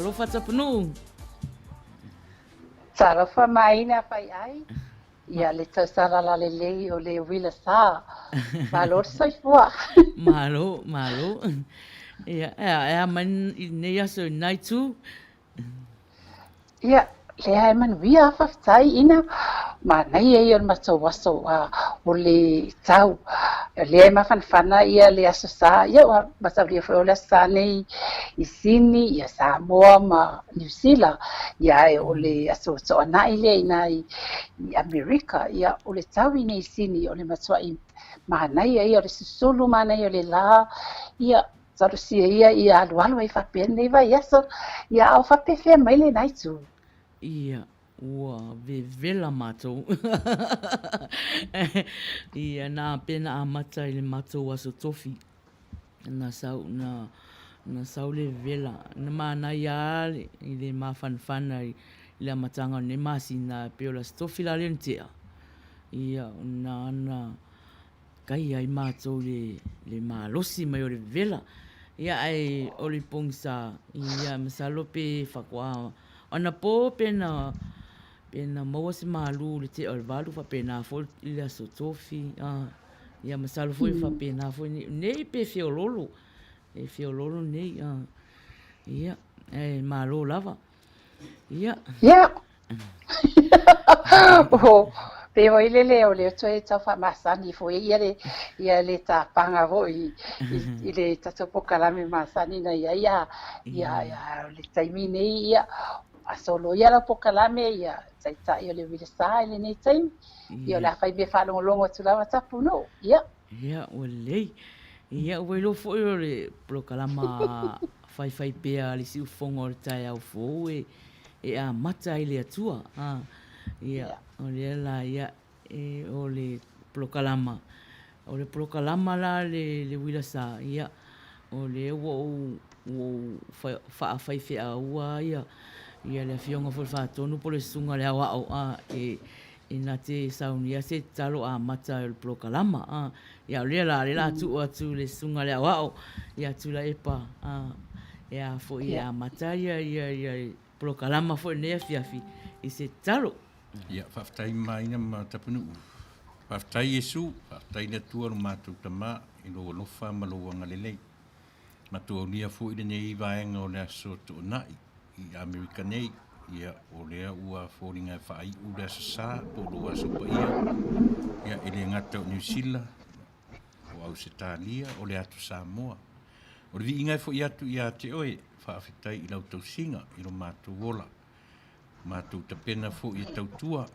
Talofa Tapunuu. Talofa Maina Faiai. Ia le tausala lelei o le Uila Sa. Malo soifua. Malo. Ia man nei aso nai tu. Ia le ai Manuia faftai ina ma nei ai on waso o le tau. Le ai mafanfana ia le aso sa ia wa masauria foi o le sa nei I sini ia Samoa ma New Zealand ia o le aso so ana ile ina I America ia o le tau nei sini o le maswai ma nei ai o le susulu ma nei o le la ia sarusia ia alu ai fapen nei vai aso ia au fapefe mai le nai tu. Ia, ua vela mātou. Ia nā pena a mata I le mātou aso tofi. Na sau le vela. Na mānai ale I le mawhanwhana I le amatanga ne masi na peola stofi la le ntea. Ia, na kai ai mātou le mālosi mai o le vela. Ia ai o le pongsa. Ia masalo pe whakua. Ana po pena maua se malu le te alvalu fa pena fo ile aso tofi ia masalo fo fa pena fo nei pe fiololo nei ia malo lava ia oh pe o ile le o le toe tau fa masani fo ia le ta panga vo ile ta topo kalame masani na ia le taimi nei ia asolo ia la pokalame ia tai o le Uila Sa ile nei taimi ia la fai be fa longo tu la Tapunuu ia olei ia welo fo le pokalama fai pe ali si ufongo le tai au fo e a mata ile atua ia ole la ia o le pokalama la le Uila Sa ia o le wo fa fe ua ia le fionga fo fa tonu po le sunga le awao ina te saunia se talo a mata el prokalama ia le la tu le sunga le awao ia tu la epa ia fo ia mata ia prokalama fo ne fiafi I se talo ia faftai Maina ma Tapunuu faftai Yesu faftai na tua no matu tama I lo lofa malowanga lelei matuaunia fo I nei vaenga o le aso tu nai I Amerika nei ia o lea ua fōringa whaai ura sa po roa so pa ia ele ngata o New Zealand o au se tālia o le atu Samoa o le ingai fo I atu ia te oe whaafetai I lau tausinga I lo mātou wola mātou tapena fo I tautua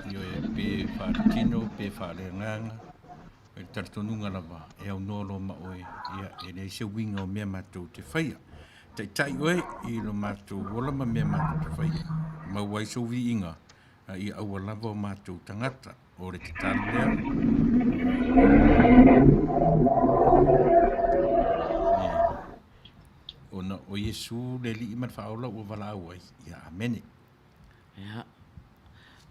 I oe pe whaatino pe whaaleanganga e tartonunga lava e au nolo ma oe ia ele se winga o mea mātou te whaia tai oe I lo mātou wola ma mea mātou te whaia ma wai so vi inga I aua lava o mātou tangata o le te tālea ona o Yesu le li iman whaola o wala awai ia amene ia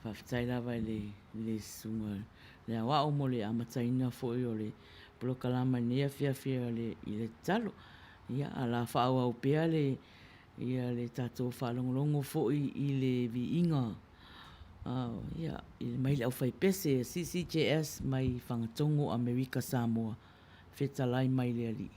whaftai lava le sunga le awa o mo le amataina fo I o le polokalama nea fia I le talo ia ala whaua o pea ia le tātou whalongolongo fo'i I le viinga. Ia, I mai le au whai pese CCJS mai whangatongo Amerika Samoa. Whetalai mai le ali.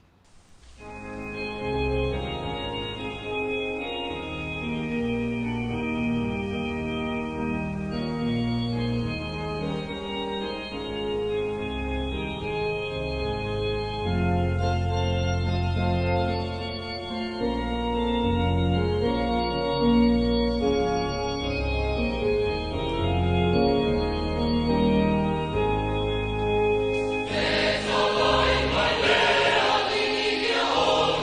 Oh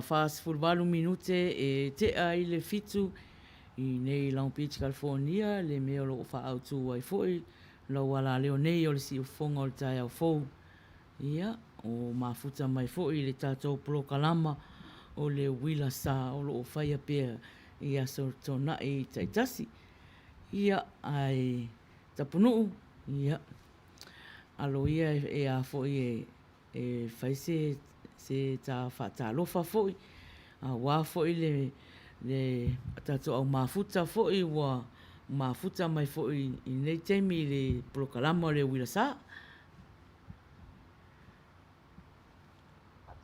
fast fulvalu minute e te ai le fitu i nei Long Beach, California, le mea lo fa autu ai foi, lo wala leo nei o le si ufonga o le tai au fou. Ia, o mafuta mai foi le tātou polokalama o le Uila Sa o lo Faiai pia i aso tona i taitasi. Ia, ai Tapunuu, ia. Alo ia e a foi e faise se ta whatalofa foi. A wā foi le tātou au mafuta foi wa mafuta mai foi i nei teimi le polokalama o le Uila Sa.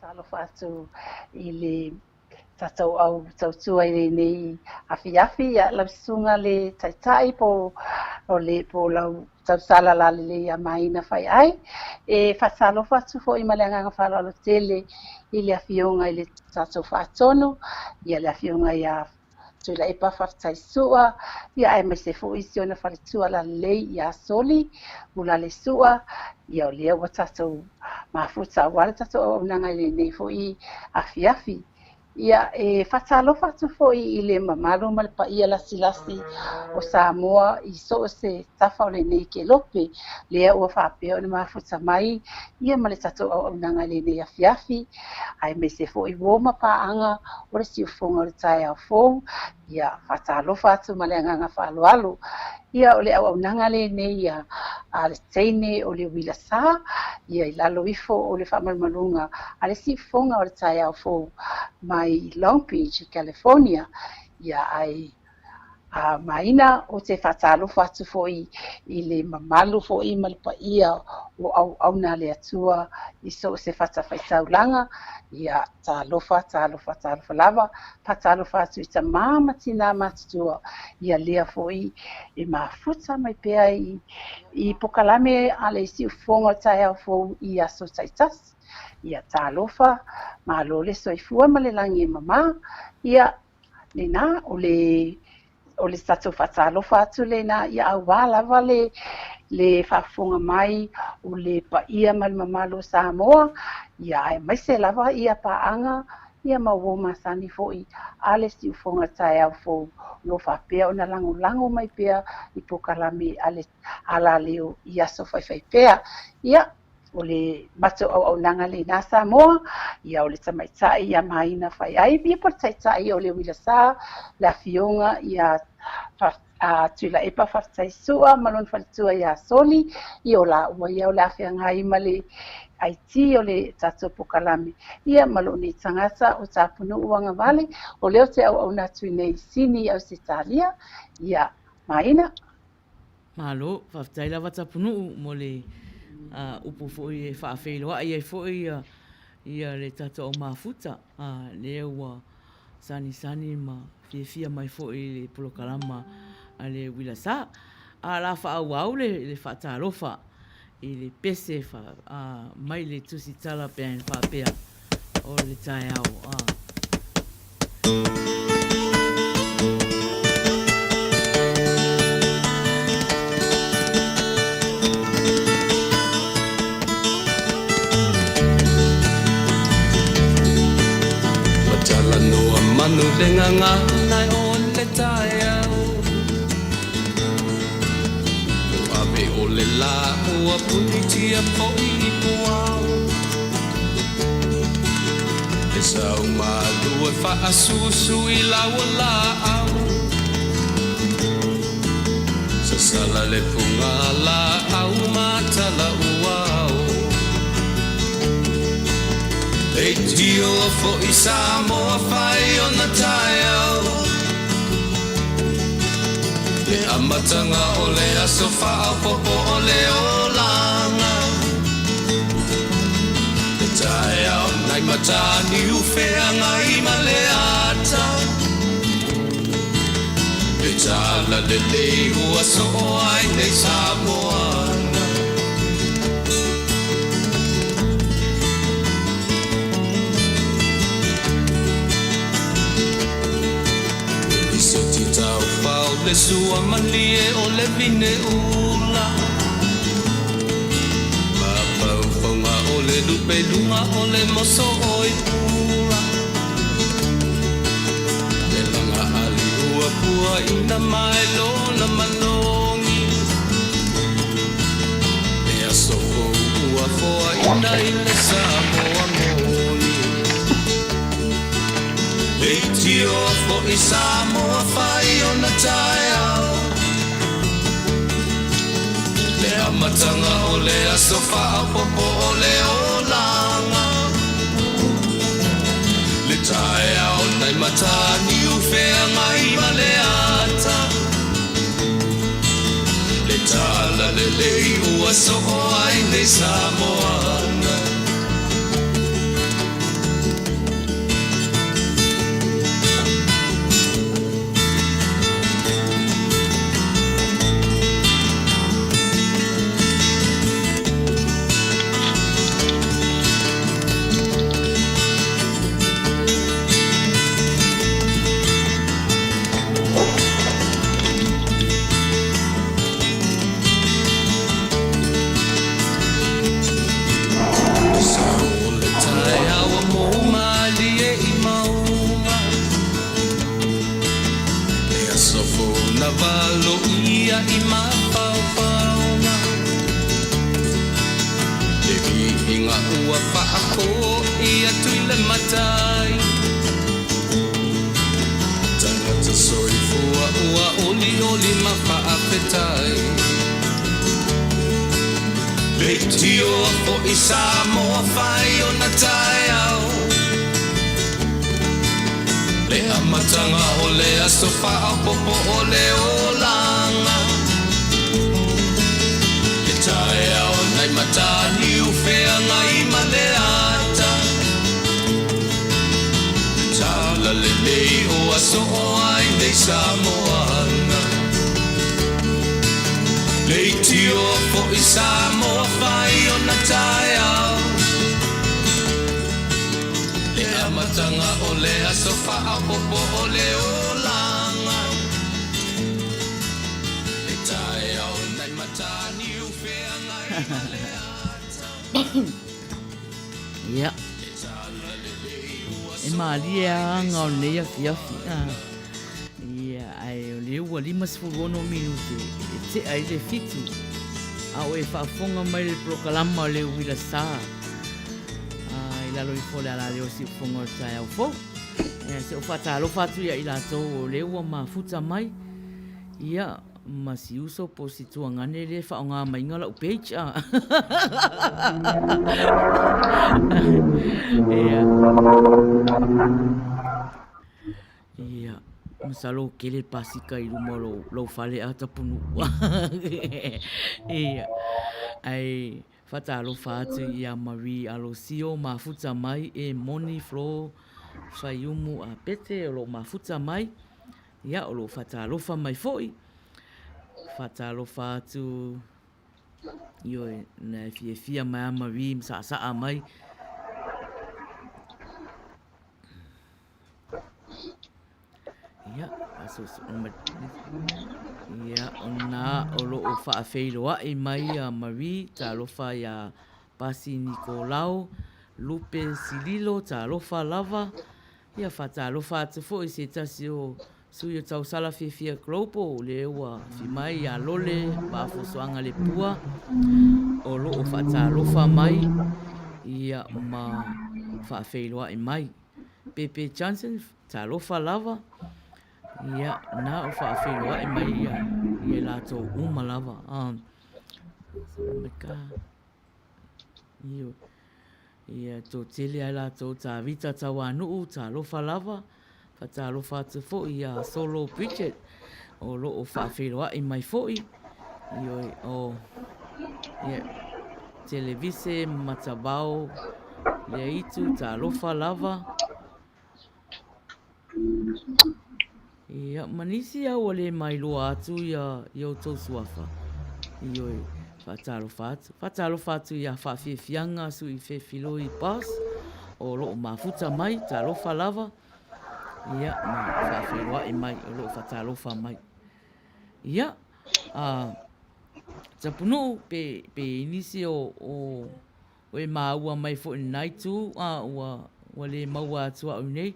Talofa atu i le tātou au tautua i nei afi a lausunga le taitai po lau tausala la le a Maina Faiai e whatalofa atu fo i maleanga whalalo tele i le awhionga i le tātou whaatono i le awhionga i a tuila e pawhaftai sua i a mai se fo i siona whaletua la lei i a soli mula le sua i o lea wa tātou mafuta wale tātou au nanga i nei fo i afi ia e whatalofa atu fo i le mamalo ma le paia lasi o Samoa i so se tafa o le nei ke lope lea ua whapea o le mafuta mai ia ma le tātou au nanga le nei afi ai me se fo i woma paanga o le siufonga o le tai au fo ia whatalofa atu ma le anganga whaloalo ia o le au nanga le nei a le teine o le Uila Sa ia i lalo ifo o le whamalmalunga a le siufonga o le tai au fo mai Long Beach, California, ia ai a Maina o te whatalofa atu foi i le mamalu foi ma le paia o au na le atua i so se whatawhaitaulanga ia talofa lava whatalofa atu i ta mama tina matutua ia lea foi i mafuta mai pea i pokalame a le si ufonga tai au fo i aso taitas ia talofa ma lo le soifua ma le langi mama ia nena o le tātou whatalofa atu le na ia au lava le whafonga mai o le paia ma le mamalo Samoa ia ai mai se lava ia paanga ia maua masani foi a le si ufonga tai au fo lo whapea o na lango mai pea i pokalame ala leo i aso whaiwhai pea ia o le mato au nanga le na Samoa ia o le tamaitai ia Maina Faiai ia po taitai o le Uila Sa la fionga ia a tuila e pa whaftai sua malon whalitua ia soli i o la ua ia o la whiangai ma le Aiti o le tātou pokalame ia malon i tangata o Tapunuu Agavale o leo te au natu nei sini au se talia ia Maina Malo, whaftai lava Tapunuu mo le upu foi e whaafeiloa ia foi ia le tātou mafuta le ua sani ma fia mai fo i le polokalama a le Uila Sa. A la whaau le whaatalofa i le pese mai le tusi tala pēn whapea o le tai au. Manu lenga ngai o le tai au Abe o le la ua punitia po i puau E sau malu e wha asusu i lau la au Sa sala le punga la au matala uau E tio fo i Samoa whai o na tai au Le amatanga o le aso whao popo o le olanga Le tai au nai matani uwhea ngai ma le ata Le tala le ua so o ai nei Samoana Le sua malie o le vine ula Mapau paunga o le lupe lunga o le moso o i pula Le langa ali ua pua ina mai lo na manongi Le aso o ua foa ina i le Samoa moni Le tio fo i Samoa whai o na tai au Le amatanga o le aso whao popo o le olanga Le tai au nai matani uwhea ngai ma le ata Le tala le lei ua so o ai nei Samoana Samoa whai o na tai au Le amatanga o le aso whao popo o le olanga Le tai au nai matani uwhea ngai ma le ata Tala le lei o aso o ai nei Samoana Le tio fo i Samoa whai o na tai au Le amatanga o le aso whao popo o le olanga Le tai au nai matani uwhea ngai ma le ata Ia E maalia anga o lea fiafi Ia ai o le ua 5 minute Te ai le fitu Au e whaafonga mai le prokalama o le Uila Sa I lalo i fole ala leo si ufonga o tai au fo Se o whatalo whatu ia i lato o le ua mafuta mai Ia ma si uso po si tuangane le whaonga mainga la upage Ia Masalo kele pasika i luma lo fale a Tapunuu. Ia. Ai whatalo whātu i a Marie alo sio mafuta mai e moni flo whai umu a pete o lo mafuta mai. Ia o lo whatalofa mai fo'i. Whatalofa atu ioe na fia mai ama ri msa mai. Ia, aso ia ona o lo o whaafeiroa e mai a Marie, ta lofa ia Pasi Nicolau, Lupe Sililo, ta lofa lava. Ia whata lofa atu fo i se tasi o sui o tau sala fia klopo o le ua mai a lole ba fosoanga le pua. O lo o whata lofa mai ia ma whaafeiroa e mai. Pepe Johnson, ta lofa lava. Ia, na o whaawhiroa e mai ia lātou umalava. Meka. Ia tō tele ai lātou tā vita tā wānuu, tā lofa lava. Tā lofa atu fo ia Solo Bridget. O lo o whaawhiroa e mai fo i. Ia televise matabao lea itu tā lofa lava. Ia manisi au ole mai loa atu ia o tau suafa. Ioi whatalofa atu. Whatalofa atu ia whawhiwhianga su i whewhilo i pas. O loo mafuta mai, talofa lava. Ia ma whawhiroa i mai, o loo whatalofa mai. Ia, Tapunuu pe inisi o e maua mai fo i naitu, ua le maua atua au nei.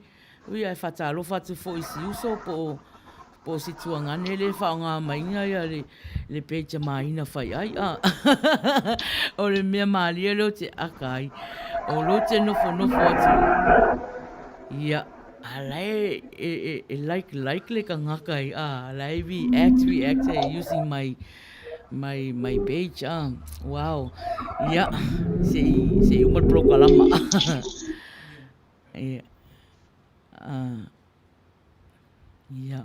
Ui ai whatalofa tu fo i si uso po si tuangane le whaonga Maina ia le pecha Maina Faiai. O le mea maalia leo te akai. O lo te nofo atu. Ia, alai like le ka ngakai. Alai react using my page. Wow. Ia, se umat prokalama. Ia. Ia.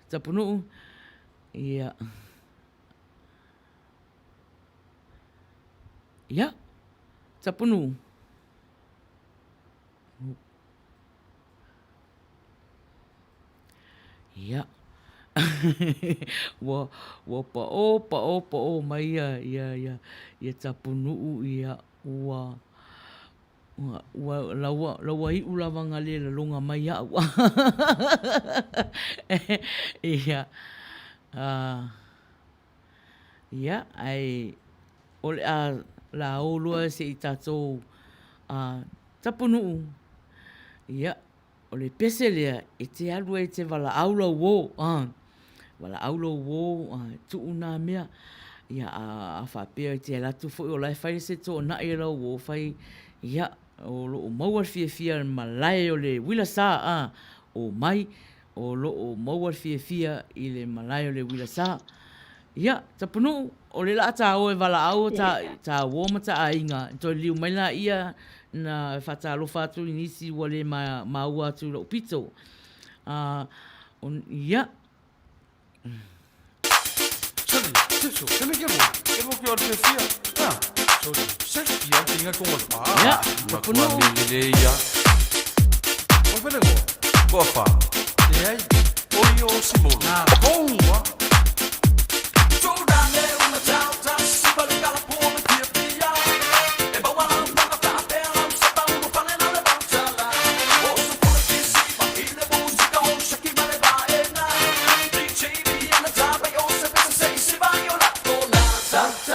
Tapunuu. Ia. Ia. Tapunuu. Ia. Wa pa o mai ia tapunuu ia lawa i ulawa ngale la longa mai au. Ia. Ia ai ole la olua se i tatou Tapunuu. Ia ole pese lea e te alua e te wala aula wo. Wala aula wo tuuna mea. Ia a whapea i te alatu fo i o lai whai se tō na e rau wo whai. Ia o lo o mauar fia malai o le Uila Sa o mai o lo o mauar fia i le malai o le Uila Sa. Ia, Tapunuu, o le la ta o e wala au ta woma ta ainga. To liu mai la ia na whatalofa atu inisi wale maua atu lo pito. Ia. Isso, você me quebrou. Eu vou criar o fia. Você tinha com os pais. Ja, Tapunuu. Wat ben ik hoor? Papa. Jij? Oio Simon. Bomba. Yeah.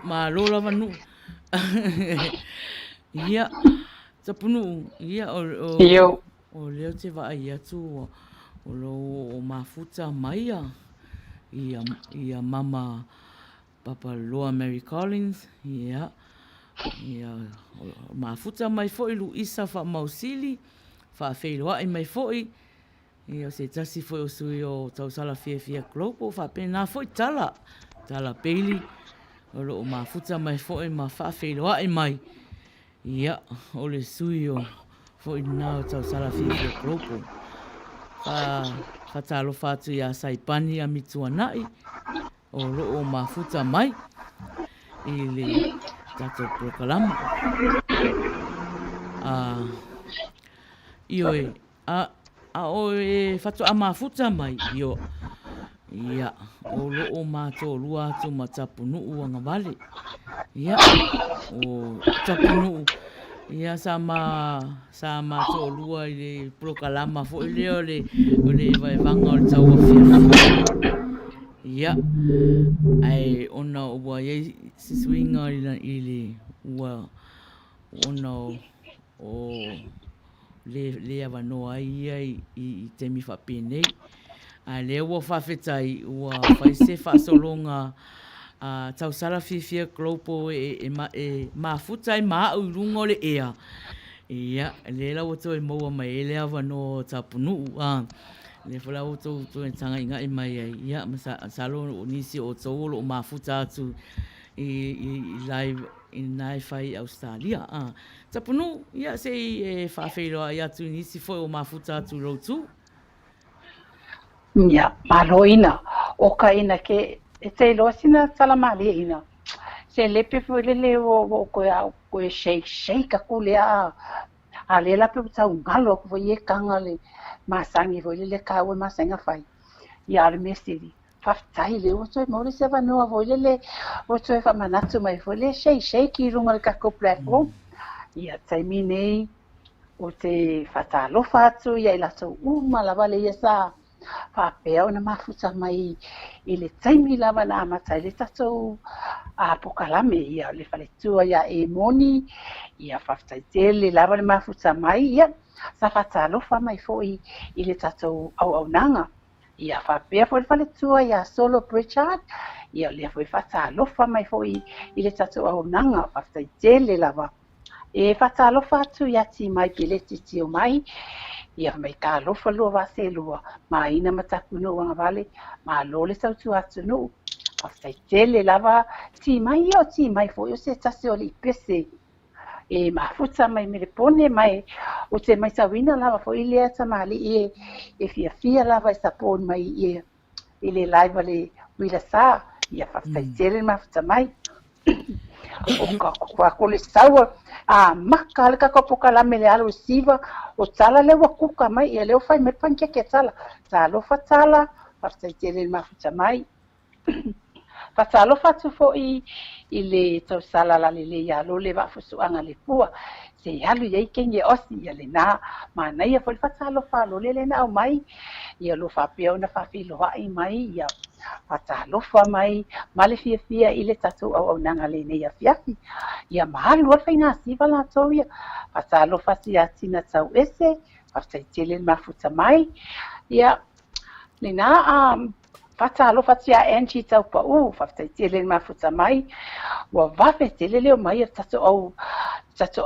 Malo lava nu. Ia, Tapunuu, ia o leo te vai atu o lo mafuta Maia. Ia mama Papa Loa Mary Collins, ia mafuta mai foi Luisa fa mausili, fa feiloa ai mai foi. Ia se tasi foi o sui o tausala fia globo, fa pena foi tala peili. O lo mafuta mai foi ma fa feiloa ai mai. Ia, o le sui o foi na tausala fia globo. Fa talo fatu ia saipani a mituanai. O lo mafuta mai. Ile tato prokalama. Io o fatu a mafuta mai io. Ia, o lo mato lua atu ma Tapunuu Agavale. Ia, o Tapunuu. Ia sama to lua i le prokalama fo ile o le vai vanga o le taua fia. Ia, ai ona o wa ye siswinga i le ua ona o le avanoa ia i temi whapene. A le ua whawhetai ua whaise whasolonga tausara fifia glopo e mafutai maa urungo le ea. Ia, le la wato e maua mai e le avanoa Tapunuu. Le whala o tō e tanga inga i mai ai. Ia, masalo o nisi o tōlo o mafuta atu i live in nai whai Australia. Tapunuu, ia se e whawheiroa i atu nisi foi o mafuta atu rotu. Ia, maloina. Oka ina ke e te loa sina salamale ina. Se lepe foi lele o koe shake aku lea a le lape o tau ngalo ko foi e kanga le masangi foi lele kawe masanga fai. Ia le mesiri. Whaftai le o toi mori se wanoa foi lele o toi whamanatu mai foi le shake i runga le kako platform. Ia taimi nei o te whatalofa atu ia i lato lava le ia sa whapea o na mafuta mai i le taimi lava na amatai le tatou a pokalame ia le whaletua ia e moni ia whaftai tele lava le mafuta mai ia sa whatalofa mai foi i le tatou au nanga ia whapea foi le whaletua ia solo Pritchard ia le foi whatalofa mai foi i le tatou au nanga whaftai tele lava e whatalofa atu ia ti mai pileti tio mai ia mai ka lofa lua vase lua Maina ma Tapunuu Agavale ma lole sautu atu no aftai tele lava ti mai foi o se tasi o li pese e mafuta mai merepone mai o te mai sawina lava fo i lea tamali e fia lava e sapon mai i le laiva le Uila Sa ia whawhaitere mafuta mai o ka le saua a maka le kakopoka la me le alo siva o tala le wakuka mai ia leo fai me pankia ke tala talofa tala whawhaitere mafuta mai Fatalofa atu fo'i i le tausala la le ialo le wa'afusu'aga le pua se alu iai kegi e osi ia lenā Manuia foi le fatalofa alo le lena au mai ia lo fa'apea ona fa'afiloa'i mai ia fatalofa mai ma le fiafia i le tatou auaunaga lenei afiafi ia malu o le faigasiva latou ia fatalofa siatina tau ese fa'afetaitele le mafuta mai ia lenā fatalofa tia Angie taupa'u fa'afetaitele le mafuta mai ua wawetele leo mai e tatou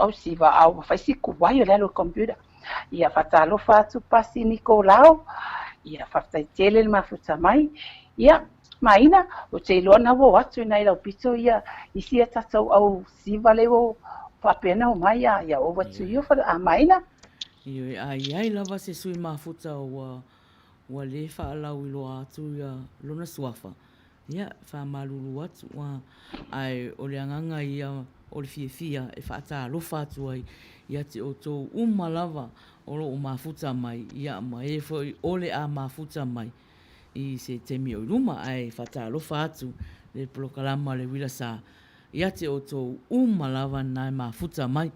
au siva au faisiku ai o le alo komputa ia fatalofa atu pasi Nikolao ia fa'afetaitele le mafuta mai ia Maina o te iloana ua o atu inai laupito ia isia tatou au siva leo fa'apeana o mai ia o atu io a Maina Io e ai lava se sui mafuta ua le whaalau i loa atu ia lona suafa. Ia, whamalulu atu ai o le anganga ia o le fia e whaata lofa atu ai ia te o tō lava o lo o mafuta mai ia ma e foi ole a mafuta mai i se temi o luma ai whaata lofa atu le prokalama le Uila Sa ia te o tō lava nai mafuta mai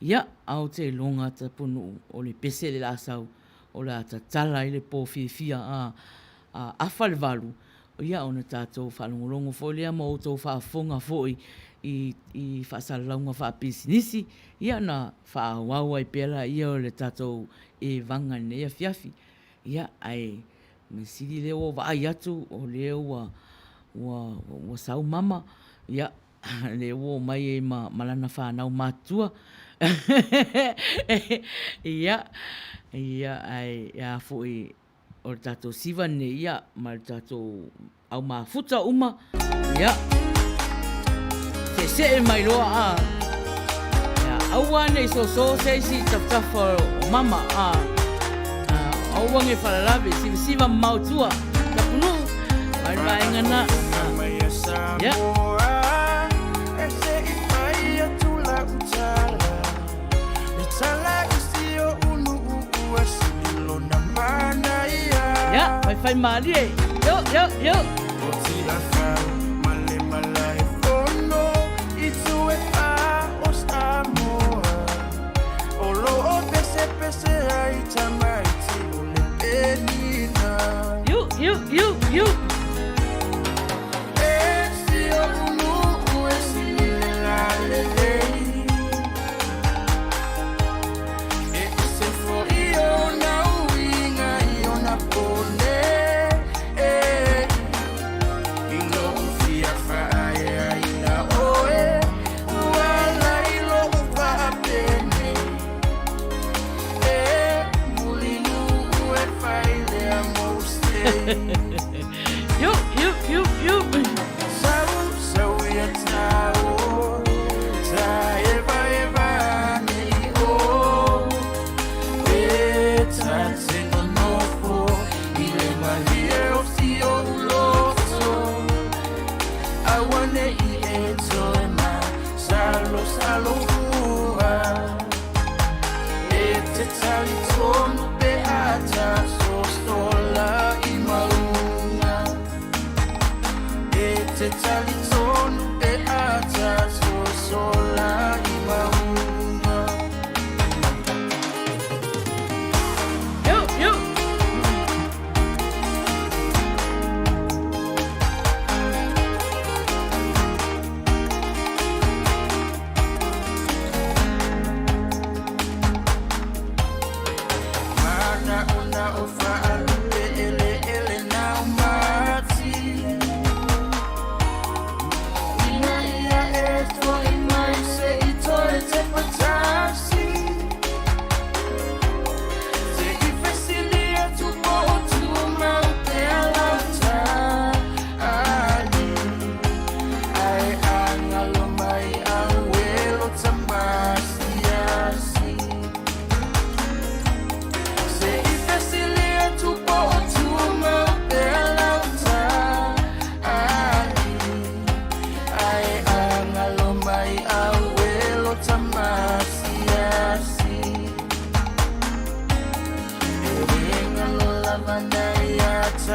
ia au te longa Tapunuu o le pese le lasau o le atatala i le po fia a afa le valu ia ona tātou whalongolongo fo lea ma o tō whaafonga fo i whaasalaunga whaapisinisi ia na whaawau ai pela ia o le tātou e vanga nei a fiafi ia ai me siri leo o vai atu o leo wa sau mama ia leo o mai e malana whanau matua ia ai ia foi o tato siva ne ia ma tato au mafuta uma ia se mai loa ia au ane so se si tafa o mama au wange falalabe siva mautua Tapunuu ai mai ngana ia Ya, fai mali e. Yo. You. You.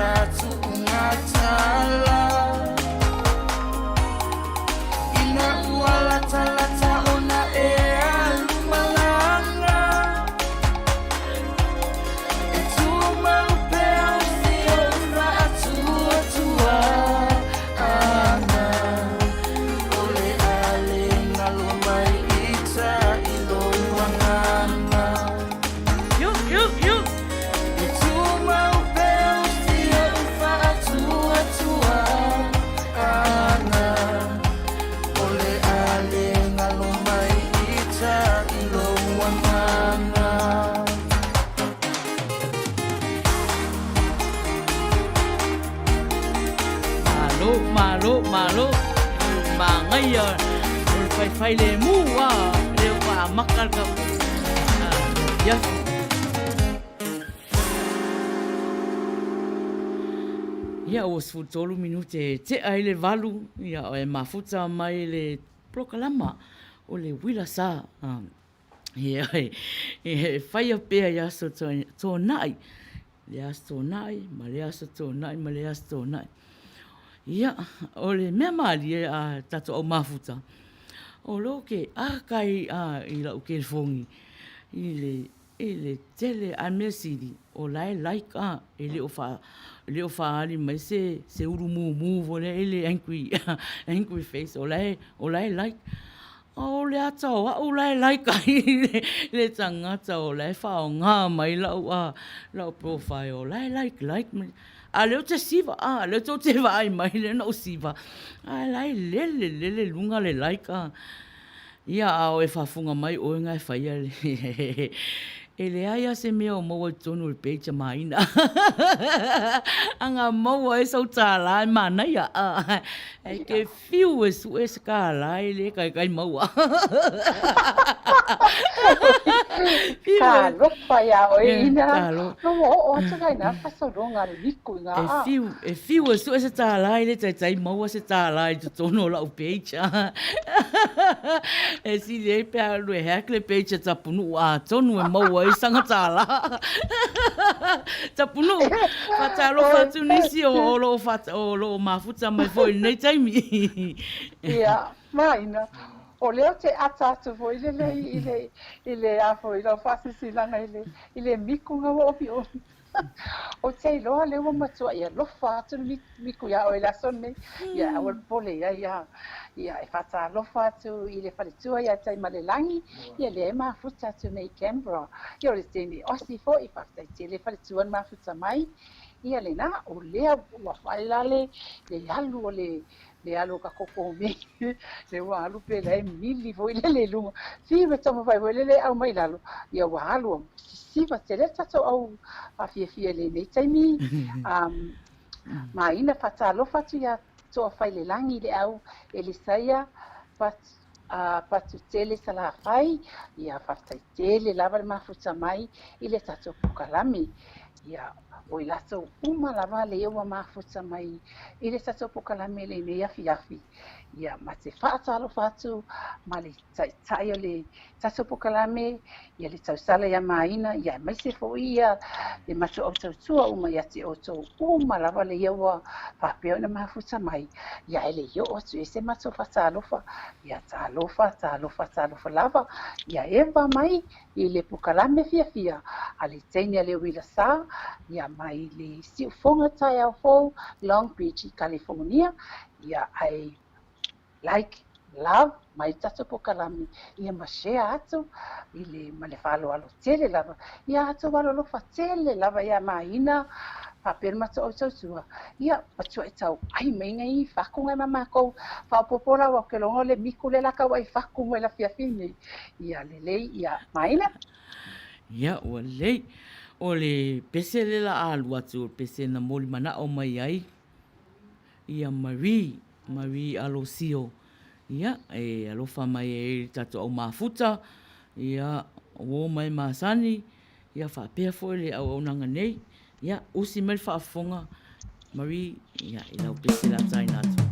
tatu ngatala ina wala talata ona e alumalanga e tu malupea si ora atua tua ana ole ale ngalumai ita ilo wangana You. e tu malupea si ora atua tua ana ole ale ngalumai ita ilo wangana Malo. Mangai ya. Fai le mu wa. Le wa makal ka. Ya. Ia o su tolu minute te ai le valu ia o e mafuta mai le prokalama o le Uila Sa. Ia e fai a pea ia so tō nai. Le as tō nai, ma le as tō nai, ma le as tō nai. Ia, o le mea maali e a tato au mafuta. O lo ke a kai a i lau ke fongi. I le tele a mesiri o lai like a e le o fa ali mai se uru mu vole e le angry face o lai like. O le ata o lai like ai le tangata o lai fa o ngā mai lau profile o lai like a leo te siva, leo tō te vai mai le no siva. A lai lele lunga le laika. Ia ao e whafunga mai o ngai whaia e le aia se mea o maua tonu le peita Maina. Anga maua e sau tā lai Manuia. E ke fiu e su e se kā lai le kai maua. Ka lopa ia o ina. No o atu kai na pasaronga le viku nga. E fiu e su e se tā lai le tai maua se tā lai tu tono lau peita. E si le pea lu e hek le peita Tapunuu a tonu e maua e sanga tā la. Tapunuu, whatalo whatu nisi o lo mafuta mai foi nei taimi. Ia, Maina. O leo te atatu fo ile a fo ilo fasisi langa ile miku nga opi o. O te loa leo matua ia lofa atu miku ia o ila sonne. Ia awal pole ia e fata lofa atu ile falitua ia tai malelangi. Ia le mafuta atu nei Canberra. Ia o le tene osi fo i fata te le falituan mafuta mai. Ia le na o lea ua whailale le alu o le alu ka koko me le wa alu pe le mili foi le lunga si me toma vai le au mai lalo ia wa alu si va te le tato au a fie le nei taimi Maina fatalo fatu ia to fai le langi le au elisaia patu tele sala fai ia fatai tele lava le mafuta mai ile tato pukalami ia Uila Sa lava le ua mafuta mai i le tato pukalame le nei afi. Ia ma te whaatalo whatu ma le tai o le tato pukalame ia le tausala ia Maina ia mai se fo ia le mato au tautua uma ia te oto lava le ua whapeo na mafuta mai ia ele yo atu e se mato whatalofa ia talofa lava ia eva mai i le pukalame fia a le teini a le Uila Sa ia mai le siufonga tai au fou Long Beach, California ia ai love mai tato pokalami ia mashea atu ma le falo alo tele lava ia atu walo lofa tele lava ia Maina papel mato o tausua ia patua e tau ai meinga i whakunga mamako whapopora wa ke longo le miku le laka wa i whakunga la fiafine ia lelei ia Maina Ia ua lei o le pese le la alu atu o pese na moli mana o mai ai ia Marie Alosio. Ia, e alofa mai e tato au mafuta. Ia, o mai masani. Ia, whapea fo le au nanga nei. Ia, usi mai whaafonga. Marie, ia, i lau pese la taina atu.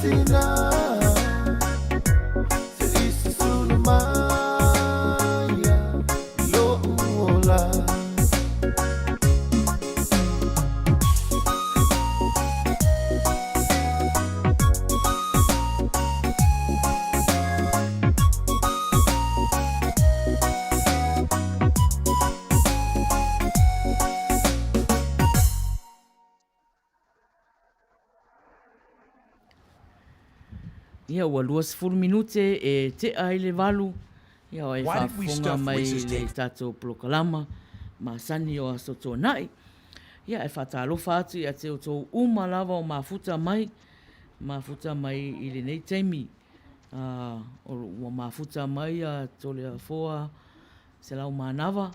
Yatina Se isi Sulumaya Lo uola Ia ua 20 minute e te ai le walu. Ia o e Why did we whafonga stuff mai Reese's le teeth? tatou prokalama. Ma sani o aso tō nai. Ia e whatalofa atu ia te o tō uma lava o mafuta mai. Mafuta mai i le nei teimi. O ua mafuta mai a tole a foa se lau manawa.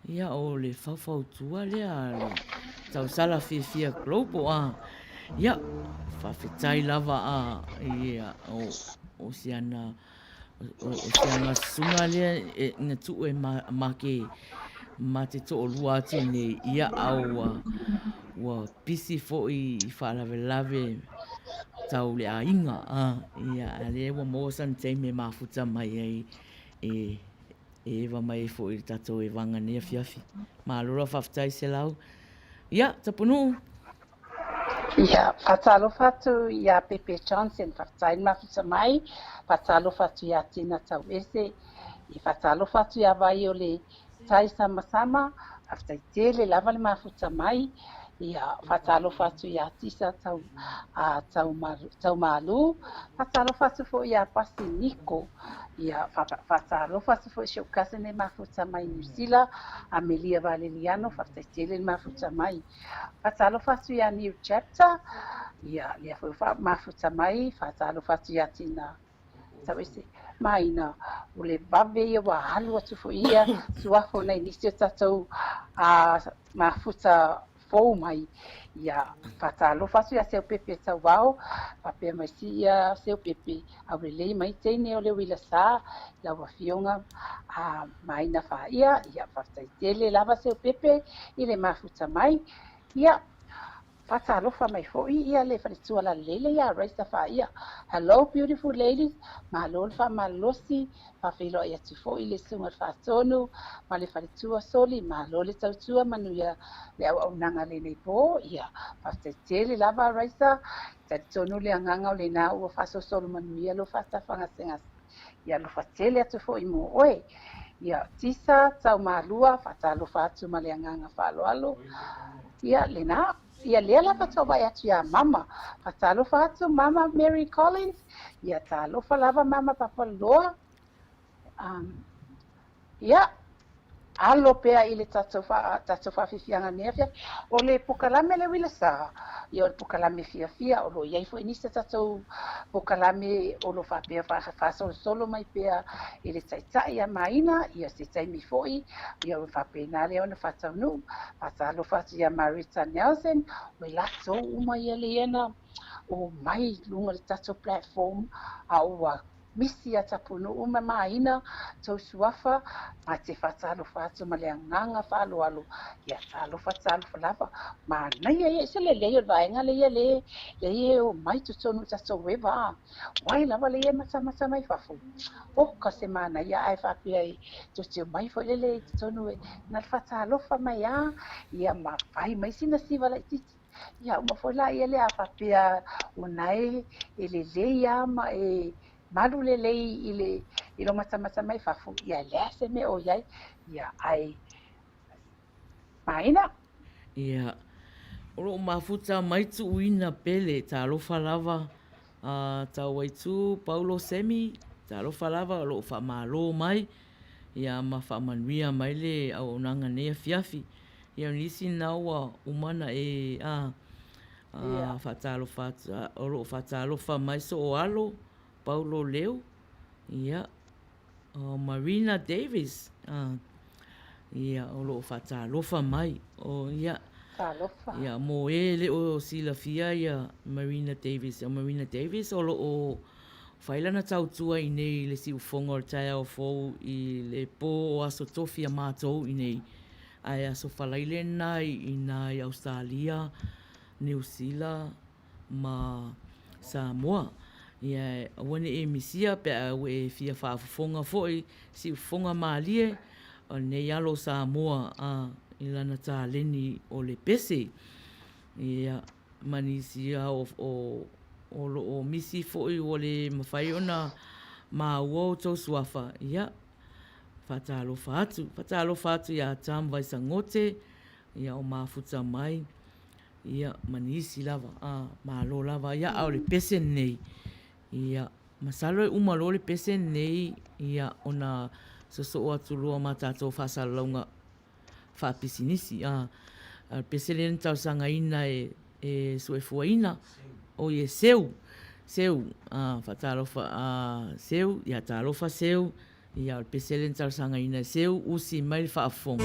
Ia o le whawhau tua lea le tau sala fia global. Ia, whawhetai lava ia o siana sunga lea ngā tu e ma te to o lua atu nei ia au ua pisi fo i whaalawe tau le a inga ia ale ua mōsan teime mafuta mai ai e ewa mai fo i tato e wanga nea fiafi ma lora whawhetai se lau ia tapunuu Ia, whatalofa atu ia Pepe Johnson, whakatai mafuta mai, whatalofa atu ia Tina Tau Ese, i whatalofa atu ia vai o le tai sama, whakatai tele lava le mafuta mai, ia whatalofa atu ia Tisa Tau Malu, whatalofa atu fo ia Pasi Niko, ia whatalofa atu fo i shokase ne mafuta mai New Zealand, Amelia Valeriano, whakatai tele le mafuta mai, whatalofa atu ia New Chapter, ia lia foi mafuta mai, whatalofa atu ia Tina Tau Ese, Maina, o le vave ia wa halu atu fo ia, suafo nei nisi o tatou mafuta fou mai, ia whatalofa atu ia Seu Pepe Tau Wao, papea mai si ia Seu Pepe, au lelei mai teine o le Uila Sa, lau wafionga, Maina Faiai, ia whataitele lava Seu Pepe, i le mafuta mai, ia whatalofa mai fo'i ia le whalitua la lele ia Raisa Faiai. Hello beautiful ladies, malo le whamalosi, whawhilo ia tu fo'i le sunga whatonu, ma le whalitua soli, malo le tautua Manuia le au au nanga le nei po, ia whataitele lava Raisa, tonu le anganga o le nā ua whaso solo Manuia lo whatawhanga sengas. Ia lo whatele atu fo'i mo oe, ia tisa tau malua, whatalofa atu ma le anganga whaloalo, ia le nā, ia lea lava tau vai atu ia mama, whatalofa atu mama Mary Collins, ia talofa lava mama Papaloa, ia alo pea i le tatou whawhiwhianga nea fia, o le pukalame le Uila Sa, ia o le pukalame fia, o lo iai fo inisa tatou pukalame o lo whapea whasolo mai pea i le taitai a Maina, ia se taimi fo'i, ia o whapea nā leo na Tapunuu, whatalofa atu ia Marita Nelson, o i lato uma ia le iana, o mai lunga le tatou platform, a ua misi a Tapunuu ma Maina, tau suafa, ma te whatalofa atu ma le anganga whaloalo, ia talofa lava, ma Maina ia se le leo vaenga le ia le ia o mai tutonu tatou wewa, wai lava le ia mata mai whafu, o ka se mana ia ai whapea i tuteu mai fo le tutonu e, na whatalofa mai a, ia ma whai mai sina siwa la titi, ia uma foi la ia le a whapea o nai e le ia ma e malu lelei i lo mata mai whafu, ia lea se me o iai, ia ai Maina. ia o loo mafuta mai tu uina pele talofa lava tau waitu Paulo Semi talofa lava o loo whamalo mai ia ma whamanuia mai le au nanga nea fiafi ia nisi naua umana e whatalofa o loo whatalofa mai so o alo Paulo Leo ia Marina Davis ia o loo whatalofa mai o ia Talofa. ia mo ele o sila fia ia Marina Davis o loo whailana tautua i nei le si ufonga o tai au fou i le po o aso tofi a mātou i nei ai aso whalaile nai i nai Australia, New Zealand ma Samoa Ia wane e misia pe e fia whaafonga foi si fonga maalie o ne yalo sa moa i lana tā leni o le pese. Ia manisia o misi foi o le mawhai ona ma uo tau suafa. Ia whatalofa atu ia tam vai sangote ia o mafuta mai. Ia manisi lava, malo lava, ia au le pese nei. Ia masalo umalo le pese nei, ia ona soso o atu lua ma tātou whasalaunga whapisinisi. Pese le tau sanga ina e suefua ina, o ie seu, whatalofa seu, ia talofa seu, ia pese le tau sanga ina seu, usi mai whaafonga.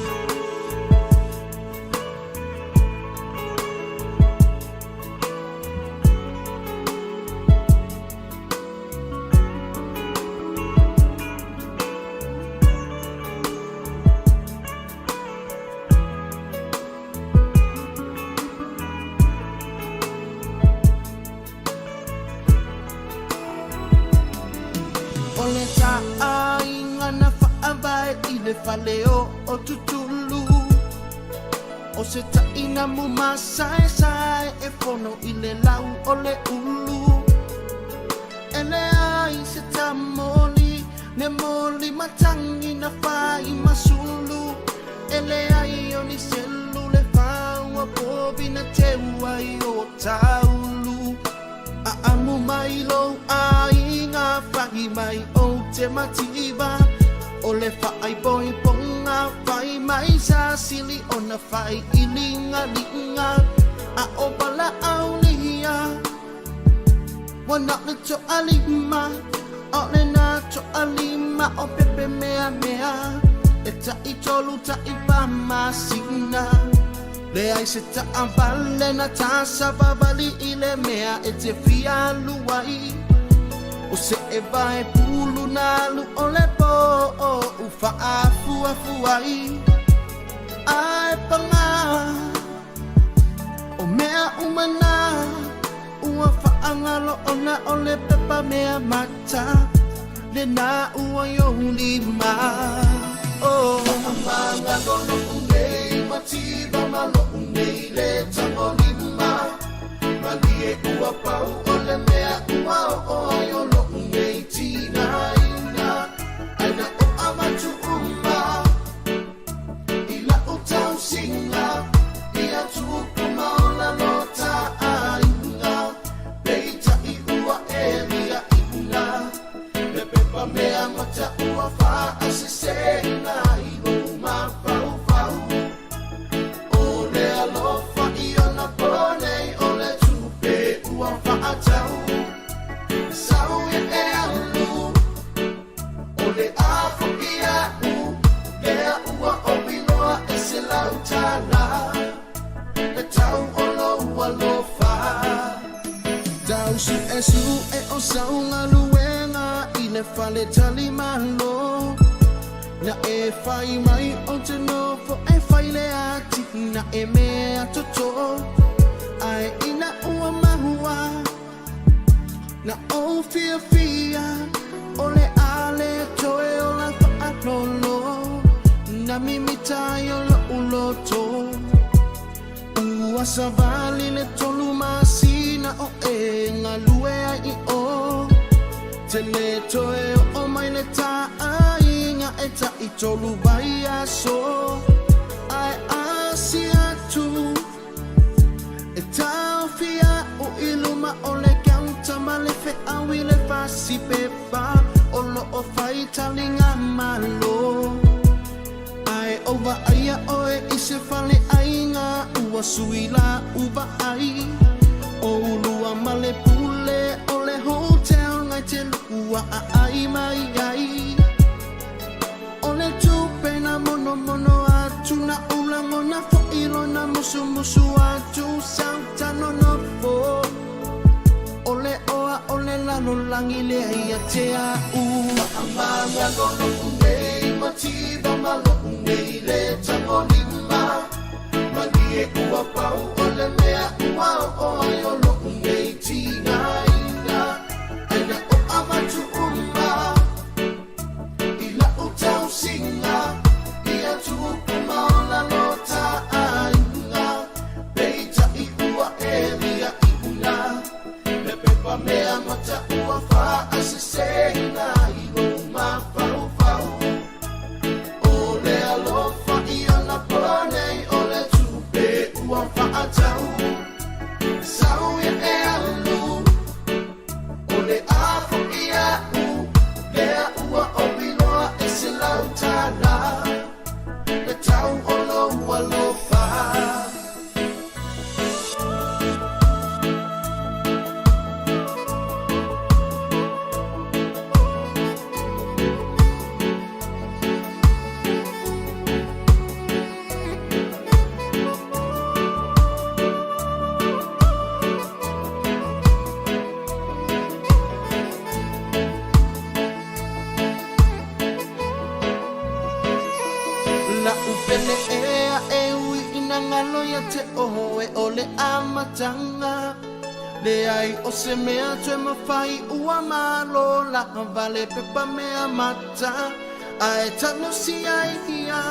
Leo o tutulu o se taina mu masai sai e fono i le lau o le ulu ele ai se tamoli ne moli matangi na fai masulu ele ai o ni selu le fau a pobi na te uai o taulu a amu mai lo ai ngā whangi mai o te mativa o le whaai boi ponga whai mai sa sili o na whai ilinga linga a o bala au lihia wana le to alima o le na to alima o pepe mea mea e ta i tolu ta i pamasina le ai se ta avale na ta sababali i le mea e te fia luai o se e vai pulu nalu o le po o whaafu ai ai panga o mea umana ua whaangalo ona o le pepa mea mata le na ua yo lima o amanga gono unei matiba malo unei le tango lima malie ua pau o le mea ua o ayo lo unei tina ina aina o amatu umma ila o tau singa ia tuku maola lota aina peita i ua elia ina le pepa mea mata ua faa asesena ilo uma fau fau o le alofa i ona pone o le tupe ua faa tau sau e alu o le afo i au lea ua o biloa e se lautana le tau o lo ua lofa tau su e o saunga luenga i le fale tali malo na e fai mai o te nofo e fai le ati na e mea toto ai ina ua mahua na o fia o le ale toe o la whaaplolo na mimitai o la uloto ua savali le tolu masina o e ngalue ai i o te le toe o mai le taa inga e ta i tolu vai aso ai asi atu e tau fia o iluma o le ma le fe awi le fasi pepa o lo o fai talinga malo ai ova aia oe i se fale ainga ua suila uva ai o ulua male pule o le hotel ngai te lua a ai mai ai o le tupe na mono mono atu na ulango na fo ilo na musu musu atu sauta no no fo ole oa ole lalo langi le ia te au amanga gono unei matiba malo unei le tango lima malie ua pau ole mea ua o ayolo unei tina ina aina sauia e alu o le afo ia u lea ua o biloa e se lautana le tau o lo ua lofa Pele ea e ui ina ngalo ya te oho e ole amatanga Le ai o se mea tue mawhai ua malo la vale pepa mea mata A e tano si ai ia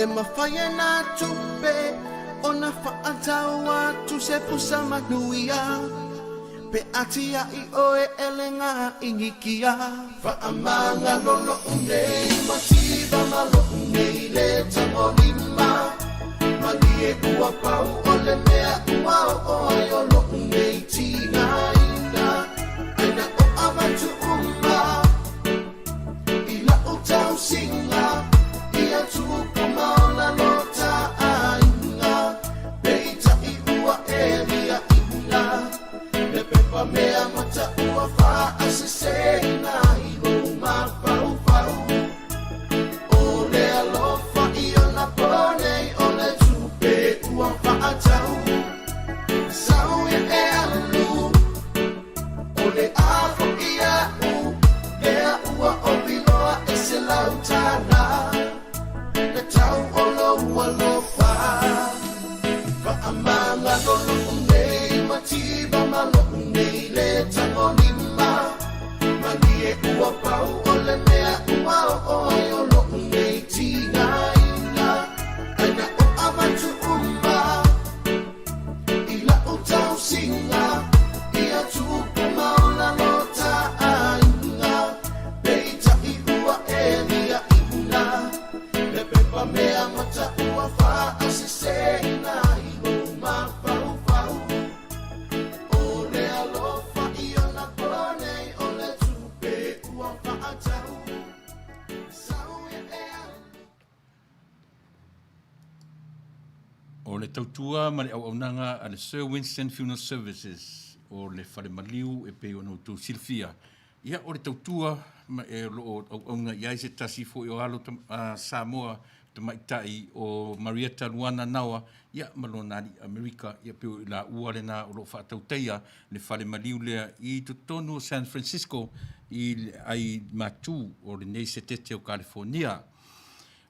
E mawhai e nā tupe O na whaatau atu se pusa Manuia Pe ati ai o e elenga ingikia Whaamanga lolo unei Matiba malo unei le tango lima Malie ua pau o le mea ua o ai o lo unei tina ina Aina o amatu umma Ila o tau singa Ia tuku maona lota ainga Peita i ua e ria ina Le pepa mea mata ua wha asese ina i lo ma pau pau O le alofa i ona ponei o le tupe ua wha atau Sau e e alu O le afo i a u Lea ua o biloa e se lautana Le tau o lo ua lofa Whaamanga lolo unei Matiba malo unei le tango lima Malie ua pau o le mea ua o ai o lo unei tina ina Aina o amatu umma Ila o tau singa Ia tupu maona lota ainga Peita i ua e ria ina Le pepa mea mata ua wha asese ina i lo ma pau pau O le alofa i ona ponei o le tupe ua wha atau Sau e e alu O le tautua ma le auaunanga a le Sir Winston Funeral Services o le whare maliu e peo no tau silfia. Ia o le tautua ma e lo auaunga iai se tasi fo i o alo Samoa te maitai o Marietta Luana Naua ia malonari Amerika ia peo i la ua le na o lo whaatauteia le whare maliu lea i tutonu San Francisco i ai matu o le nei se tete o California.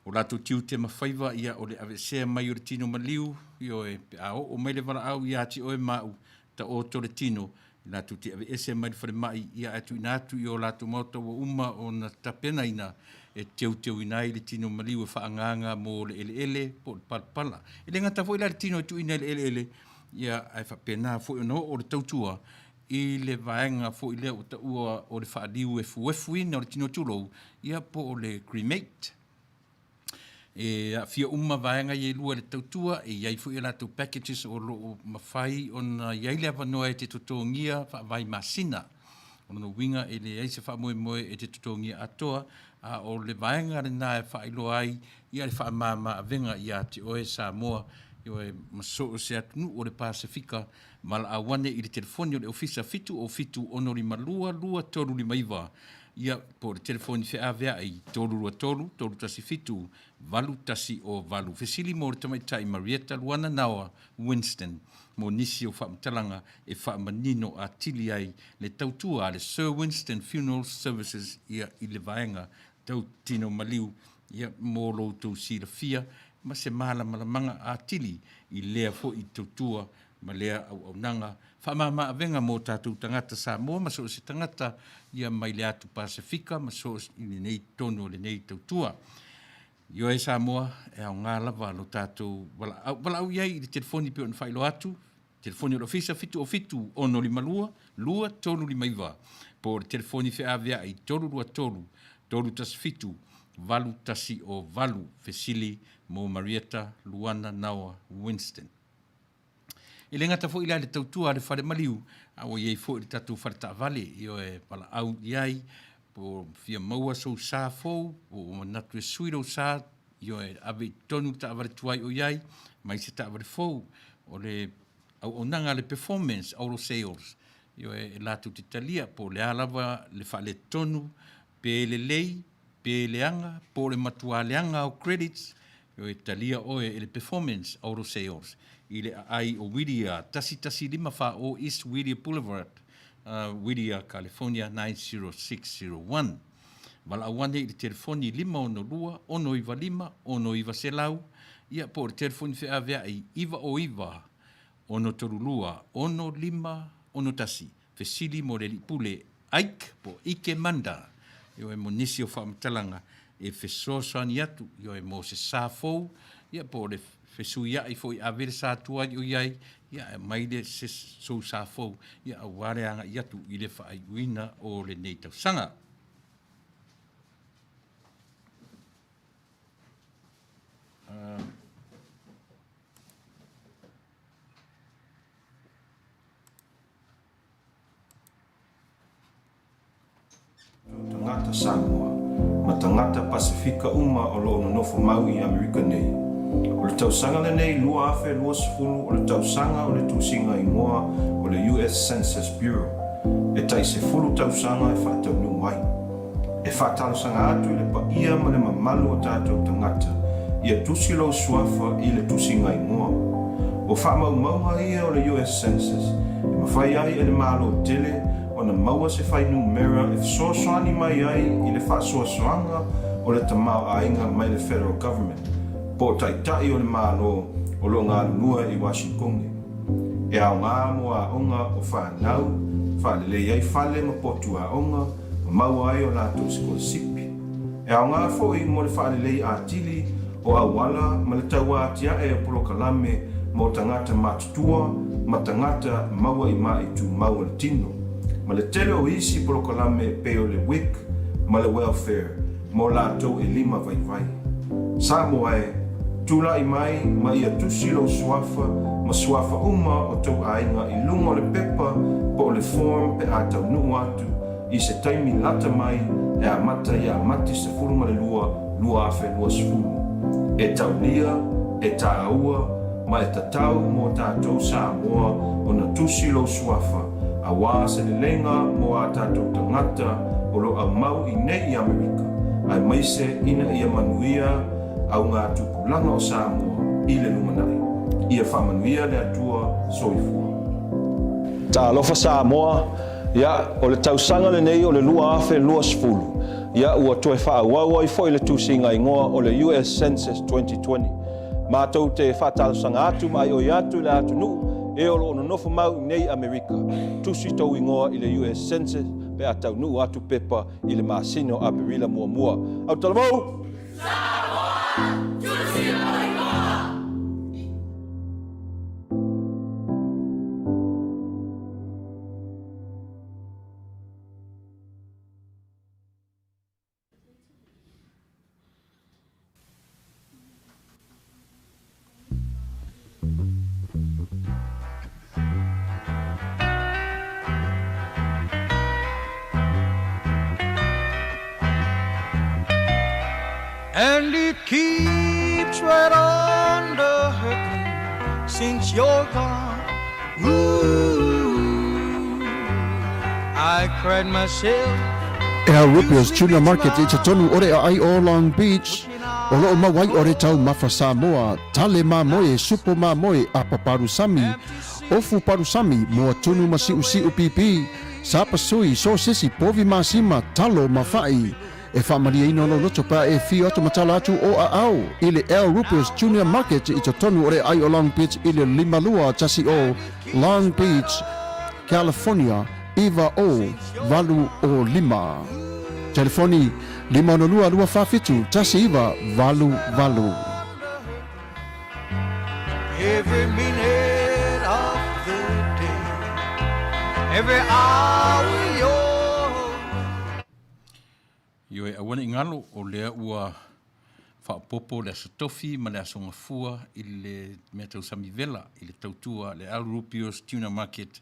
O lato tiu te mawhaiva ia o le avesea mai o le tino maliu, i o e a o mai le wala au ia ati o e mau ta o to le tino. I lato te avesea mai le whare mai ia atu inatu i o lato mauta wa uma o na tapena ina e teu inai le tino maliu e whaanganga mo le ele po le palpala. I le ngata fo ila le tino e tu ina le ele ia ai whapena fo i no o le tautua i le vaenga fo i le o ta ua o le whaaliu e fuefu ina o le tino tulou ia po o le cremate. E fia vaenga ye lua le tautua e iai fu i latu packages o lo mawhai o na iai le avanoa e te tutongia vai masina. O na winga e le eise wha moe e te tutongia atoa a o le vaenga le na e wha ilo ai ia le wha mama avenga ia te oe Samoa i oe maso o se atunu o le Pasifika mala awane i le telefoni o le ofisa fitu o fitu ono li malua lua toru li maiva. Ia po le telefoni fe avea i tolu rua tolu tasi fitu, valu tasi o valu. Fesili mo le tamaitai Marietta Luana Naua Winston, mo nisi o whaamtalanga e whaamanino a tili ai le tautua le Sir Winston Funeral Services ia i le vaenga tau tino maliu ia mo loutou sila fia, ma se malamanga a tili i lea fo i tautua ma lea au nanga. Whamama avenga mō tātou tangata Samoa, ma so se tangata ia mai le atu Pasifika, ma so i le nei tono le nei tautua. Io e Samoa, e au ngā lava lo tātou, wala au iai i le telefoni pio na whailo atu, telefoni o le ofisa fitu o fitu ono li malua, lua tolu li maiva. Po le telefoni fe avea i tolu rua tolu, tolu tasi fitu, valu tasi o valu, fesili mo Marietta Luana Naua Winston. I le ngata fo'i le tautua le whare maliu, o iei fo'i le tatu whare Agavale, io e pala au iai, po fia maua sou sa fou, o natu e suiro sa, io e ave tonu Agavale tuai o iai, mai se Agavale fou, o le au onanga le performance, auto sales, io e latu te talia, po le alawa le whale tonu, pe le lei, pe le anga, po le matua le anga o credits, io e talia oe e le performance, auto sales, i le ai o Wiria, tasi lima wha o East Wiria Boulevard, Wiria, California, 90601. Wala awane i le telefoni 512 125 126, ia po le telefoni whea vea i iwa o iwa, ono torulua, ono lima, ono tasi, fesili mo le lipule, aik po ike manda, io e monisi o whaamatalanga, e fesosani atu, io e mo se sāfou, ia po le fesu ia i foi avere sa tua i iai, ia mai le se sou sāfou, ia a ware anga i atu i le whaai uina o le nei tausanga. Tangata Samoa, ma tangata Pasifika uma o lo nofo Maui Amerika nei. O le tausanga le nei lua afe lua sefulu o le tausanga o le tusinga i ngoa o le US Census Bureau. E tai se fulu tausanga e whātaunu mai. E whātalusanga atu i le pa ia ma le mamalu o tātou tangata. Ia tusi lau suafa i le tusinga i ngoa. O whamau maunga ia o le US Census. E ma Faiai e le malo tele o na maua se whai numera e soasoani mai ai i le whaasoasoanga o le tamau ainga mai le federal government. Po tai o le malo o lo ngā lua i Washington. E au ngā moa onga o whanau, whalele ai whale ma potu a onga, ma maua ai o lātou siko sipi. E au ngā fōi mo le whalele a tili o awala ma le taua atia e o polo kalame mo tangata matutua, ma tangata maua i mai tu maua le tino. Ma le tele o isi polo kalame pe o le WIC, ma le welfare, mo lātou e 5 vai. Samoa e tula i mai ma ia tusi lo suafa ma suafa uma o tau ainga i lunga o le pepa po le form pe a tau nuu atu i se taimi lata mai e a mata i a mati se furu ma le lua afe lua sefulu. E tau lia, e ta aua, ma e tatau mo tātou Samoa o na tusi lo suafa a wā se le lenga mo a tātou tangata o lo au mau i nei Amerika. Ai maise ina ia Manuia au ngā tupulanga o Samoa i le lumanai. Ia whamanuia le atua soifua. Ta alofa Samoa, ia o le tausanga le nei o le lua afe lua sefulu. Ia ua toe whaauau ai foi le tusinga ingoa o le US Census 2020. Mātou te whatalusanga atu mai o i atu le atu nuu e o lo nofo mau nei Amerika. Tusi tau ingoa i le US Census pe atau nuu atu pepa i le masino a perila mua. Au talamau! And it keeps right on the hurting since you're gone. Ooh, I cried myself. Ea Rupios Junior Market i te tonu ore a ai o Long Beach. O loo mawai ore tau mawha Samoa, tale ma moe, supo ma moe a paparusami. Ofu parusami moa tunu ma siu pipi. Sapa sui, so sisi, povi ma sima, talo ma fai. E whamaria ino lo loto pa e fi oto matala atu o a au. I le El Rupios Junior Market i te tonu ore ai o Long Beach i le 5 tasi o Long Beach, California, iwa o valu o 5. Telefoni 502 tasi iwa valu. Every minute of the day, every hour you're. Io e awana ingalo o lea ua whaapopo le aso tofi ma le aso ngafua i le mea tau samivela i le tautua le Al-Rupios Tuna Market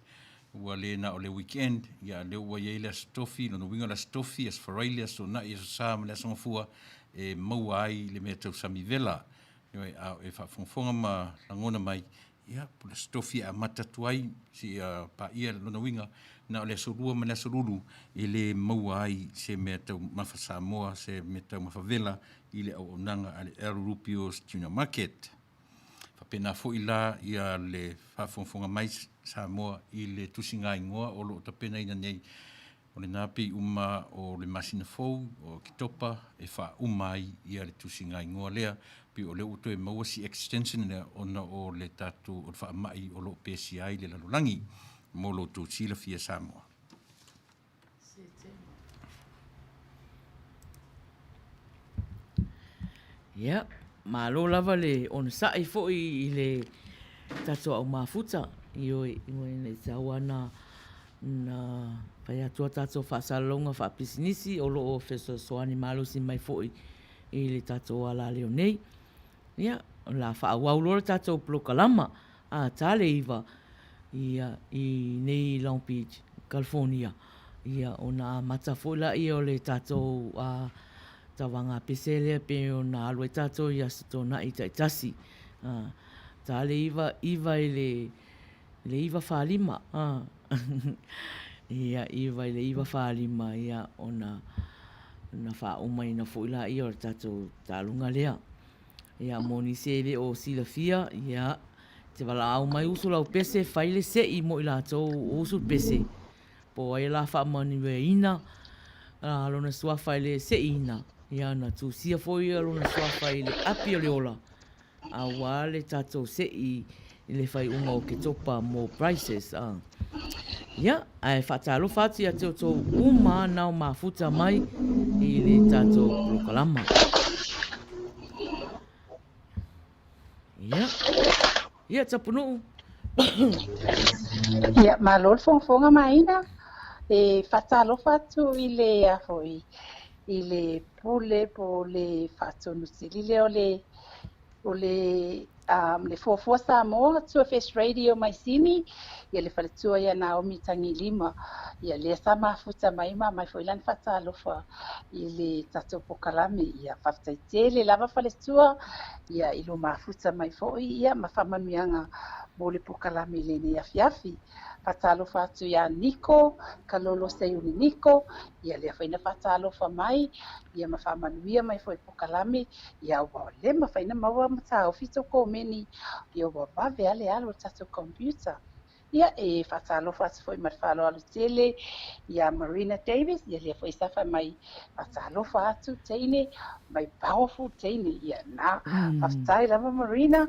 ua le na o le weekend ia le ua iei le aso tofi no winga le aso tofi as Faiai le aso na i aso sa ma le aso ngafua e maua ai le mea tau samivela e whaafonga ma langona mai ia po le aso tofi a matatu ai si pa ia lona winga na o le aso rua ma le aso ruru i le maua ai se mea tau mafa Samoa se mea tau mafa vela i le au onanga a le Al-Rupios Tuna Market. Whapena fo i la ia le whafonga mai Samoa i le tusinga ingoa o lo tapena ina nei o le napi uma o le masina fou o kitopa e wha umai ia le tusinga ingoa lea pi o le uto e maua si extension lea ona o le tatu o le wha mai o lo PCI le lalulangi mo lo tu sila fia Samoa. Ia, malo lava le ona sa'i fo'i i le tato au mafuta i oi le tawana na pai atua tato whaasalonga whaapisinisi o loo feso soani malo si mai fo'i i le tato ala leo nei. Ia, la whaawau lora tato Plokalama a tale iwa ia i nei Long Beach, California. Ia ona mata fo'i la i o le tato a tawanga pesele pe ona alwe tato ia sato na i taitasi. Tale iwa i le iwa whalima. Ia iwa i le iwa whalima ia ona wha umai na fuila i o tato talunga lea. Ia moni sele o sila fia ia te wala au mai usu lau pese whaile se i mo i la tau usu pese. Po ai la wha mani we ina alona sua whaile se ina. Ia na tu sia foi alona sua whaile api o le ola. A wale tato se i le whai unga o ke topa mo prices. Ia, ai whatalo whati a teo tō uma nao mafuta mai i le tato Plokalama. Ia, Tapunuu. Ia, malol fonga Maina. E whatalo whatu i le ahoi. I le pule po le whatonu silile o le fuafua Samoa, Tua Face Radio mai sini, ia le whaletua ia Naomi tangi lima, ia le sa mafuta mai foi lan whatalofa i le tato Pokalame, ia whaftaitele lava whaletua, ia ilo mafuta mai foi, ia mawhamanuianga mo le Pokalame le ne afiafi. Whatalofa atu ia Niko, kalolo seuni Niko, ia le whaina whatalofa mai, ia mawhamanuia mai foi Pokalame, ia ua le mawhaina maua matau fito komeni, ia ua bave ale alo tato computer. Ia e whatalofa atu foi marwhalo alu tele, ia Marina Davis, ia le foi safa mai whatalofa atu teine, mai powerful teine, ia na whaftai lava Marina,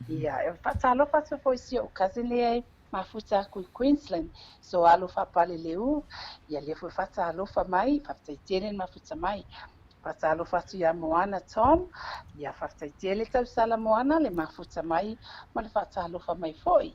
ia e whatalofa atu foi si o cousin le mafuta kui Queensland, so alo whapale leu, ia le foi whatalofa mai, whaftaitele mafuta mai. Whatalofa atu ia Moana Tom, ia whaftaitele tau sala Moana le mafuta mai, ma le whatalofa mai foi.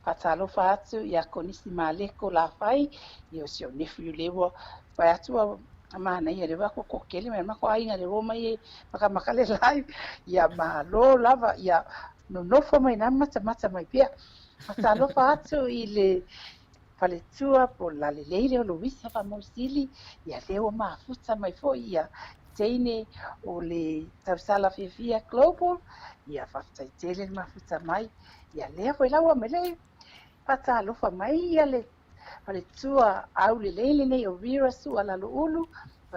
Whatalofa atu ia Konisi Maleko la whai, ia o si o nephew lewa, whai atu a mana ia rewa ko kokele, mea mako ainga le roma ia maka le live, ia malo lava, ia no nofa mai na mata mai pia. Whatalofa atu i le whaletua po la leile o Luisa Famosili, ia leo mafuta mai foi, ia teine o le tausala fia Global, ia whaftaitele mafuta mai, ia lea foi laua me le whatalofa mai, ia le whaletua au le leile nei o Vera su ala lo ulu,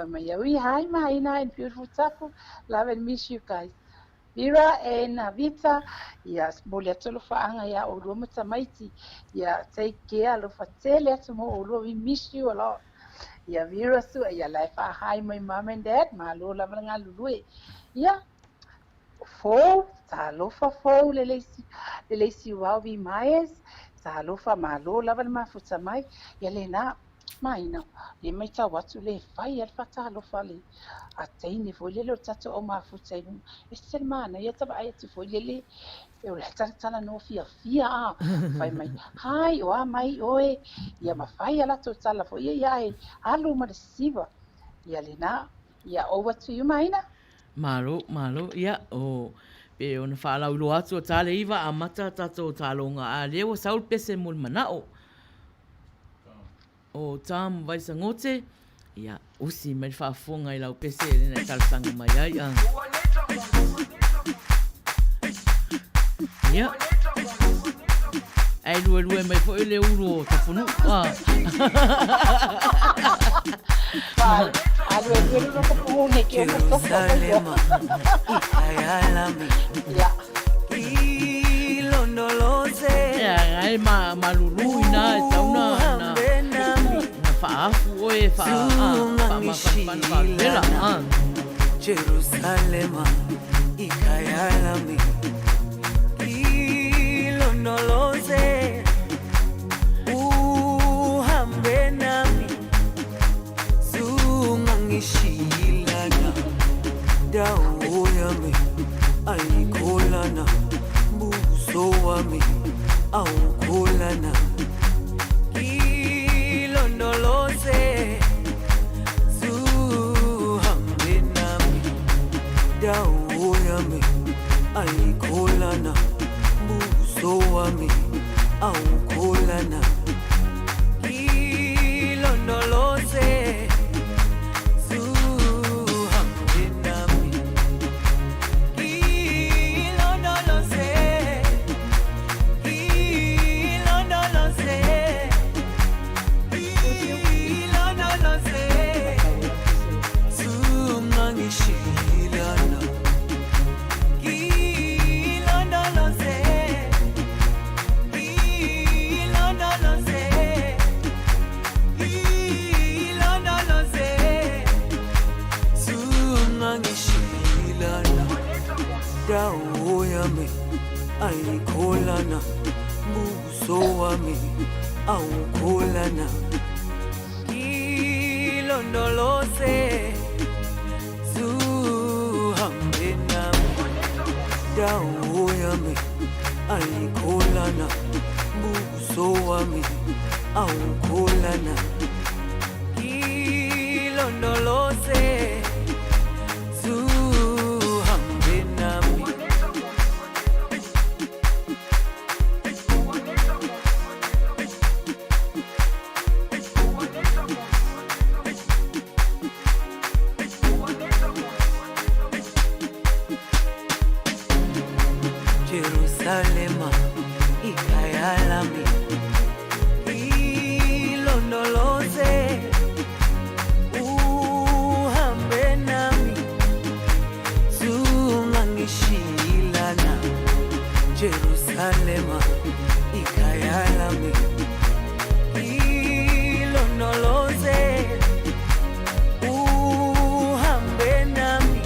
mai aui hai Maina and beautiful Tapu, love and miss you guys. Vera and Vita, ia mole atolo whaanga ia o rua matamaiti, ia take care lo whatele atu mo o rua, we miss you a lot. Ia Vera su, ia lai wha my mom and dad, ma lo lava ngā lulue. Ia, fōu, ta lofa fōu le leisi wau vi maies, ta lofa ma lo lava mafuta mai, ia le nā, Maina, le mai tau atu le whai al whata lofa le, a teine fo le lo tato o mafuta i e se mana, ia taba ai atu fo le, e o le taratana no fia a, whai mai, hai o a mai oe, ia ma whai ala to tala fo ia e alu ma le siva, ia le nā, ia over to you Maina. Malo, ia, o pe ona whaalau lo atu o tāle iwa a mata tato tālonga a lewa saul pese mul manao. O tam vai sangote, ia, usi mai whaafonga i lau pese e rena talasanga mai ai. Ia. Ai lue mai fo ele uro o Tapunuu. Jerusalem, Ikayalami, Ilondoloze. Ai malulu ina tauna na faafu oe fa Jerusalem, Ikayalami, Ilondoloze. Uhambe nami, zungangishilana, dawo yami ayikholana, buso wami awukholana. Ilondoloze, zuhambe nami, dawo yami ayikholana, buso wami awukholana. Ilondoloze, zuhambe nami. Ilondoloze, ilondoloze, ilondoloze, zungangishilana. Ilondoloze, ilondoloze, ilondoloze, zungangishilana. Dawo yami ayikholana, buso wami awukholana. Ilondoloze, zuhambe nami, dawo yami ayikholana, buso wami awukholana. Ilondoloze, zuhambe nami. Jerusalem, Ikayalami, Ilondoloze. Uhambe nami, zungangishilana. Jerusalem, Ikayalami, Ilondoloze. Uhambe nami,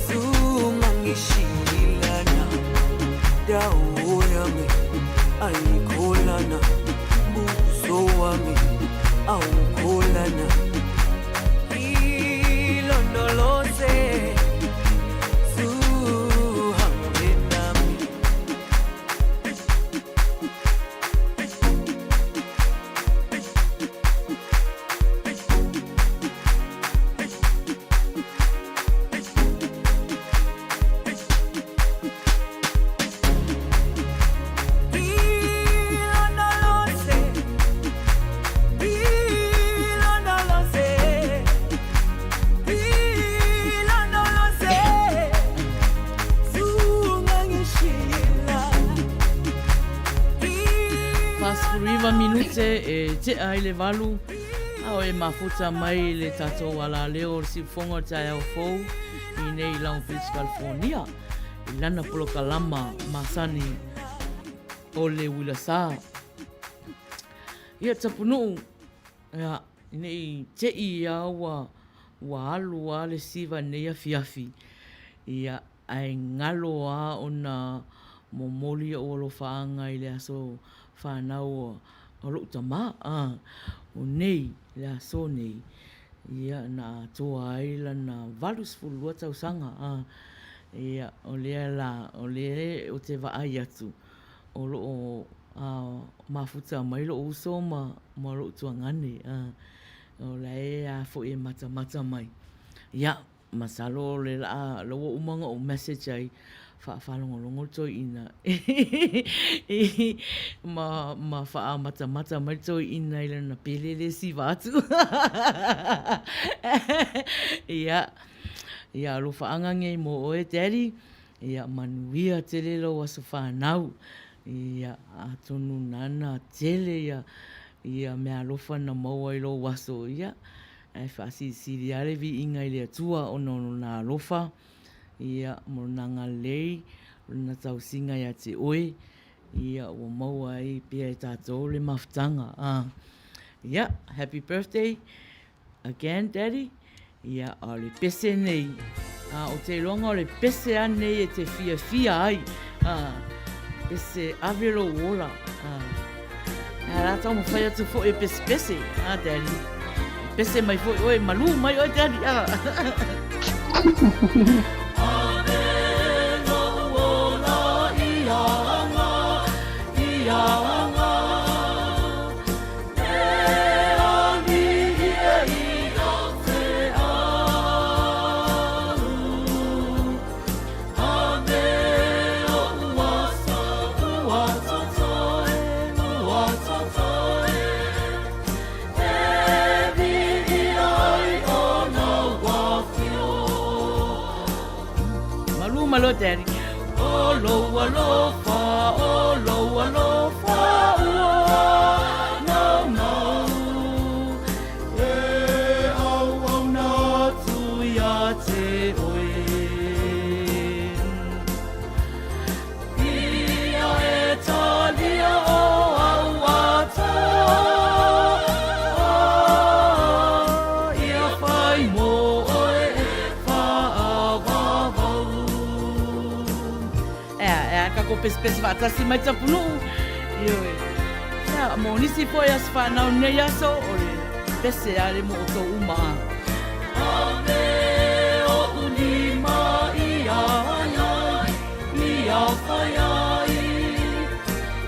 zungangishilana. Dawo yami ayikholana, buso wami awukholana. Ilondoloze, zuhambe nami. Ilondoloze, ilondoloze, ilondoloze, zungangishilana. Pasfuriva minute e te ai le valu. Ao e mafuta mai le tatou ala leo o si fonga tai au fou. I nei Long Beach, California. I lana polo kalama masani o le Uila Sa. Ia Tapunuu. Ia, i nei te i aua wa alu a le siva nei afiafi. Ia ai ngalo a ona momoli o lo faanga i le aso whanau o lo tama. O nei le aso nei. Ia na toa aila na valus fulua tau sanga. Ia o lea la, o lea o te vaai atu. O lo mafuta mai lo uso ma lo tuangane. O lea fo e mata mai. Ia, masalo le la lo umanga o message ai whaalongolongo toi ina. Ma wha mata mai toi ina i lana pelele si wātu. Ia alo whaangange mo oe daddy. Ia Manuia te lelo waso whanau. Ia atonu nana tele ia mea alofa na maua i lo waso ia. E whaasiri ale vi inga i lea tua ono na alofa. Ia mo nanga lei, na tau singa ia te oe. Ia o maua i pia e tātou le mawhtanga. Ia, happy birthday again, Daddy. Ia, o le pese nei. O te longa o le pese anei e te fia ai. Pese avelo wola. Rata mo whai atu fo e pese. Daddy. Pese mai fo oe malu mai oe, Daddy. Malo Daddy. Oh, lo fa, no. Au na tu ya te oe. Ia e talia o au ata. Ia whai mo oe kako pespesi whaatasi mai Tapunuu. Ioi. Ia, mo nisi po ia whanau nei aso o le pese ale mo o tō uma. Ave o ulima ia whaiai.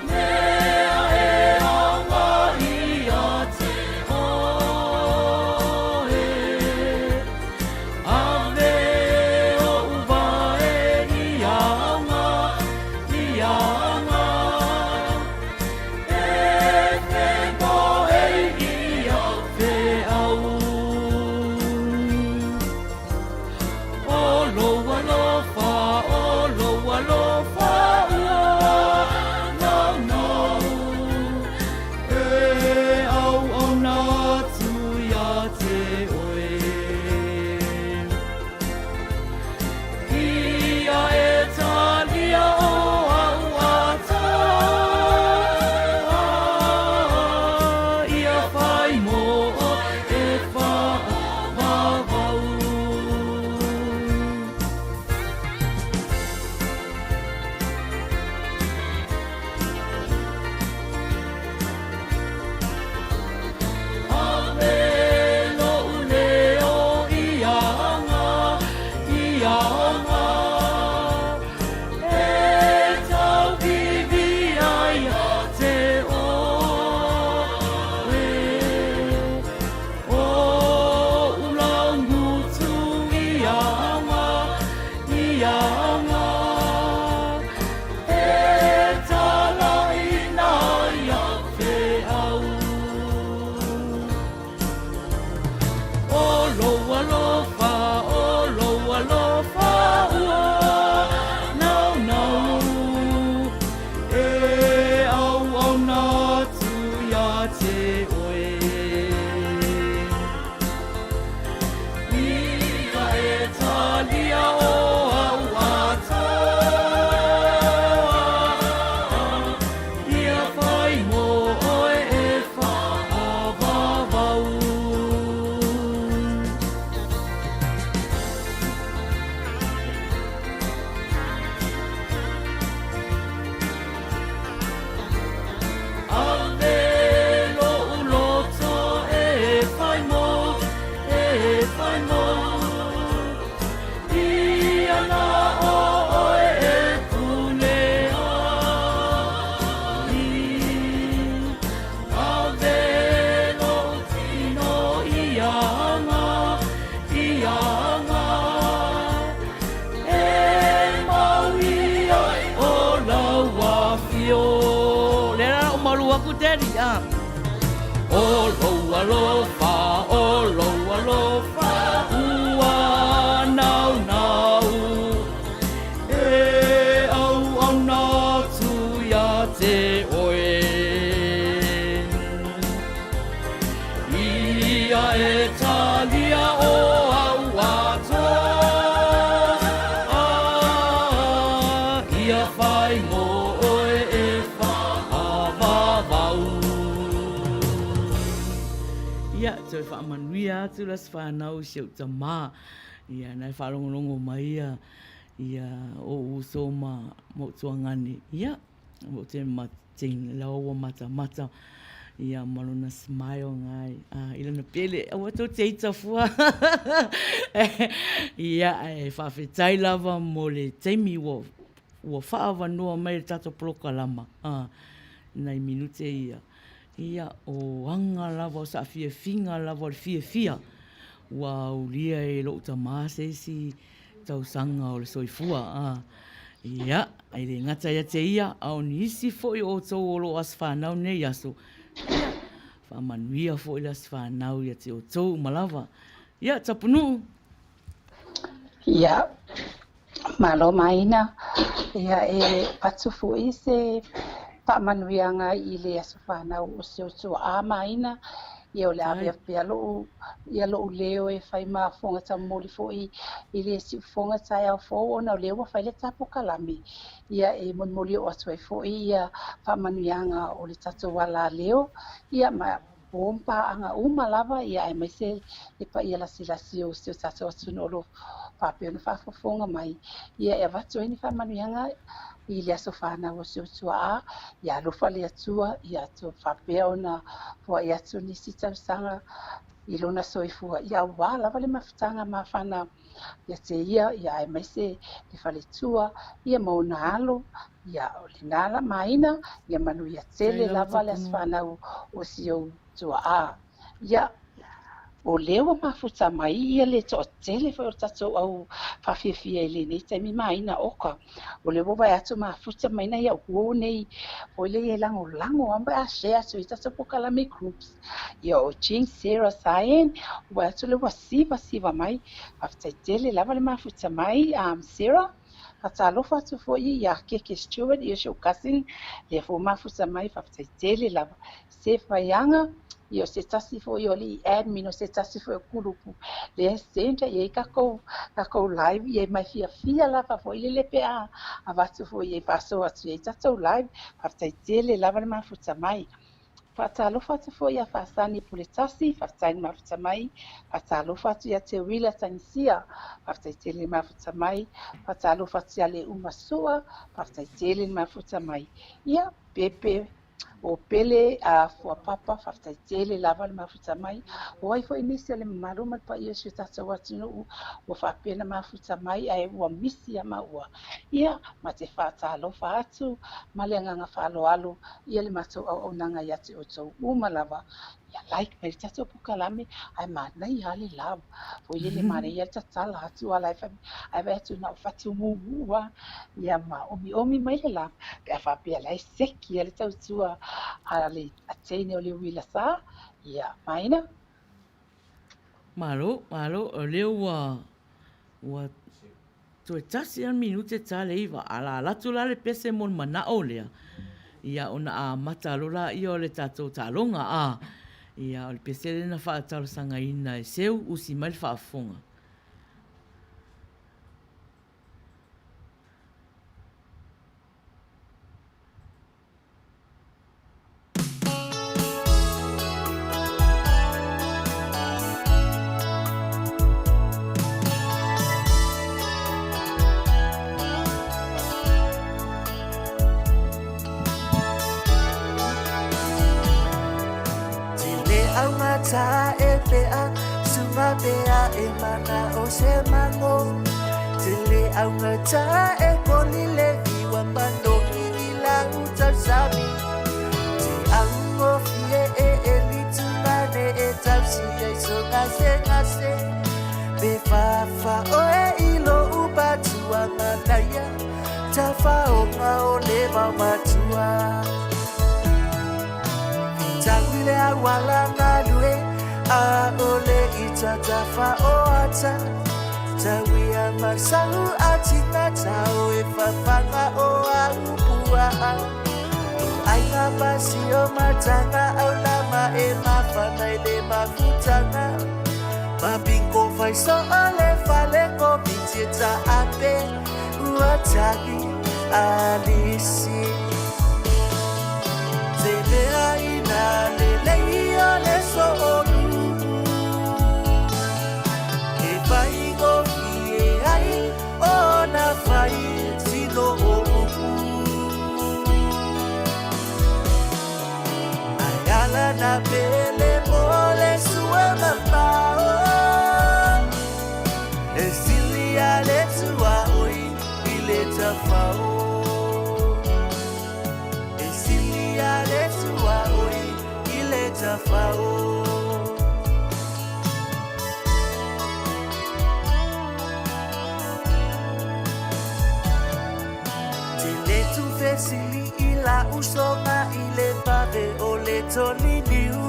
Mea e awa ia te oe. Ave o uwae ia Daddy. Olo alofa, ua nau. E au na tu ya te oe. Ia e talia o au ato. Ia whai mo oe e whaavavau. Ia, toi whaamanuia atu las whanau siau tamā. Ia, nai whalongolongo mai ia. Ia, o uso ma mo tuangani. Ia, mo te mating lawa mata. Ia, malona smile ngai. Ilana pele, awa tō te itafua. Ia, e whawhetai lava mo le teimi wo whaawanoa mai tato poloka lama. Nei minute ia. Ia, o anga lava, o sa finga lava, o fia. Wa ulia e lo utamase si tau sanga o le soifua. Ia, ai le ngata ia te ia, au ni isi foi o tau o lo aswhanau nei aso. Ia, whamanuia foi le aswhanau ia te o tau malava. Ia, Tapunuu. Ia, malo Maina. Ia e patu foi se whamanuianga i le aso whanau o se o tua Maina. Ia o le awea pia ia lo leo e whai maa whonga ta moli fo i le si whonga tai au fo o na o leo wa whai le tapo kalami. Ia e mon moli o atu e fo i ia whamanuianga o le tato wala leo. Ia ma pompa anga lava ia e mai se e pa ia lasi o se o tato atu no lo whapeo na whafonga mai. Ia e watu e ni whamanuianga i le aso whanau o se o tua ia lofa le atua, ia to whapeo na fua i atu ni si tausanga i lona soifua. Ia wā lava le mawhitanga ma whana ia te ia e mai se le whale tua, ia mauna alo, ia o le nala Maina, ia Manuia tele lava le aso whanau o se o tua Ia o leo mafuta mai ia le to tele fa o tatou au whawhiawhia i le nei taimi Maina oka. O leo vai atu mafuta mai na ia uo nei o le e lango amba a share so i tatou pokalami groups. Ia o Jing Sarah Sayen o vai atu le wasiva mai after tele lava le mafuta mai Sarah Hata alofa atu fo ia keke steward ia show cousin le fo mafuta mai after tele lava se faianga Io se tasi fo io li admin o se tasi fo kurupu le senta ye kako live ye mai fia lava fo ile le pa avatu fo ye paso atu ye tato live after tele lava le mafuta mai fatalo fatu fo ia fasani pule tasi fatani mafuta mai fatalo fatu ya te Uila Sa after tele mafuta mai fatalo fatu ya le umasua after tele mafuta mai ia pepe o pele a fua papa faftai tele lava le mafuta mai o ai foi inisia le maruma pa ia se tata watino o fa pena mafuta mai ai ua misi ama ua ia ma te fata lo fatu malenga nga falo alo ia le mato o nanga ia te o tau uma lava ia like me tata pukalame ai mana ia le lava o ia le mare ia tata la atu ala ai vai tu na fatu mua ia ma omi mai le lava ka fa pia lai seki le tau tua ale atene o le Uila Sa ia Maina Malo o leo wa to tasi an minute tale iwa ala latu la le pese mon mana o lea ia ona a mata lola ia o le tatou talonga ia o le pese le na wha talo sanga ina e seu usi mai le whaafonga Ta e pea, suma pea e mana o se mango. Tele au ngata e koni le iwa pando ki la uta sami. Te ango fie e litumane e tausi e so ngase. Be fa o e ilo ubatua manaya. Ta fa o nga o le matua. Tawile awala ngadwe a ole itatafa oata Tawia masahu atina tau e fafanga o a upua Aina basi o matanga au lama e mafana ele mafutanga Mabingo fai so ole fale ko bitita ape Uatagi alisi Tele aina lele ole so onu E fai go fie ai ona fai tilo onu Ayala na pele mole suema pao Esilia letua oi ileta fao Esilia letua oi ileta fao Teletu fesili ila usoma ile pave ole toliniu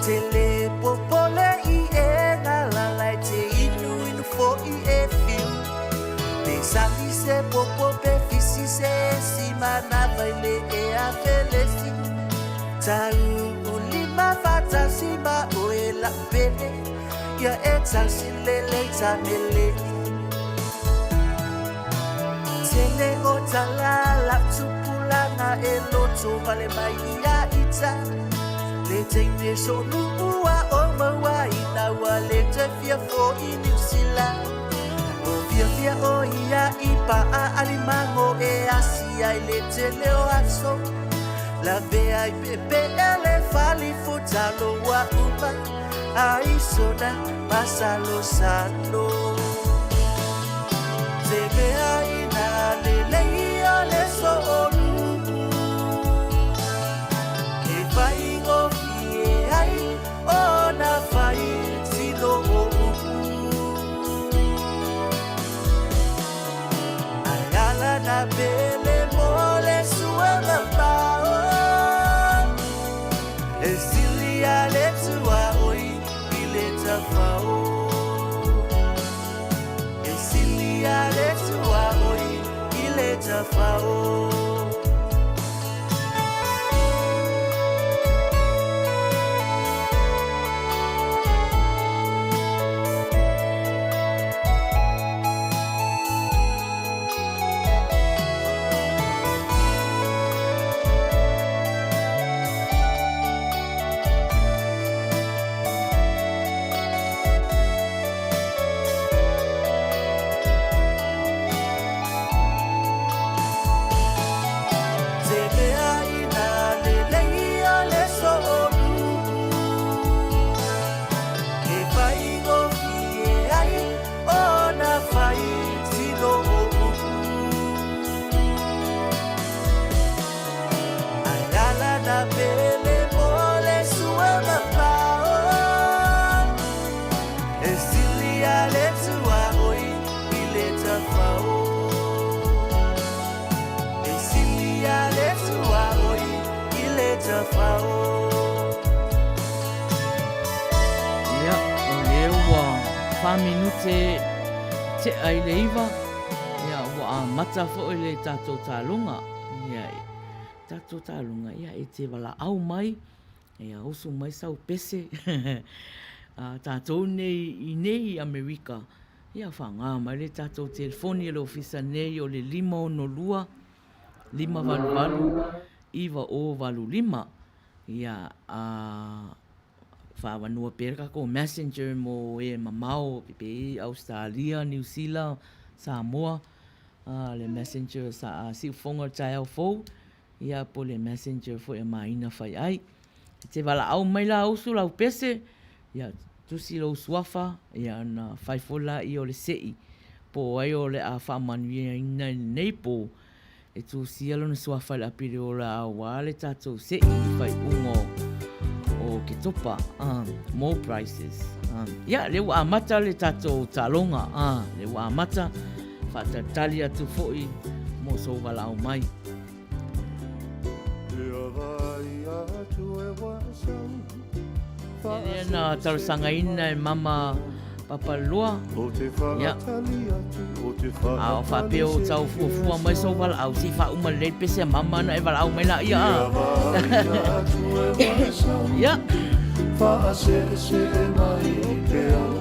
Tele popole I e ngalala te inu fo I e fiu Te sali se popo pe fisi se si manava ile e a felesi Tau ulima fata sima o e la pene Ya e tansi lele tamele Tele o talala tupulanga e loto vale mai ia ita Le teine so lua o maua ina wa le te fia fo I New Zealand O fia o ia ipa a alimango e asia I le te leo aso La vea I pepe ele fali futalo wa uma Ai soda pasalo sano Te vea ina le ia le so onu E fai go fie ai ona fai tilo onu Ayala na pele mole suema pao Esilia letua oi ileta fao Esilia letua oi ileta fao Minute te ai leiva ia wa mata fo le tato talunga ia tato talunga ia e te wala au mai ia usu mai sau pese tato nei Amerika ia whanga mai le tato telefoni le ofisa nei o le 5 iwa o valu 5 ia whawanua perka ko messenger mo e mamao pipe Australia, New Zealand, Samoa le messenger sa si fonga tai au fo ia po le messenger fo e Maina Faiai te wala au mai la usu lau pese ia tusi lo suafa ia na faifola I o le sei po ai o le a Manuia ina nei po e tusi alo na suafa le apire o la wale tato sei fai ungo o ke topa more prices ia le wa mata le tato talonga le wa mata fata talia tu foi mo so wala au mai Ia vai atu e wai Ia na tausangaina e mama papalua. Ia. Au whapeo tau fuafua mai so wala au si wha uma lei pese mama na e wala au mai la ia. Ia. Whaasese mai o te au.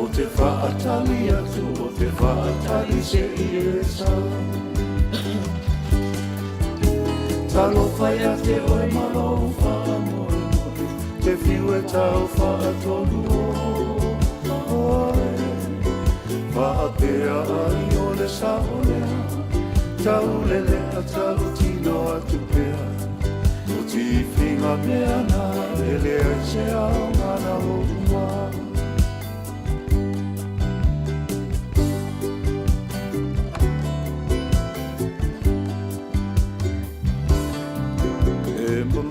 O te whaatali atu, o te whaatali se i e sau. Talo whai a te oe malo whaamoe moe, te whiu e tau whaatonu oe. Whaapea ai o le sa o lea, tau lele a tau tino atu pea. O ti whinga mea na, e lea se au ngana o ua.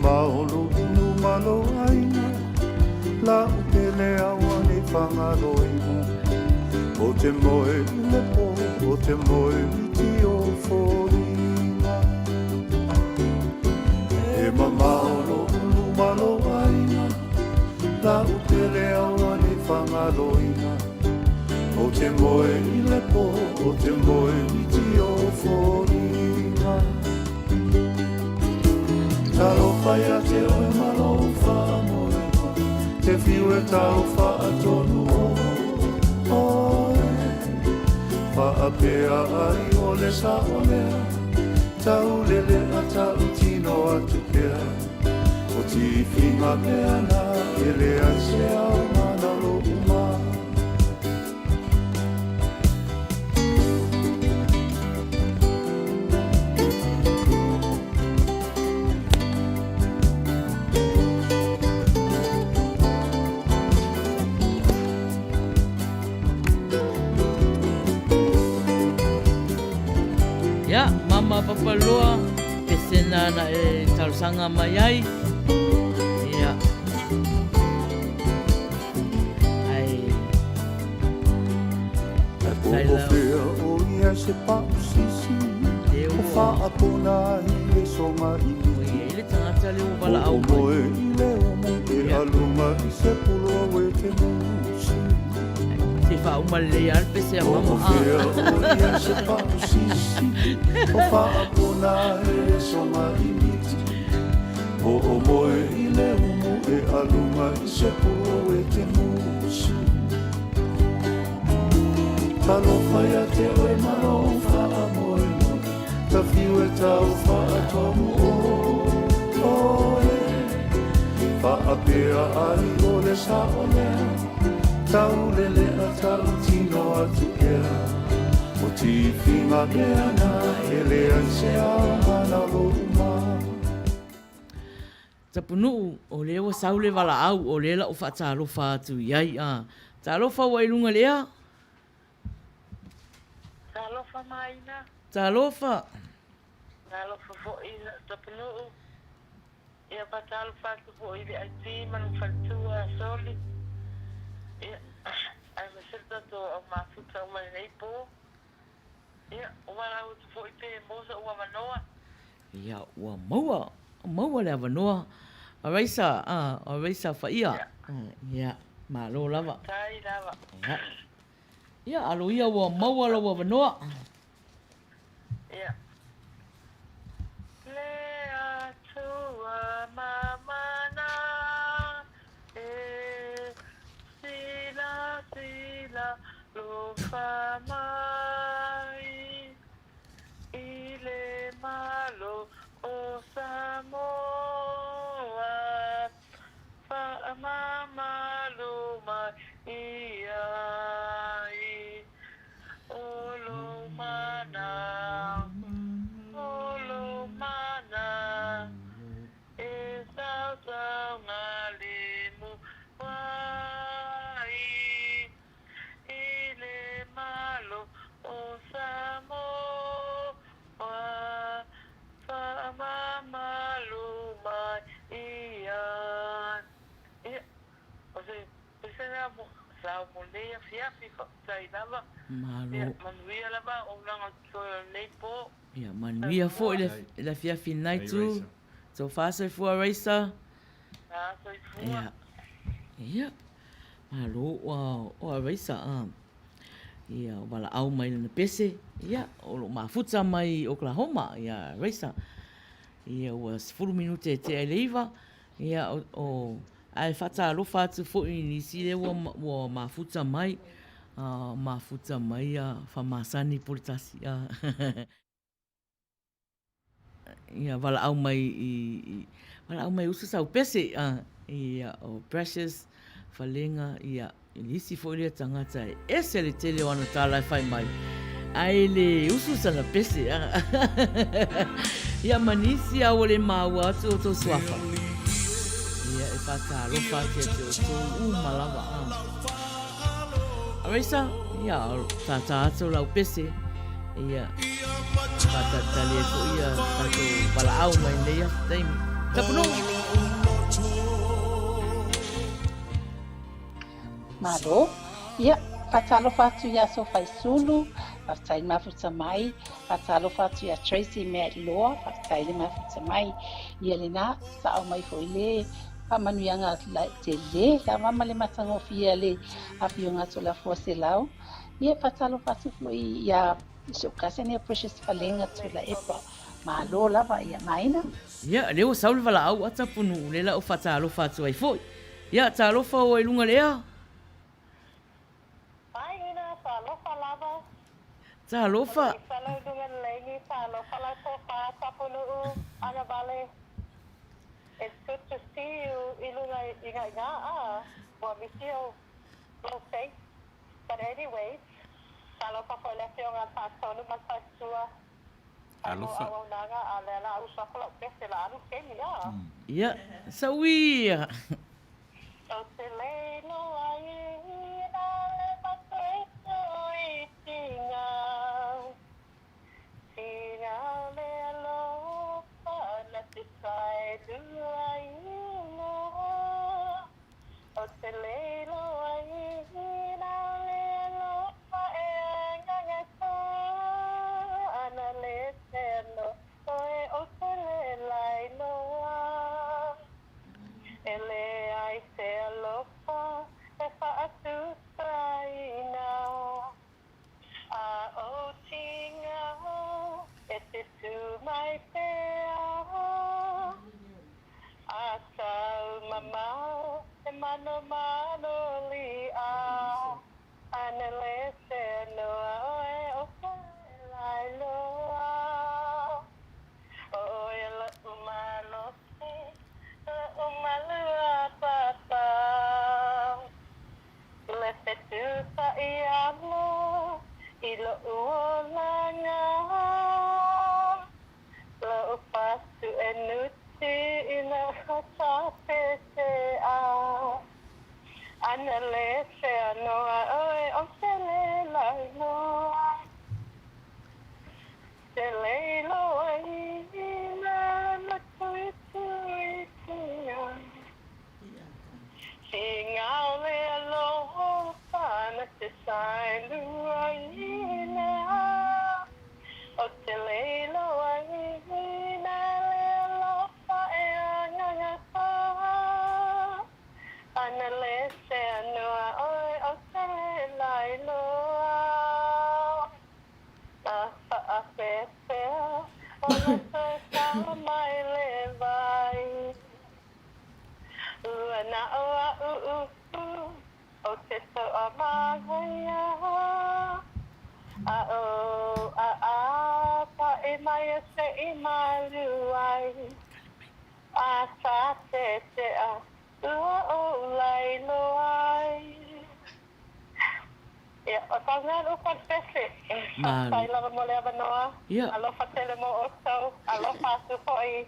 Maholo unu malo aina, la upele awane whangaroina. O te moe lepo, o te moe miti o whorina. E maholo unu malo aina, la upele awane whangaroina. O te moe lepo, o te moe miti o whorina. Talo whai a te oe malo whaamoe moe, te whiu e tau whaatonu oe. Whaapea ai o le sa o lea, tau lele a tau tino atu pea. O ti whinga mea na, e lea se au mana lo uma. Ya, mama papaloa, pesena na e talusanga mai ai. Ya. Ai. O whea o ia se pausisi, o whaapona i e songa i miti. Ele tangata leo wala au mai. O moe i leo mo e alunga i se puloa we te musi. Te wha umale alpe se a mama. O whea o ia se pausisi, o whaapona e songa i miti. O moe i leo mo e alunga i se puloa we te musi. Talo whai a te oe malo whaamoe moe, ta whiu e tau whaatonu oe. Whaapea ai o le sa o lea, tau lele a tau tino atu ea. O ti whinga mea na, e lea se au mana lo uma. Tapunuu, o leo saule wala au, o lela o whaatalofa atu iai. Talofa wailunga lea? Talofa Maina. Talofa. Talofa fo i Tapunuu. Ia pa talofa tu fo i le aiti manu faltua soli. Ia, ai masirta to au mafuta au mani neipo. Ia, umana au tu fo i te mosa ua manoa. Ia, ua maua. Maua lea wanoa. Araisa whaia. Ia, malo lava. Tai lava. Ia. Ia, alo ia ua maua lawa wanoa. Ia. Lea tua mamana e sila lo fa mai i le malo o Samoa fa mama lo mai ia Olo mana e sao sao ngalimu wai ile malo o Samoa fa mama lumai ia o se pesena mo sao mo lea fiafi tai lava Manuia lava o langa toa nei po. Ia, manuia fo la fiafi nai tu. So fasa fua raisa. Ah, so fua. Ia. Alo, o raisa ia wala au mai na pese. Ia, o lo mafuta mai Oklahoma, ia raisa. Ia ua 10 minute te aileiva. Ia o ai fata alofa atu fo i nisi le ua mafuta mai. Mafuta mai famasani politasi. Ia wala au mai usu sau pese. Ia o Precious Falenga ia nisi fo ile tangata ese le tele wana tala fai mai. Ai le usu sana pese. Ia manisi au le maua atu o to swafa. Ia e fata alofa te o malawa. Arisa, ia tata atu lau pese. Ia fata tali e ko ia tato wala au mai leia taimi. Tapunuu. Malo, ia, fatalo fatu ia so fai sulu, fatai mafuta mai, fatalo fatu ia Tracy mea loa, fatai le mafuta mai, ia le na, sa au mai foi le, pa Manuia ngā te le, la mama le matangofi ia le, api o ngā tola fua se lau, ia fatalo fatu foi ia, so kase ne Precious Falenga tula epa, malo lava ia Maina. Ia, leo saule wala au ata punu, lela o fatalo fatu ai foi. Ia, talofa o e lunga lea. Talofa. Tapunuu, Agavale. It's good to see you. Well, we feel low faith. But anyways, talofa for left yung atasonu magpasua. Alofa. Awawnanga alela usap lo sila anu kenya. Ia, sawia. Oteleno ai na le pateto itinga. Tinga le lo na tisai duai no. Oteleno ai na le lo pa e nganga ana le teno oe otelelai noa. Ele ai se alofa e whaatu saina. A o tinga e te tu mai pea. A sau mamau e mano li a. Anele se noa oe o lai loa. Oe la umalo se. Umalua papa, lepetu sa iamo, ilo uolanga, lo upasu enuti ina hata pese a, anale se anoa oe o sele lai noa, sele loa ina na tui. Singau le aloha na te sai luaina. O te leilo aina le aloha e angangata. Ana le se anua oi o te lailoa. A whaapepea o na te sa mai le vai. Na o o te to a mahaya a pa e mai se I malu ai a sa te a o lai no ai ia o tanga o confesse sai lava mole abanoa alofa tele mo o so alofa su foi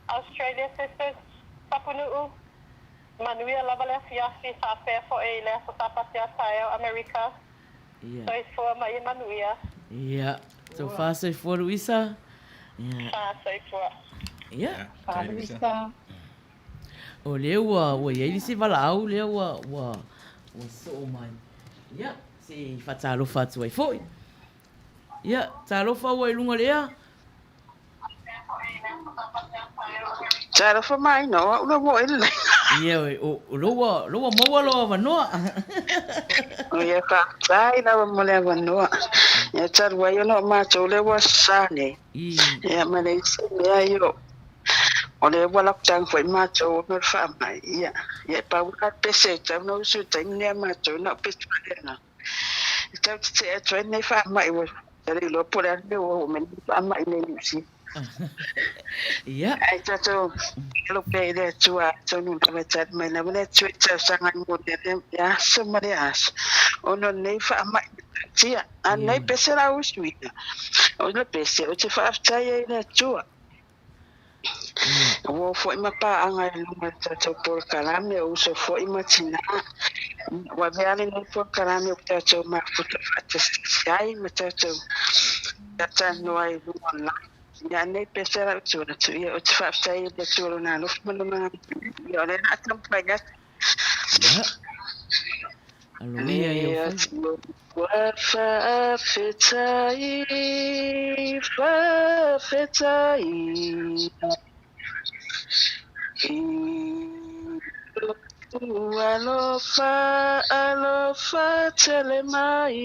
Australia sisters Tapunuu Manuia lava le fiasi sa fe fo e le so tapatia tayo America. Ia. So for mai Manuia. Ia. So fa so for Luisa. Ia. So for. Ia. Fa Luisa. O le ua ia se vala au le ua so mai. Ia. Se fa talo fa tu ai foi. Ia, talo fa o lunga lea. Talo fa mai no, una mo ele. Ia o loa maua loa manoa. O ia whaatai na wa mole Manuia. Ia taru ai ono mātou le wa sane. Ia mane isi mea io. O le wala kutang foi mātou o mer whaamai. Ia paua pese tau na usu taimnea mātou na pese na. Tau te e toi nei whaamai o. Tari lo pore ane o meni whaamai nei usi. Ia. Ai tato lo pe de tua tonu ka tat mai na mane tui tau sanga mo de ya so mare as. Ono nei whaamai. Tia, anei pese la usuina. Ono pese o te whaatai e na tua. O foi ma pa anga e lunga tato por kalame o so foi ma tina. Wa veale no por kalame o tato ma puta fata sai ma tato. Tata no ai lunga. Ya nei pese la tua tu ia o te whaatai e tua na no fuma ma. Ia le na tampa ya. Aloia ia. Wafetai alofa telemai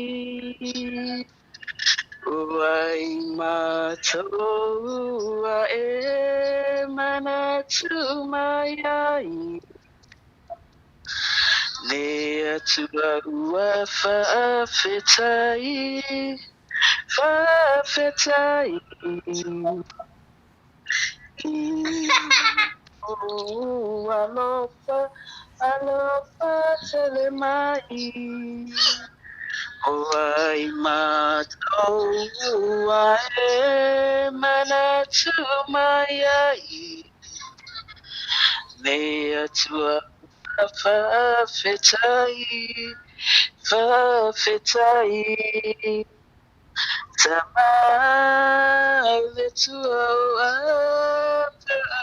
Wai matoa e manatu mayai Lea tua ua whaafetai O alofa telemai O ai matoa e manatu mayai Lea tua Whawhetai Tamai le tua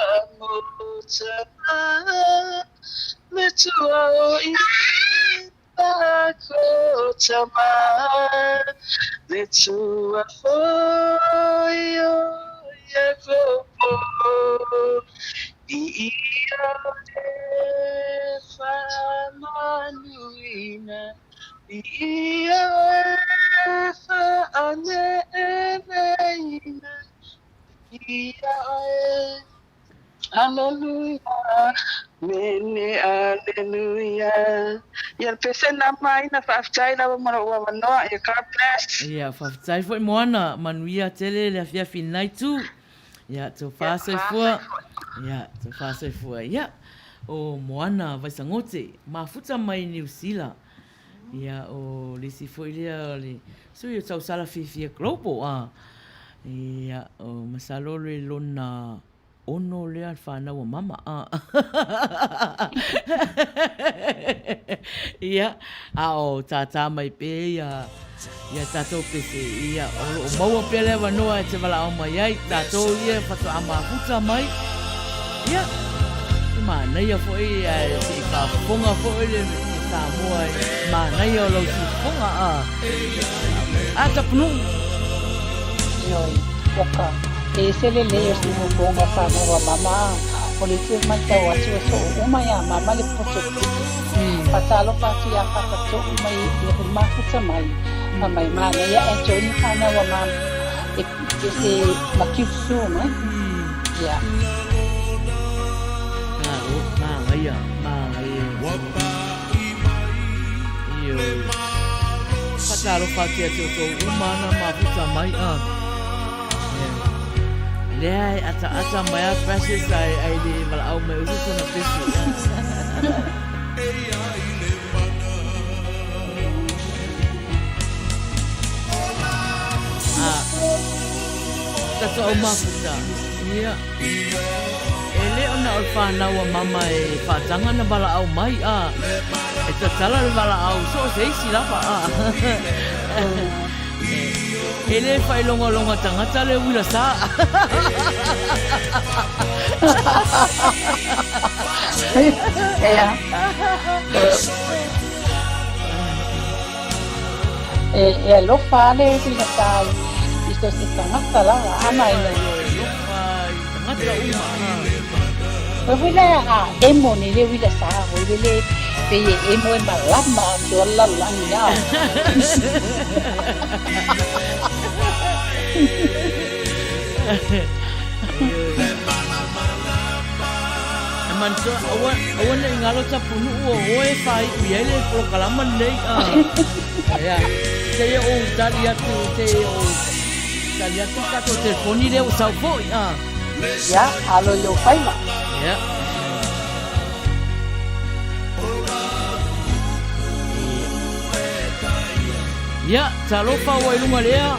amo Tamai le tua Ako tamai le tua foio Yakopo Ia Manuina Ia Aneina Ia Hallelujah Mene Hallelujah Ia pese na Maina whaafitai na wamanoa ia God bless Ia whaafitai foi moana Manuia tele le afia finai tu Ia tō whaasoifua Ia tō whaasoifua Ia o moana vaisangote mafuta mai New Zealand ia o lisi foi lea le sui o tau sala fifia global ia o masalo le lona ono lea whanau o mama ia o tata mai pe ia tatou pese ia o maua pe le wanoa e te wala o mai ai tatou ia whatu a mafuta mai ia Maina foi se ka fonga foi le Samoa Maina lo si fonga Tapunuu Yoi waka e sele le si mo fonga fa mo mama o le tio mai tau asu so uma ya mama le poto patalo pati ya pato mai le mafuta mai mai Maina ya enjoy ni kana wa mama e se makisu mai ya Patalo patia toto umana mafuta mai Lea ata mai a precious ai le wala au mai usu na pesi Tato au mafuta Ia Ele ona o whanau a mama e whaatanga na wala au mai E tatala le wala au so se isi lapa Ele whai longa tangata le Uila Sa E lo fale Uila Sa Isto se tangata la ama ina Tangata uma Wila emo ni le wila sa wile pe emo e malama do la langa. Man so awan na ingalo Tapunuu o e Faiai le programa nei ya te o taliatu kato telefoni le o saupo ya alo yo faima ya ya talofa wa ilunga lea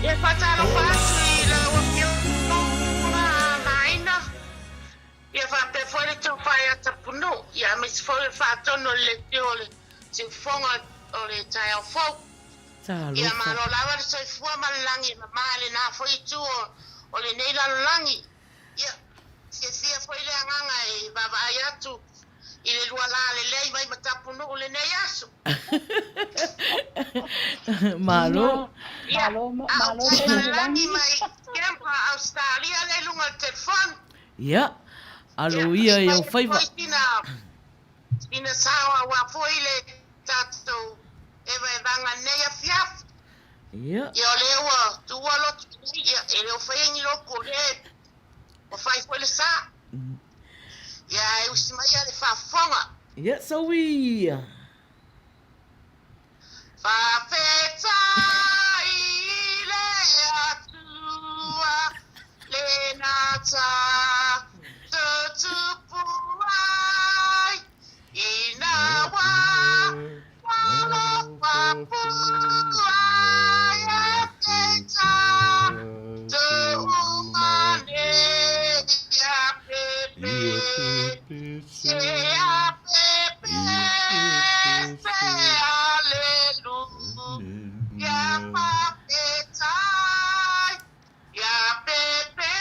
ya patalofa ia faapefole tofai a Tapunuu ia misifole faatono le tiole sifoga o le taeaofou ia malo lava le soifua ma le lagi mamā lenā foi itu o lenei lalolagi ia siasia foi le agaga e vavaai atu i le lua la lelei mai ma Tapunuu lenei aso malo lagi mai kempa Australia le lunga le telefoni ia alo ia e o faiva ina sawa wa foile tato e vai vanga nei fiaf ia ia lewa tu walo ia e le faingi lo ko le o fai foile sa ia e usima ia le fa fonga ia sawia fa feta ile atua le nata tupuai inawa wapuai ateta tuumane ya pepe se ya pepe se aleluya papetai ya pepe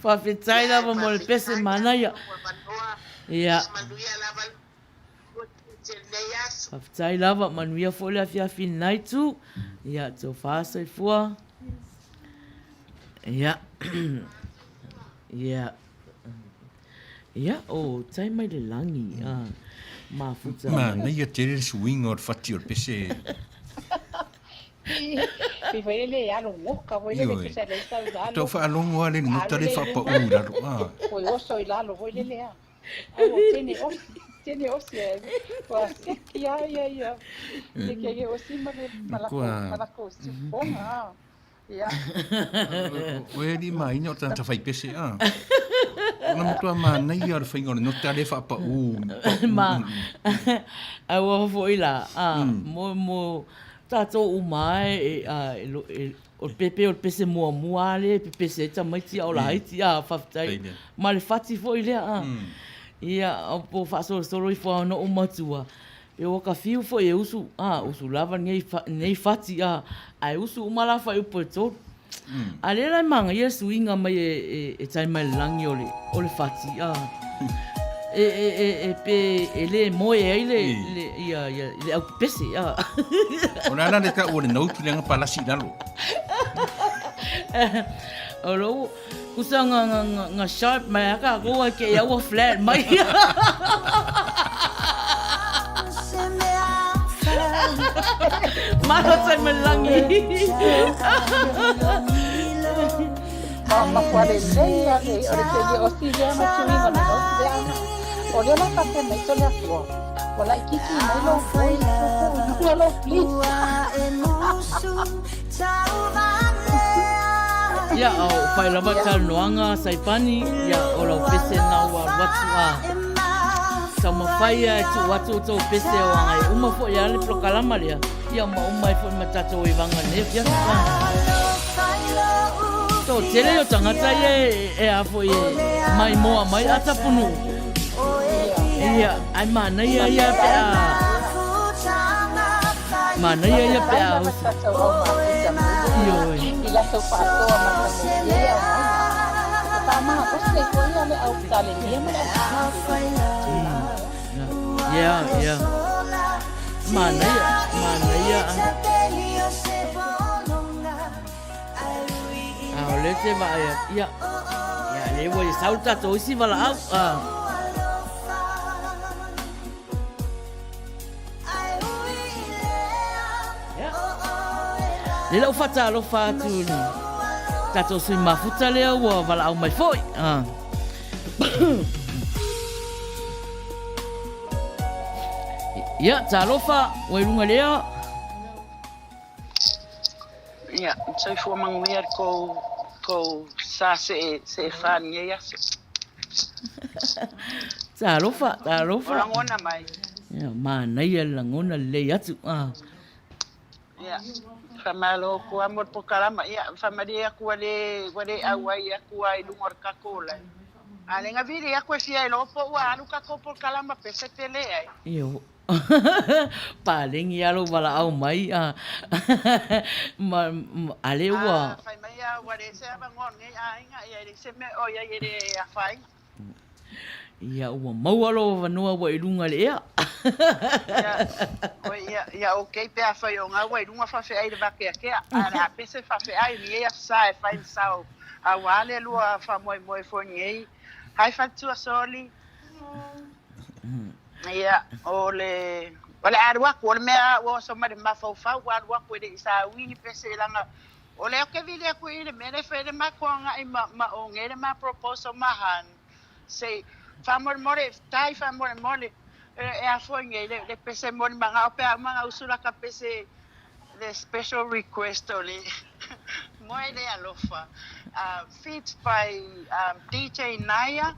Fafetai lava mo le pese Manuia. Ia. Fafetai lava Manuia fo le afiafi nai tu. Ia, tau whaasa i fua. Ia. Ia. Ia, o tai mai le langi. Ma futa. Ma, nei a tere swing or fati or pese. Fi foi le alo moka, foi le que se le está usando. Tau fa longo ale no tale fa pa ura ro. Foi oso i lalo, foi le le. Tiene osi. Pues ya. De que osi malako si ponga. Ya. Oe di Maina o tanta fai pese Ona motua mana i ar whainga no tale fa pa Ma. Awa fo ila. Mo tātou umai o pepe o pese mua le pese tamaiti o la haiti a whaftai ma le whati fo i lea ia o po whaasoro i wha no o matua e o ka fiu fo e usu lava nei whati ai usu umala wha upo e tōru a le lai manga ia suinga mai e tai mai langi o le whati e le moe ai le au pese o nana le ka o le nautu le palasi nalo o lo usa nga sharp mai aka ko ke ia o flat mai malo sai melangi ma kuare lei ore te o si ya ma tuni ma no o le la ka me to le ko wala kiki mai lo foi no lo please ya o fai lava tal noanga sai pani ya o lo pese na wa watua sama fai tu watu to pese o ai uma fo ya le prokalama le ya ma uma fo matato i vanga ne ya to tele o tangata e a fo mai moa mai a Tapunuu ia ai Manuia ia pe a Manuia ia pe a io ila so pato ma ia tama ko se ko ia le au tale ia ma ya Manuia le te va ya le voy salta to si va la le lo fata tu tato sui mafuta le o va la mai foi ya talofa o lunga lea ya sai fo Manuia ko sa se fania ya talofa ora ngona mai ya Manuia la ngona le atu ya famalo ko amor po kalama ya famaria ko wale awai aku ai lungor kakola ale nga viri aku fia lo po wa anu kako po kalama pese tele ai yo paling ia lo bala au mai ale wa fai mai ya wale se abangon ngai ai nga ia se me o ia ire afai ia ua maua lo vanua wa ilunga le ea ia okay pe afai o nga wa ilunga fa fe ai de bakia ke ala pese fa fe ai ni ia sa fai sao a wale lua fa moi fo ngai hai fa tu soli ia ole arwa ko me o so ma de ma fa wa ko de sa wi pese langa ole o ke vile ko ile me le fe de ma ko nga ma o ngere ma proposal mahan say famor more tai famor more e a fo ngere le pese mon manga o pe manga usula ka pese the special request ole moi le alofa feats by DJ Naya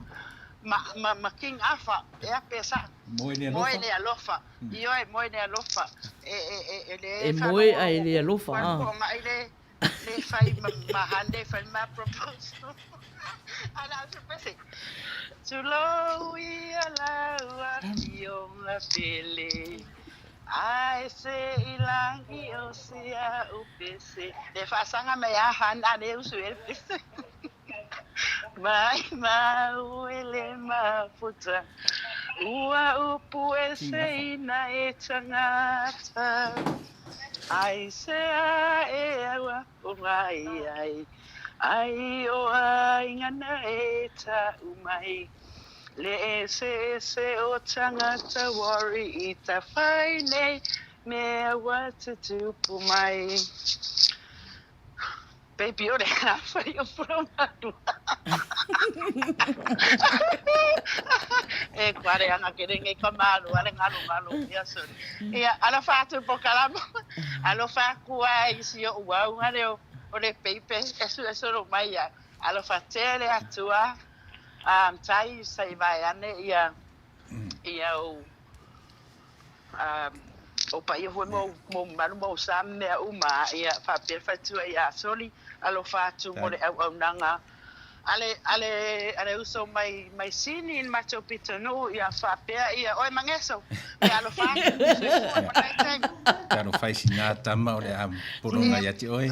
ma king afa e a pesa moi le alofa io e moi le alofa e moi ai le alofa ko ma ile le fai ma hande fai ma proposal ala se pese tulo ia la io la pele ai se ilangi o sia upese le fasanga me ya handa de usuel pese mai uele mafuta ua upu ese ina e tangata ai se e awa o ai o ai ngana e ta umai le ese o tangata wari ita faine me watu tupu mai baby ore fa io provato e quare anga che ne comando ale ngalo ya so ya ala fatto po kalamo alo fa kuai si o wa ngale ore pepe eso no mai ya alo fatele atua tai sai vai ane ya o o pa ia foi mo manu mo sa me uma ia fa per fatu ia soli alo fatu mo le au nanga ale uso mai sini in Machu Picchu no ia fa per ia oi mangeso me alo fatu Taro fai sina tama o le am poronga ia ti oi.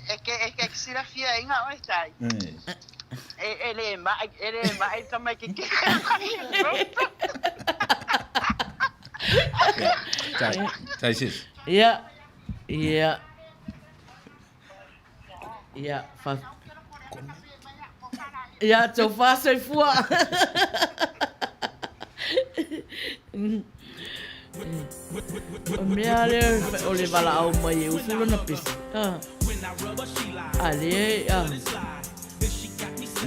E sira fia inga oi tai. Ele ma tama ke Tai sis. Ja. Fa. Ja, so fa so fua. Mea le o le wala au mai e usulo na pisi. Ale,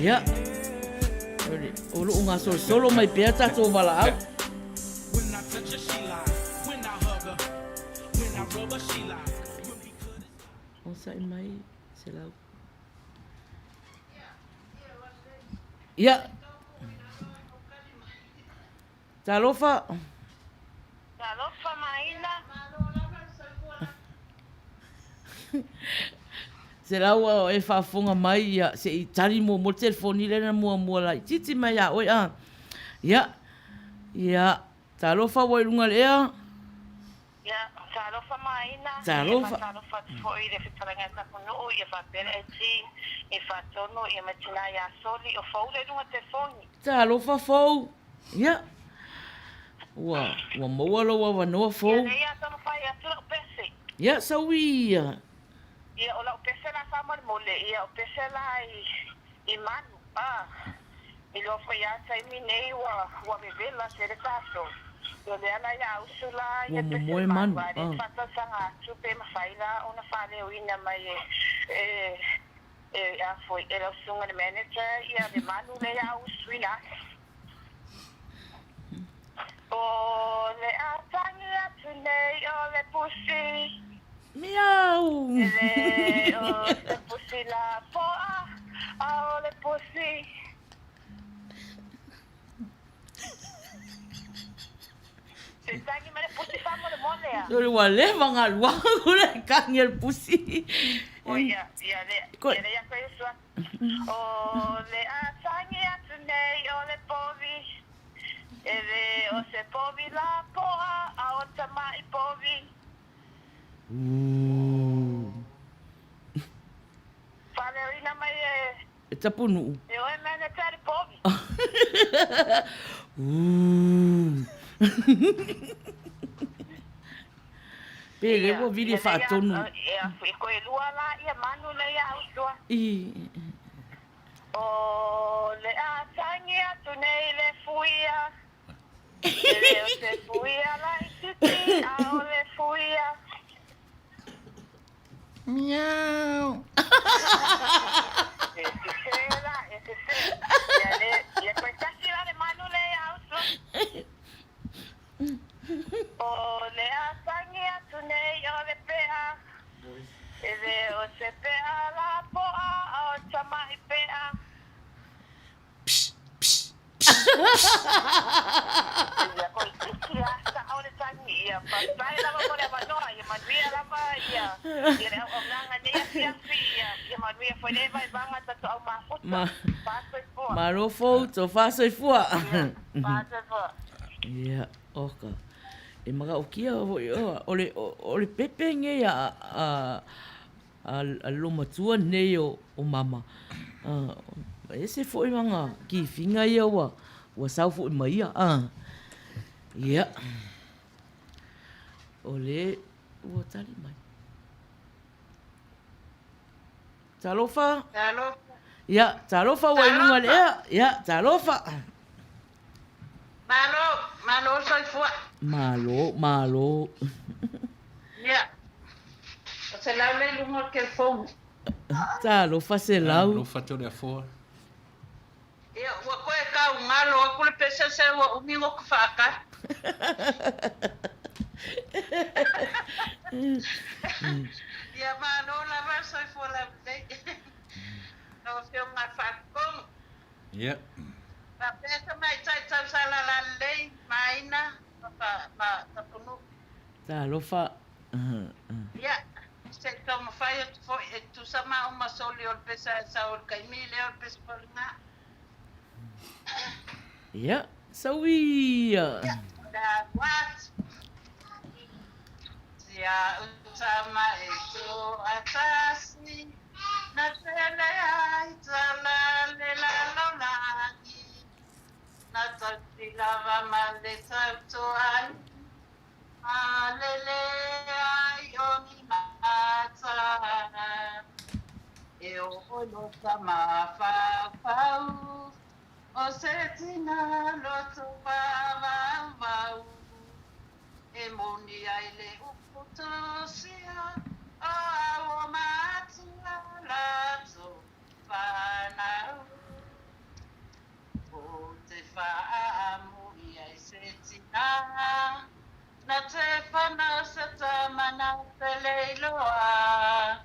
ia. Olo unga solo mai pea tato wala au. O sai mai, se lau. Ia. Talofa. Talofa Maina. Se lau e whaafonga mai ia se i tari mo telefoni lena mua lai. Titi mai ia oi a. Ia. Talofa wai runga lea. Ia. Talofa Maina. Talofa. Talofa foi de fitaranga Tapunuu ia whapere e ti. E whatono ia matina ia soli o fau le runga telefoni. Talofa fau. Ia. Ua maua loa wanoa fau. Ia tano whai atu o pese. Ia sauia. Ia o la o pese la whamar mole. Ia o pese la i manu. I lo whai ata i minei wa mevela se re taso. Ia le ala ia ausula ia pese manu. Ia whata sanga tupe mawhaila o na whale o ina mai a foi e la sunga de manager ia le manu le ia ausuina. O le atangi atu nei o le pusi. Miau! Le pusi la poa, o le pusi. Se tangi ma le pusi famo le monea. Dore wa le vanga lua le kangi le pusi. O ia le ia koe sua. O le atangi atu nei o le povi. Ele o se povi la poa a o tamai povi. Fale ina mai e Tapunuu. E o e mene tari povi. Pele wo vili whaatonu. E koe lua la ia manu le ia ausua. O le a tangi atu nei le fuia. Ele o se fuia la i titi a o le fuia. Miau. Ese se. Ia koe kasi la le manu le ia ausua. O le a tangi atu nei o le pea. Ele o se pea la poa a o tamai pea. Ia koe tiki asa o le tangi ia. Pasai lava mo le Manuia ia Manuia lava ia. Ia le au nanga nei afi ia Manuia foi le vai vanga tato au mafuta. Pasai fua. Marofo to fasoi fua. Pasai fua. Ia oka. E maga o kia o le pepe nge a lomatua nei o mama. Ese foi manga ki finga ia wa sau foi mai ia. Ia. Ole o tali mai. Talofa? Talofa. Ia, talofa wa ilunga lea. Ia, talofa. Malo soi fua. Malo. Ia. Se lau le lungo ke fong. Talofa se lau. Talofa te rea fua. Ia, ua koe kau ngalo, aku le pese se ua umingo ku whaaka. Ia malo la va soi fua la vei. No fio ngā whaakong. Ia. Ma pesa mai tai tau sala la lei, Maina, ma Tapunuu. Talofa. Ia, se tau mawhai atu fo e tu sama o masoli o pesa sa o kaimile o pesa palinga. Ia, sauia. Ia, da wat. Sia utama e tu atasi. Na tele ai tala le la lolani. Na tati lava male tatu ai. Alele ai oni mata. E o olo sama fa fau. O se tina loto vau. E moni ai le uputosia. O awo matua lato whanau. O te whaamu i ai se tina. Na te whanau sa tamana te leiloa.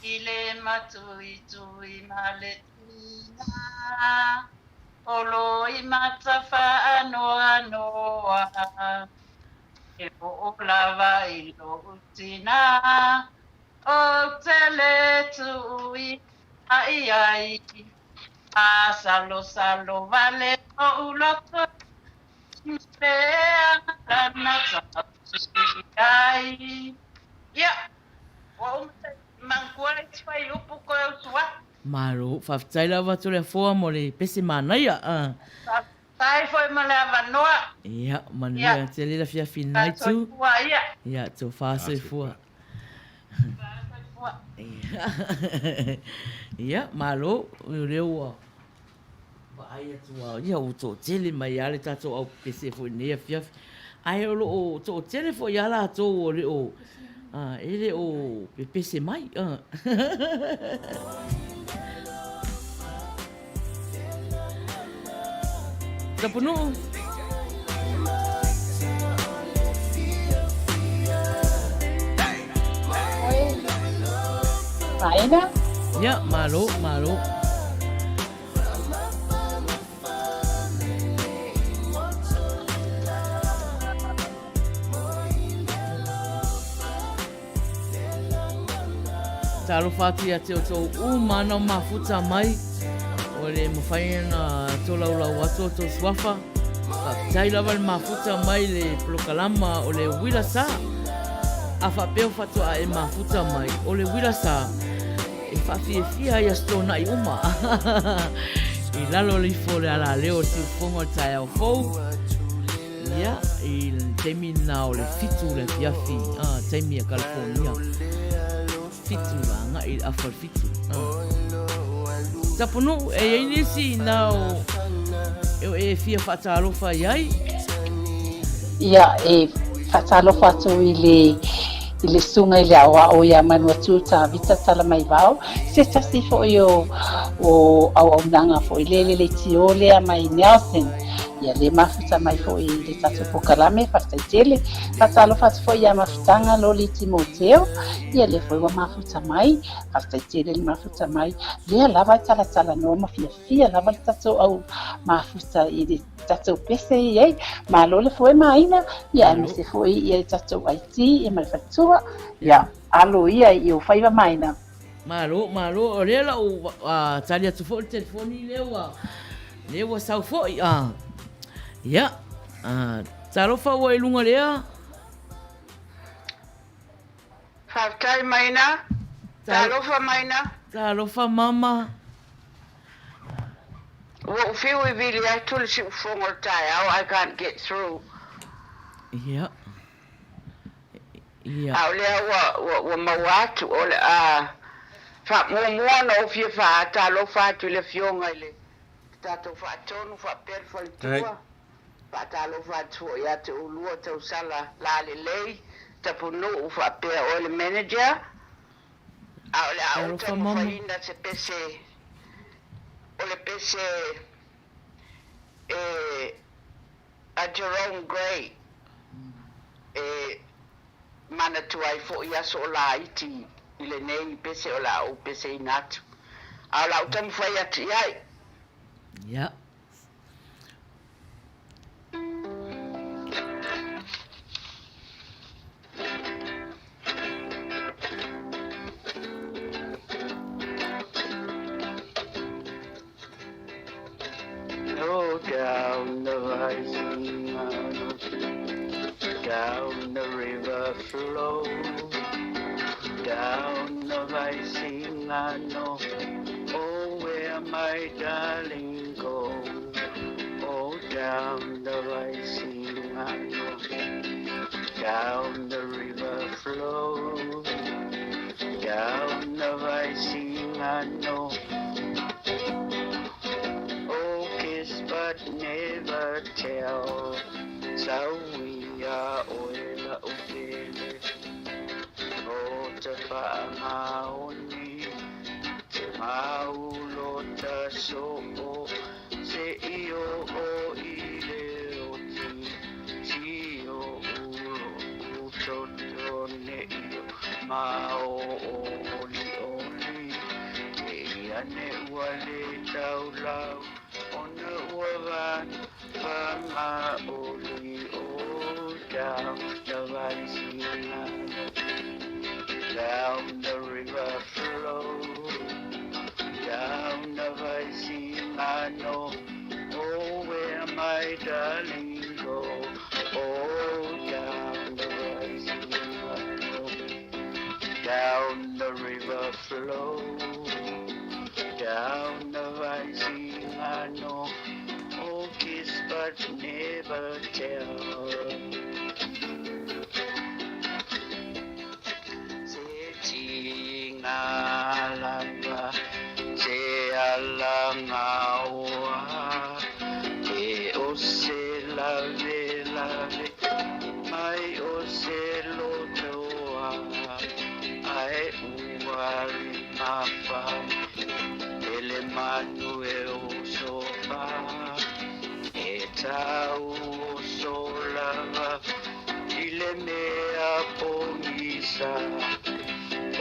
I le matui tui ma le tina. Olo i mata whaanoa noa. E o lava i lo utina. O te le tui ai ai. A salo salo vale o uloto. Spea na tui ai. Ia. O mangkuai fai upu ko e tua. Maro, whawhtai lawa tu le foa mo le pese Manuia. Tai foi male avanoa. Ia, Manuia, te lera fia finai tu. Ia. Ia, tō whāsoi fua. Ia, maro, reo a. Ai atua, ia o tō tele mai ale tātou au pese fo nea fia. Ai o o tō tele fo iala tō o reo. Ele o pese mai. Tapunuu. Maina? Ya, malo. Talo fati a te o tō mana mafuta mai. O le mawhai na tō laulau ato tō suafa. Ka tai lawa le mafuta mai le plokalama o le Uila Sa. A whapeo whatoa e mafuta mai o le Uila Sa. E whawhiawhia i astona i uma. I lalo li fo le ala leo si ufongo tai au fou. Ia, i teimi na o le fitu le fiafi. Teimi a California. Fitu nga i afar fitu. Tapunuu e inisi nao e fia whatalofa iai? Ia, e whatalofa atu i le sunga i le awa o ia Manua ta vita tala mai vau. Se tasi fo i o au nanga fo i le tio lea mai Nelson. Ia le mafuta mai fo i le tatu pokalame whataitele. Whatalofa atu fo i a mafutanga lo li Timoteo. Ia le fo i wa mafuta mai. Whataitele le mafuta mai. Lea lava i tala noa mafia lava le tatu au mafuta i le tatu pese i ei. Ma lo le fo e Maina. Ia me se fo i le tatu IT e mai fatua. Ia, alo ia i o whaiva Maina. Malo, o rea la o tali atu fo i telefoni lewa sau fo i ia, talofa ua i lunga lea. Whautai Maina. Talofa Maina. Talofa mama. Ua ufiu I vili ai tuli si ufongo tai au, I can't get through. Ia. Au lea ua mawatu o le mua no fia talofa atu le fionga ile. Tato whaatonu whaapere whalitua. Whaatalofa atu o ia te ulua te usala la le lei. Tapunuu whaapere o le manager. Au le au te mawhaina te pese. O le pese a Jerome Gray. Mana tuai fo ia so la iti. Ile nei pese o la o pese inatu. Au la utam fai ati ai. Ja. Oh, where my darling go? Oh, down the rising Mano, down the river flow, down the rising Mano. Oh, kiss but never tell. Sauia Uila O te whaamaoni, te maulota so o, se io o ile o ti o ulo utoto ne io, ma o oli oli, te ane wale tau lau, ona uavan, whama oli o down the rising down the river flow, down the rising Mano. Oh, where my darling go? Oh, down the rising Mano, down the river flow, down the rising Mano. Oh, kiss but never tell. Alaba, se alangawa, e o se lave lave, mai o se lotoa, ai uari mafa, ele Manuia o sofa, e tau o solava, ile mea pomisa.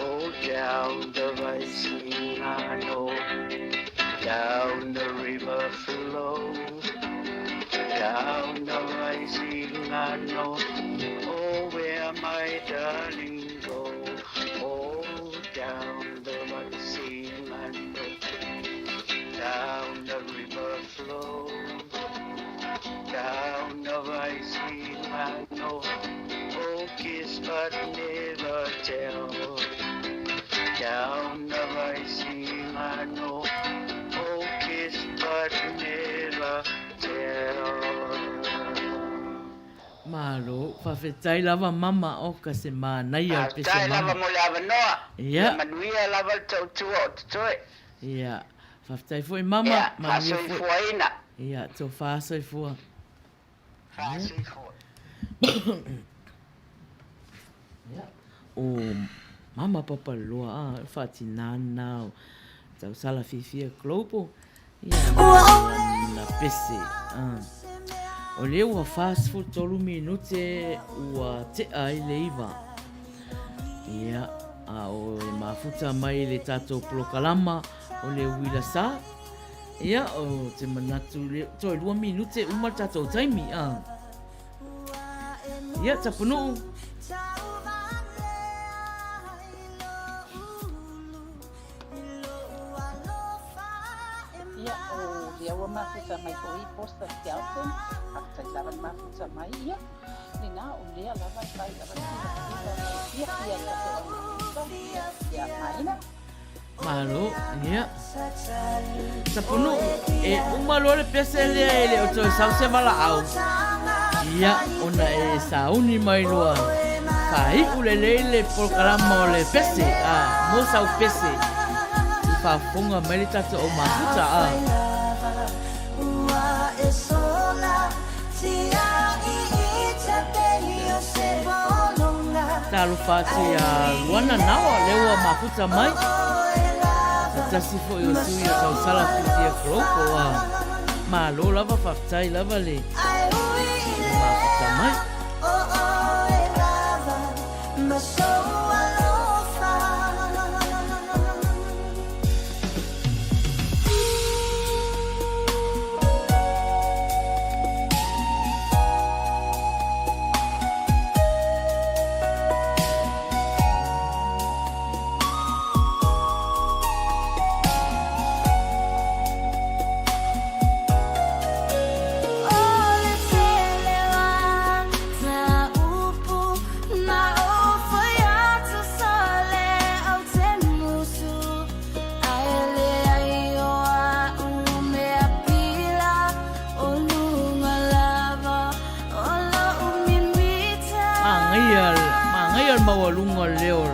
Oh, down the rising Mano, down the river flow, down the rising Mano. Oh, where my darling go? Oh, down the rising Mano, down the river flow, down the rising Mano. Oh, kiss but never tell. Down the rising Mano, oh, kiss but never tell. Malo, whawhetai lava mama o ka se Maina o pe se Tai mama. lava mo lava noa. Ia. Manuia lava tau tua o tutoi. Ia. Whawhetai fo i mama. Ia, Manuia fasoi fuaina. Ia, tō whaasoi fua. Fasoi fua. Ia. O mama papa loa whati nana o tau sala fifia klopo. Ia, na pese. O leo ua fast food tolu minute ua te ai le iwa. Ia, o e mafuta mai le tatou polokalama o le Uila Sa. Ia, o te manatu le toi 2 minute uma tatou taimi. Ia, Tapunuu. Ia ua mafuta mai ko i posta ki auto, haftai lava mafuta mai ia. Ni nga o lea lava tai lava ia ia Maina. Malo, ia. Tapunuu, e umalo le pese lea ele o toi sau se wala au. Ia, ona e sauni mai loa. Kai ule leile polokalama o le pese, mo sau pese. I whafunga mai le tata o mafuta, Talo whati luana nawa lewa mafuta mai. Tasi fo i o tui o tau sala whiwhia kroko Malo lava whaftai lava le mafuta mai. Oh, mawalunga leo.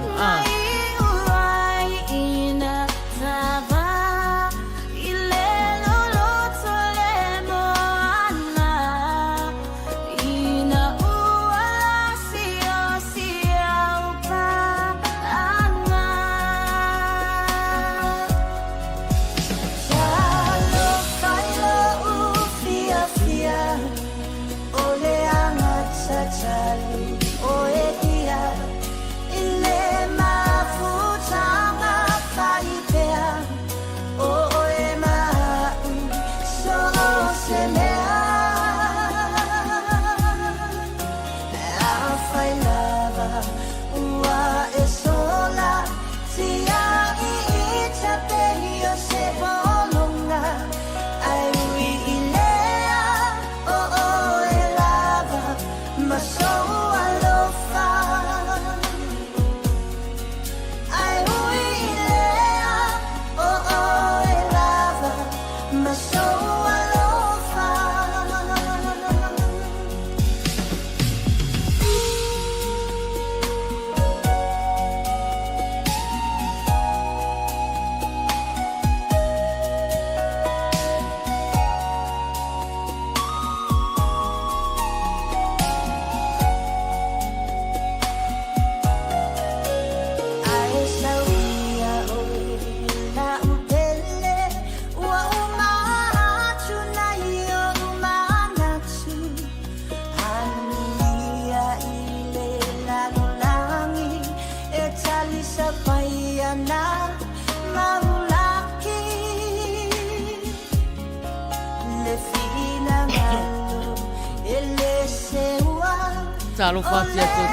Talo fati ato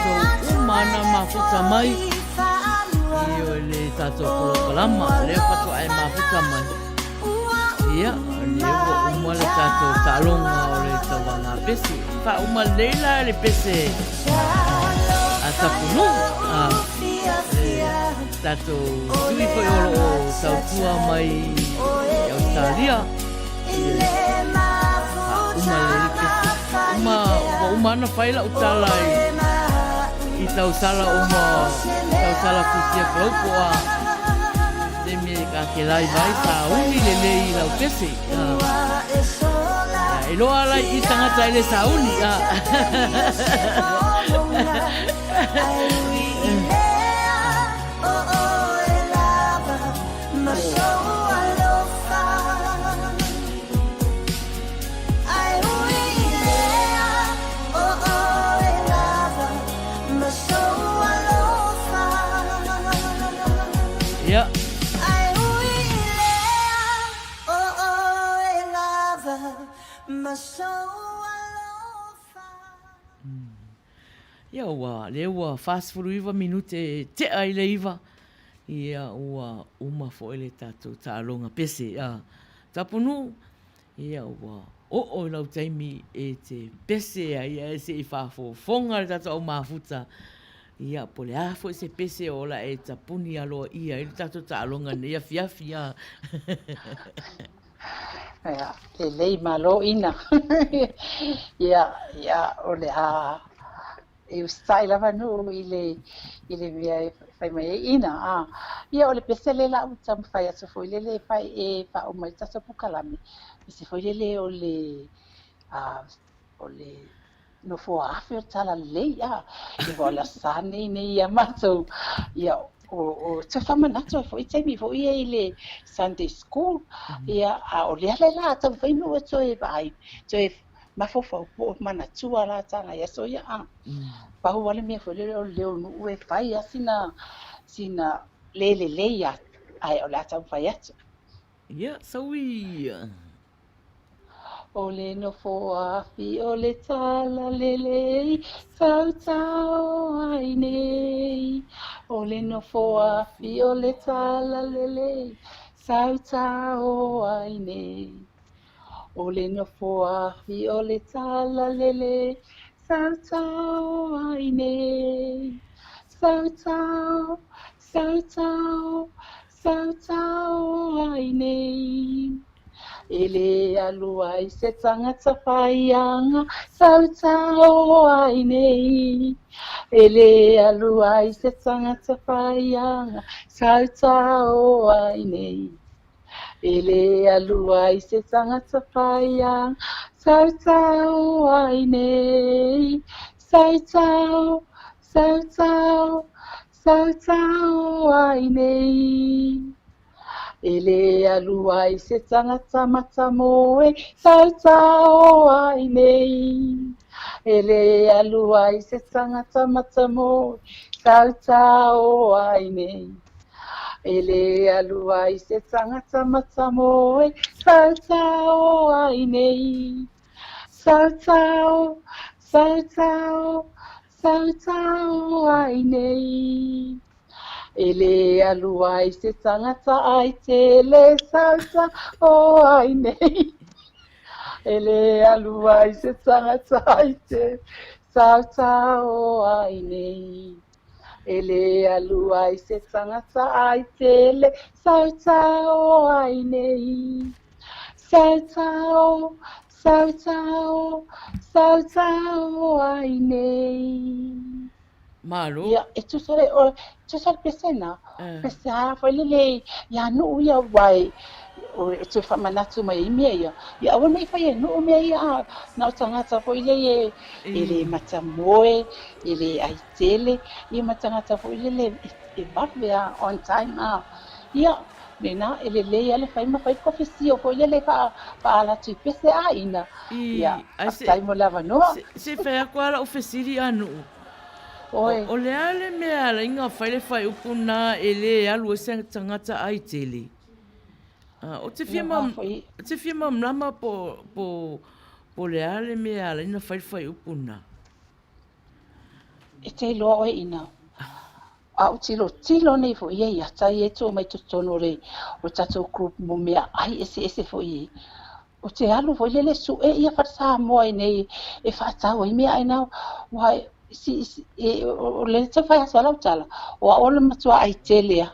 umana mafuta mai. Iyo le tato kolo kalama le pato ai mafuta mai. Ia le wo umale tato talonga o le tawanga pesi. Pa umalela le pese. Tapunuu. Tato tui ko olo tautua mai Australia. Umalela pesi. Umana faila utalai I tau sala tau kusia kaupoa te me ka ke lai vai sa uni le lei lau pese e loa lai I tangata ele sa uni Yeah. Ia ua leua fast food iwa minute te ai le iwa. Ia ua uma fo ele tatou tālonga pese. Tapunuu. Ia ua o lau taimi e te pese a ia e se I whaafofonga le tatou au mafuta. Ia po le afo se pese o la e tapuni aloa ia I le tatou tālonga ne ia fiafia. Ia, le lei malo ina. Ia, o le a e usai lava no I le mea fai mai ina. Ia o le pese le la uta mwhai atu foi le fai e pa o mai tato pukalami. Pese foi le o le no fo afe o tala lei I Uila Sa nei ia matou. Ia o te whamanato foi taimi foi e le Sunday school. Ia o le ale la tau fai no to e vai. To e mafofa o manatua la tanga ia so ia pa o wale me foi leo no e fai sina le ia ai o la tau fai atu. Ia sauia. O le no fo afi o le tala lelei sau tau ai nei. O le no fo afi o le tala lelei sau tau ai nei. O le no fo afi o le tala lelei sau tau ai nei. Sau tau, sau tau, sau tau ai nei. ele alua I se tangata whaianga, sautau ai nei. Ele alua I se tangata whaianga, sautau ai nei. Ele alua I se tangata whaianga, sautau ai nei. Sautau, sautau, sautau ai nei. Ele alua I se tangata mata moe, sautau ai nei. Ele alua I se tangata mata moe, sautau ai nei. Ele alua I se tangata mata moe, sautau ai nei. Sautau, sautau, sautau ai nei. Ele alua I se tangata ai te le sautau ai nei. Ele alua I se tangata ai te sautau ai nei. Ele alua I se tangata ai te le sautau ai nei. Sautau, sautau, sautau ai nei. Malo. Ia, e tu sare pesena. Pesa foi lele, ia no ia vai. O tu fa manatu mai mia ia. Ia o nei fai no mia ia. Na tangata foi lele, ele matamoe, ele aitele, ia matangata foi lele e bavea on time a. Ia Nena, ele leia, ele faz uma confesia, foi ele para a tu pese ainda. Ia, sai mo lava no. Se fai agora ofereciri anu. Oi. O le ale me ala inga fai upuna ele alu se tangata ai tele. O te fia mlama po le ale me ala ina fai upuna. E te loa ina. Au tilo nei fo ia tai e to mai tono re o tato group mo mea ai ese fo ia. O te alu fo lele su e ia fa mo nei e fa tau i mea ai na wai o le te fai sala tala o le matua ai tele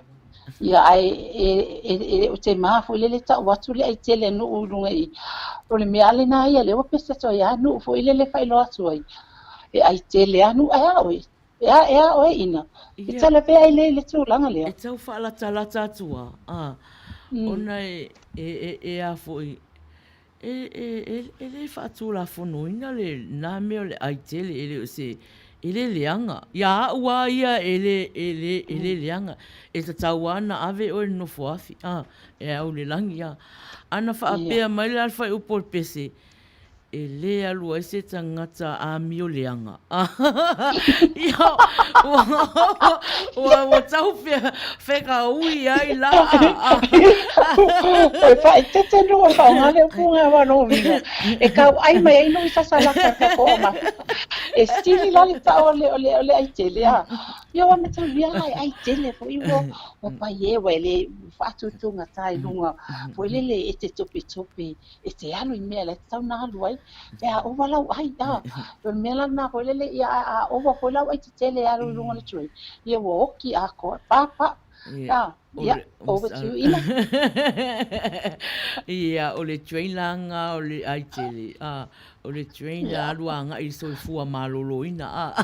ia ai o te ma fo lele ta watu le ai tele no ulunga i o le mea le na ia le o pese to ia no fo lele fai lo atu ai e ai tele anu ai oi ea oe ina. I tala pea i le tūlanga lea. E tau whaalata atua. Ona e a foi. E le whaatula whonoina le nā mea le aitele ele o se ele leanga. Ia ua ia ele leanga. E ta tau ana ave o no fuafi. E au le langi ia. Ana whaapea mai le alwhai upo pese. E le alua I se tangata a mio leanga. Ia, ua tau wheka ui ai la. Oi, whai tete no o whaongale o punga wano vinga. E kau ai mai ai no I sasalaka ka koma. E stili lali ta ole ai tele ha. Ia wa me tau via ai tele fo iwo. O pa ye wele whatutunga tai lunga. Wele e te topi. E te alu I mea le tau na alu ai. Ya o wala ai da. O mela na ko lele ya o wa ko la ai te tele ya ru lunga le tui. Ia wo ki a ko pa. Ya, over to you ina. Ia o le train langa o le ai tele. O le train la luanga I so fua malolo ina.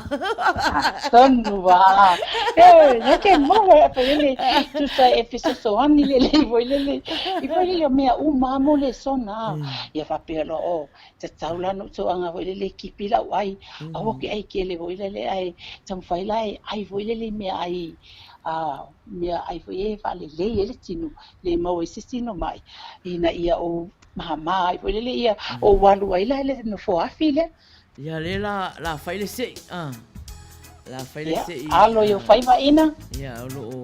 Tonu wa. Ya ke mo wa pa lele tu sa episodio ani lele voi lele. I voi lele mea mamo le sona. Ia fa pelo o te taula no to anga voi lele kipila ai. Awo ke ai ke le voi lele ai tam fai lai ai voi lele mea ai. Mea ai foi e vale ele tinu le mau e sino mai ina ia o mama ai foi le ia o walu ai la le no fo afile ia le la fai le sei la fai le sei alo yo fai va ina ia o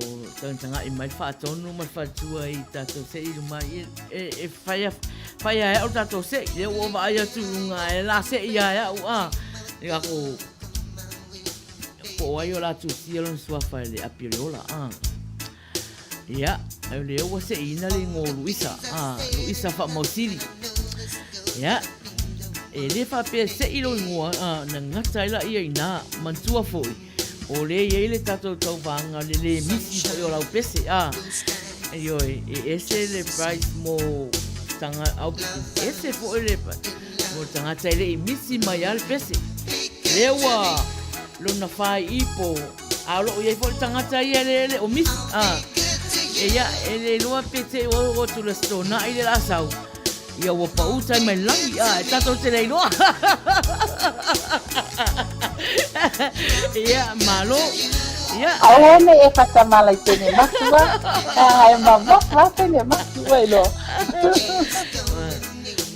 tanga I mai fa tonu mai fa tua I tato sei mai e fai ai o tato sei le o vai atu nga e la sei ia ia ko o ai ora tu sielon sua fai le apiriola ia eu le o se ina le ngo Luisa fa mosili ia ele fa pe se ilo ngo na ngata ila ia ina mantua foi o le ele tato tau vanga le misi foi o lau pese ese le price mo tanga au ese fo ele pa mo tanga tele I misi mai al pese lewa lo na fai ipo alo ye fo tanga tai ele o misi ia ele loa pete o tu la stona ile la sau ia wo pa uta mai langi tato tele loa ia malo ia aone e fatamala tene matua ai mama tene matua ilo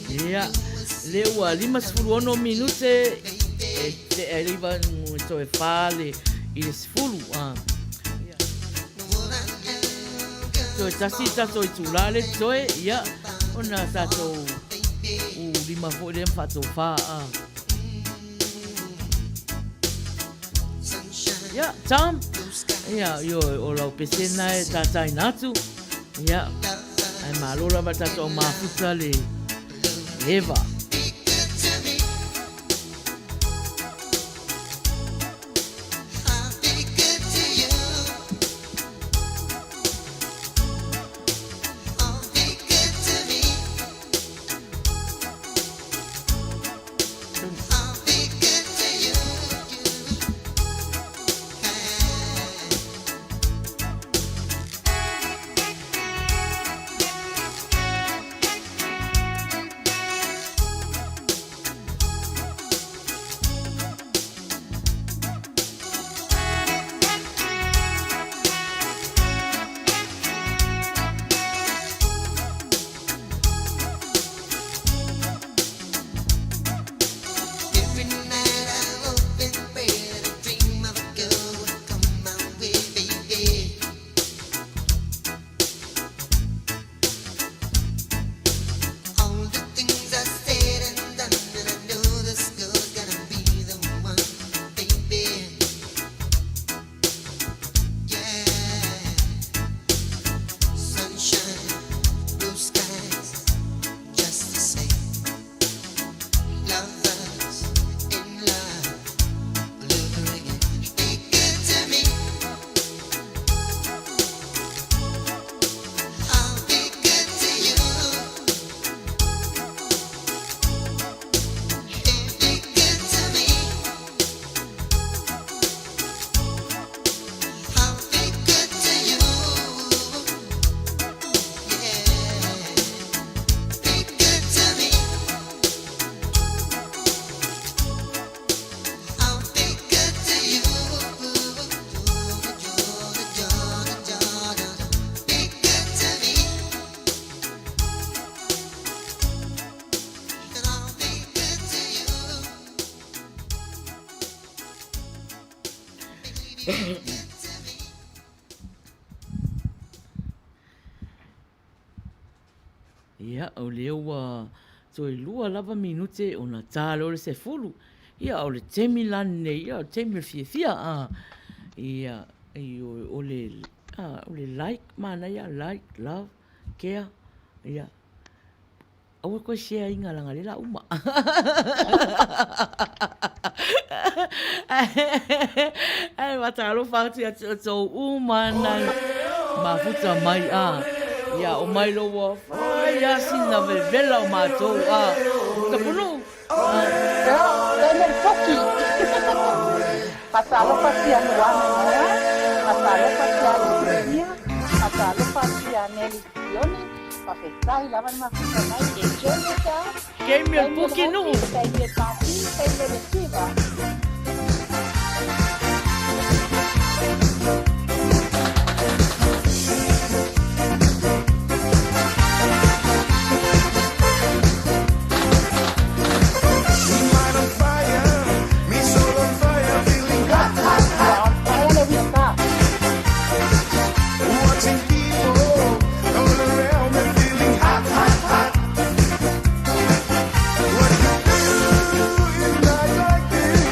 ia lewa 51 minute e arriva to e fale il sfulu to tasita to itulale to ia ona tato u lima fo dem fato fa ya tam ya yo o la pesena e tata inatu ya ai malola ba tato mafuta le eva Ia, o leo toi lua lava minute o na tālo le se fulu. Ia, o le temi lane, ia, o temi fia. Ia, o le like, mana ia, like, love, care. Ia, aua koe share inga langa le la uma. Ai, watalo whakati atu tau umana mafuta mai Ia, o mai loa whaia sina vela o mātou Tapunuu. Tēnei toki. Patalo pati anu wana noa, patalo pati anu kunia, patalo pati anu sioni, pafetai lavan mafuta mai e jene ka. Keimi al puki nuu. Keimi pati, keimi resiva. What you do in life like this?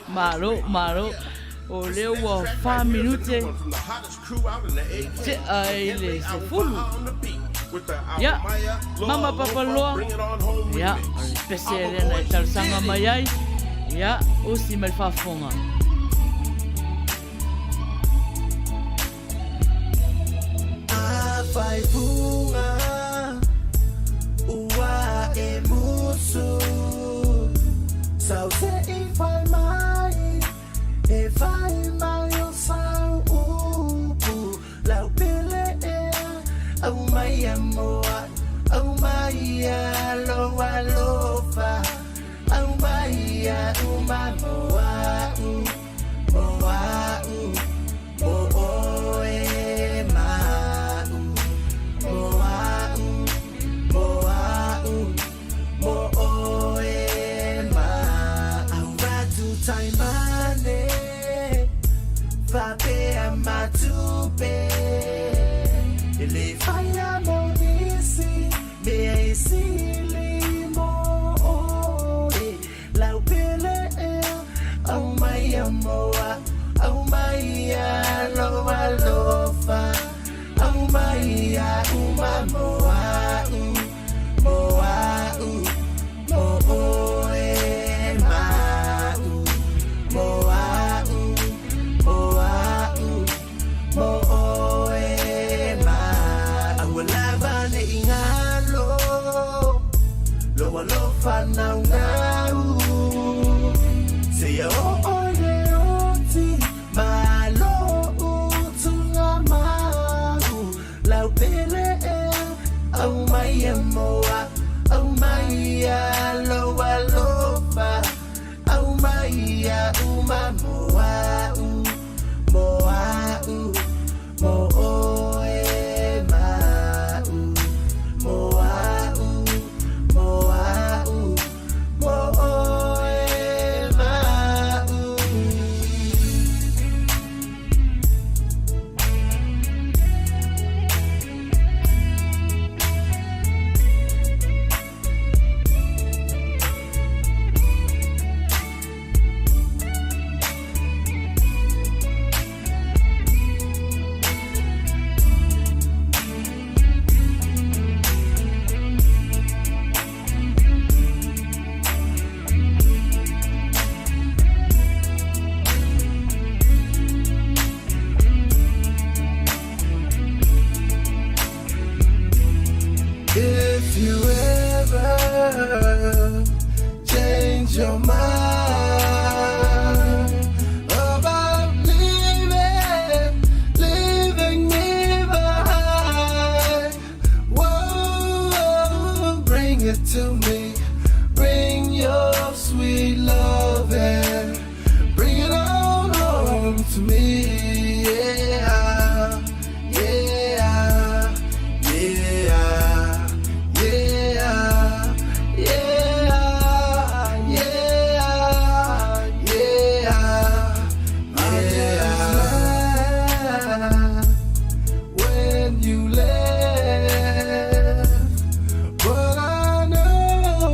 Maro. O leo wa 5 minute. Te ai le se fulu. Ya, mama papaloa. Ya, spesiale na tarsanga mai ai. Ya, o si mai fafonga. Vai bunga ua e musu sau se I vai mai o sau lau pele e au mai amoa au mai aloha lofa au mai uma moa moa o e ma Taimane Fapea matupe Ele faya monisi Bea limo Lau pele Au maya moa Au maya loa lofa Au maya uma moa Moa Fanau ngau Say oti Malo utunga mau Lau pele Au mai moa Au mai loa lofa Au mai uma moa Moa moa If you ever change your mind about leaving me behind, whoa, bring it to me. Bring your sweet love and bring it on home to me. Yeah, yeah, yeah. When you left, but I know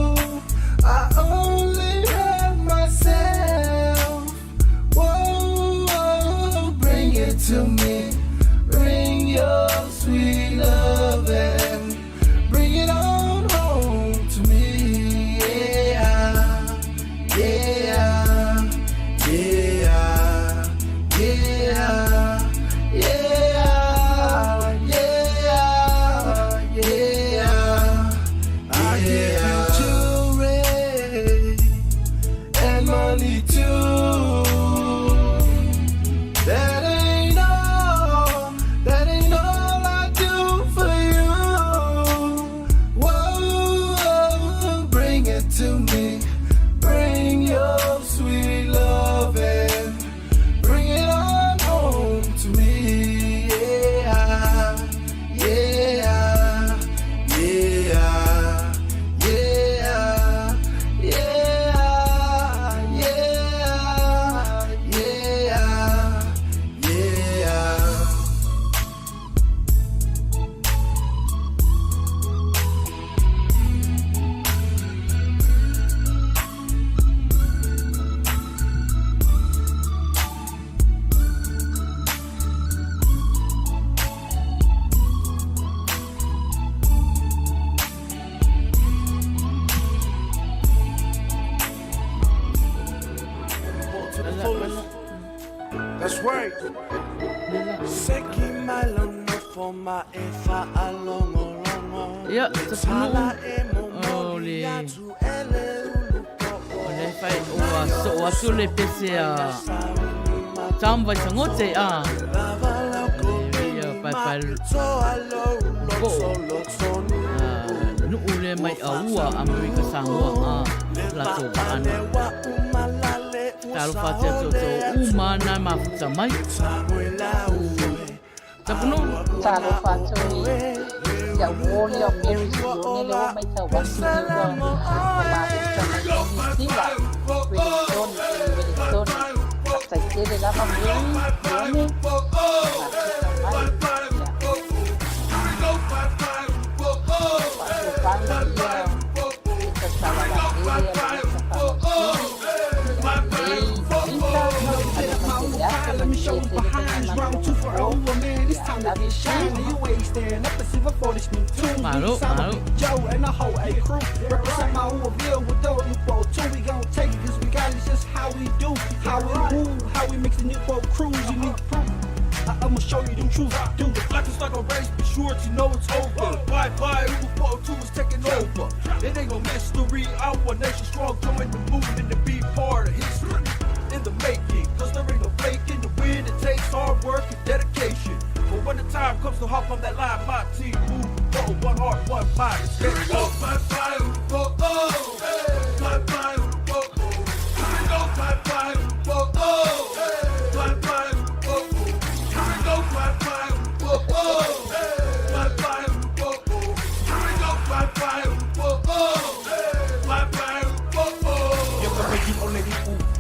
pray. Seki malon for my efa along. Ya, Tapunuu. Ole fai ua so atu le pese a tamba sangote a. Ya pai nu ule mai a ua Amerika Samoa a la to ana. Talo fate to umana mafuta mai. Tapunuu. Talo fate ya woli o Mary Sione le o mai tau wasi ni wa hasta quiere la familia Sione Malu. Joe and the whole A crew represent my own bill with the Newport too. We gon' take it cause we got it just how we do, how we move, how we mix the Newport crews. You need proof. I'ma show you them truths. Do the flex is like a race, be sure to know it's over. Bye, Newport 2 is taking over. It ain't no mystery. Our nation strong, join the movement to be part of history in the making. Cause there ain't no faking the win. It takes hard work and dedication. But when the time comes to hop on that line, my team move. One heart, one mind. Let's get it go.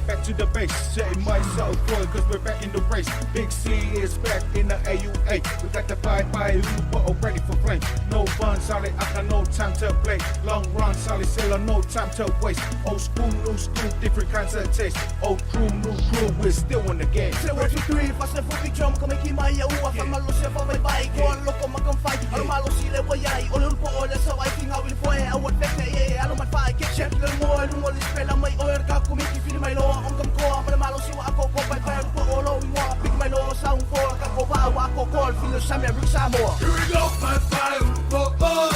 Back to the base, setting myself forward cause we're back in the race. Big C is back in the AUA. We got the Faiai, but already for flame. No fun, solid, I got no time to play. Long run, solid sailor, no time to waste. Old school, new school, different kinds of taste. Old crew, new crew, we're still in the game. Say 1, 2, 3, fast and fucking jump, come and keep my yawa. From my loss, if I buy, go on, look, I'm gonna fight. I'm a lossy, let me yai. All the poor, that's how I think I will for it. I would back, yeah, I don't mind fight. Get checked, little more, I don't want to spell on my oil, got to make you feel my law. I'm gonna go, I'm gonna malo siwa ako ko pai pai ko olo we want big my law sound for ka ko ba wa ko call feel some every Samoa. Here we go, bye bye, oh oh,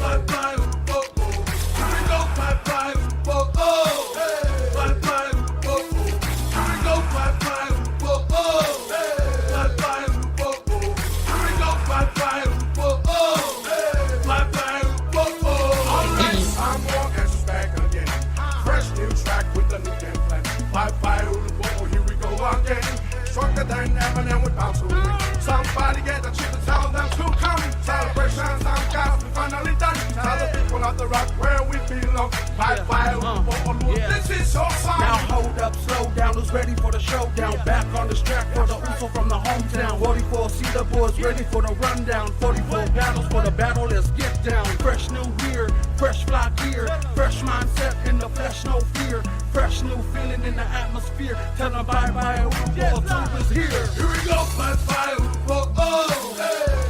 bye bye, oh oh. Here we go, bye bye, oh oh, bye bye, oh oh. Here we go, bye bye, oh oh, bye bye, oh oh. Here we go, bye bye, oh oh, bye bye, oh oh. I'm walking back again, fresh new track with the new game plan. Bye, here we go again. Stronger than ever, and we're about to win. Somebody get the chip and tell them to come. Celebrations, I'm guys, we finally done. Tell the people of the rock where we belong. Bye, this is so fun. Now hold up, slow down, who's ready for the showdown? Back on the track for the Uso from the hometown. 44 Cedar boys ready for the rundown. 44 battles for the battle, let's get down. Fresh new year, fresh fly gear, fresh mindset in the flesh, no fear. Fresh new feeling in the atmosphere. Tell them bye, Uruguay, Tube is here. Here we go, bye, oh, oh.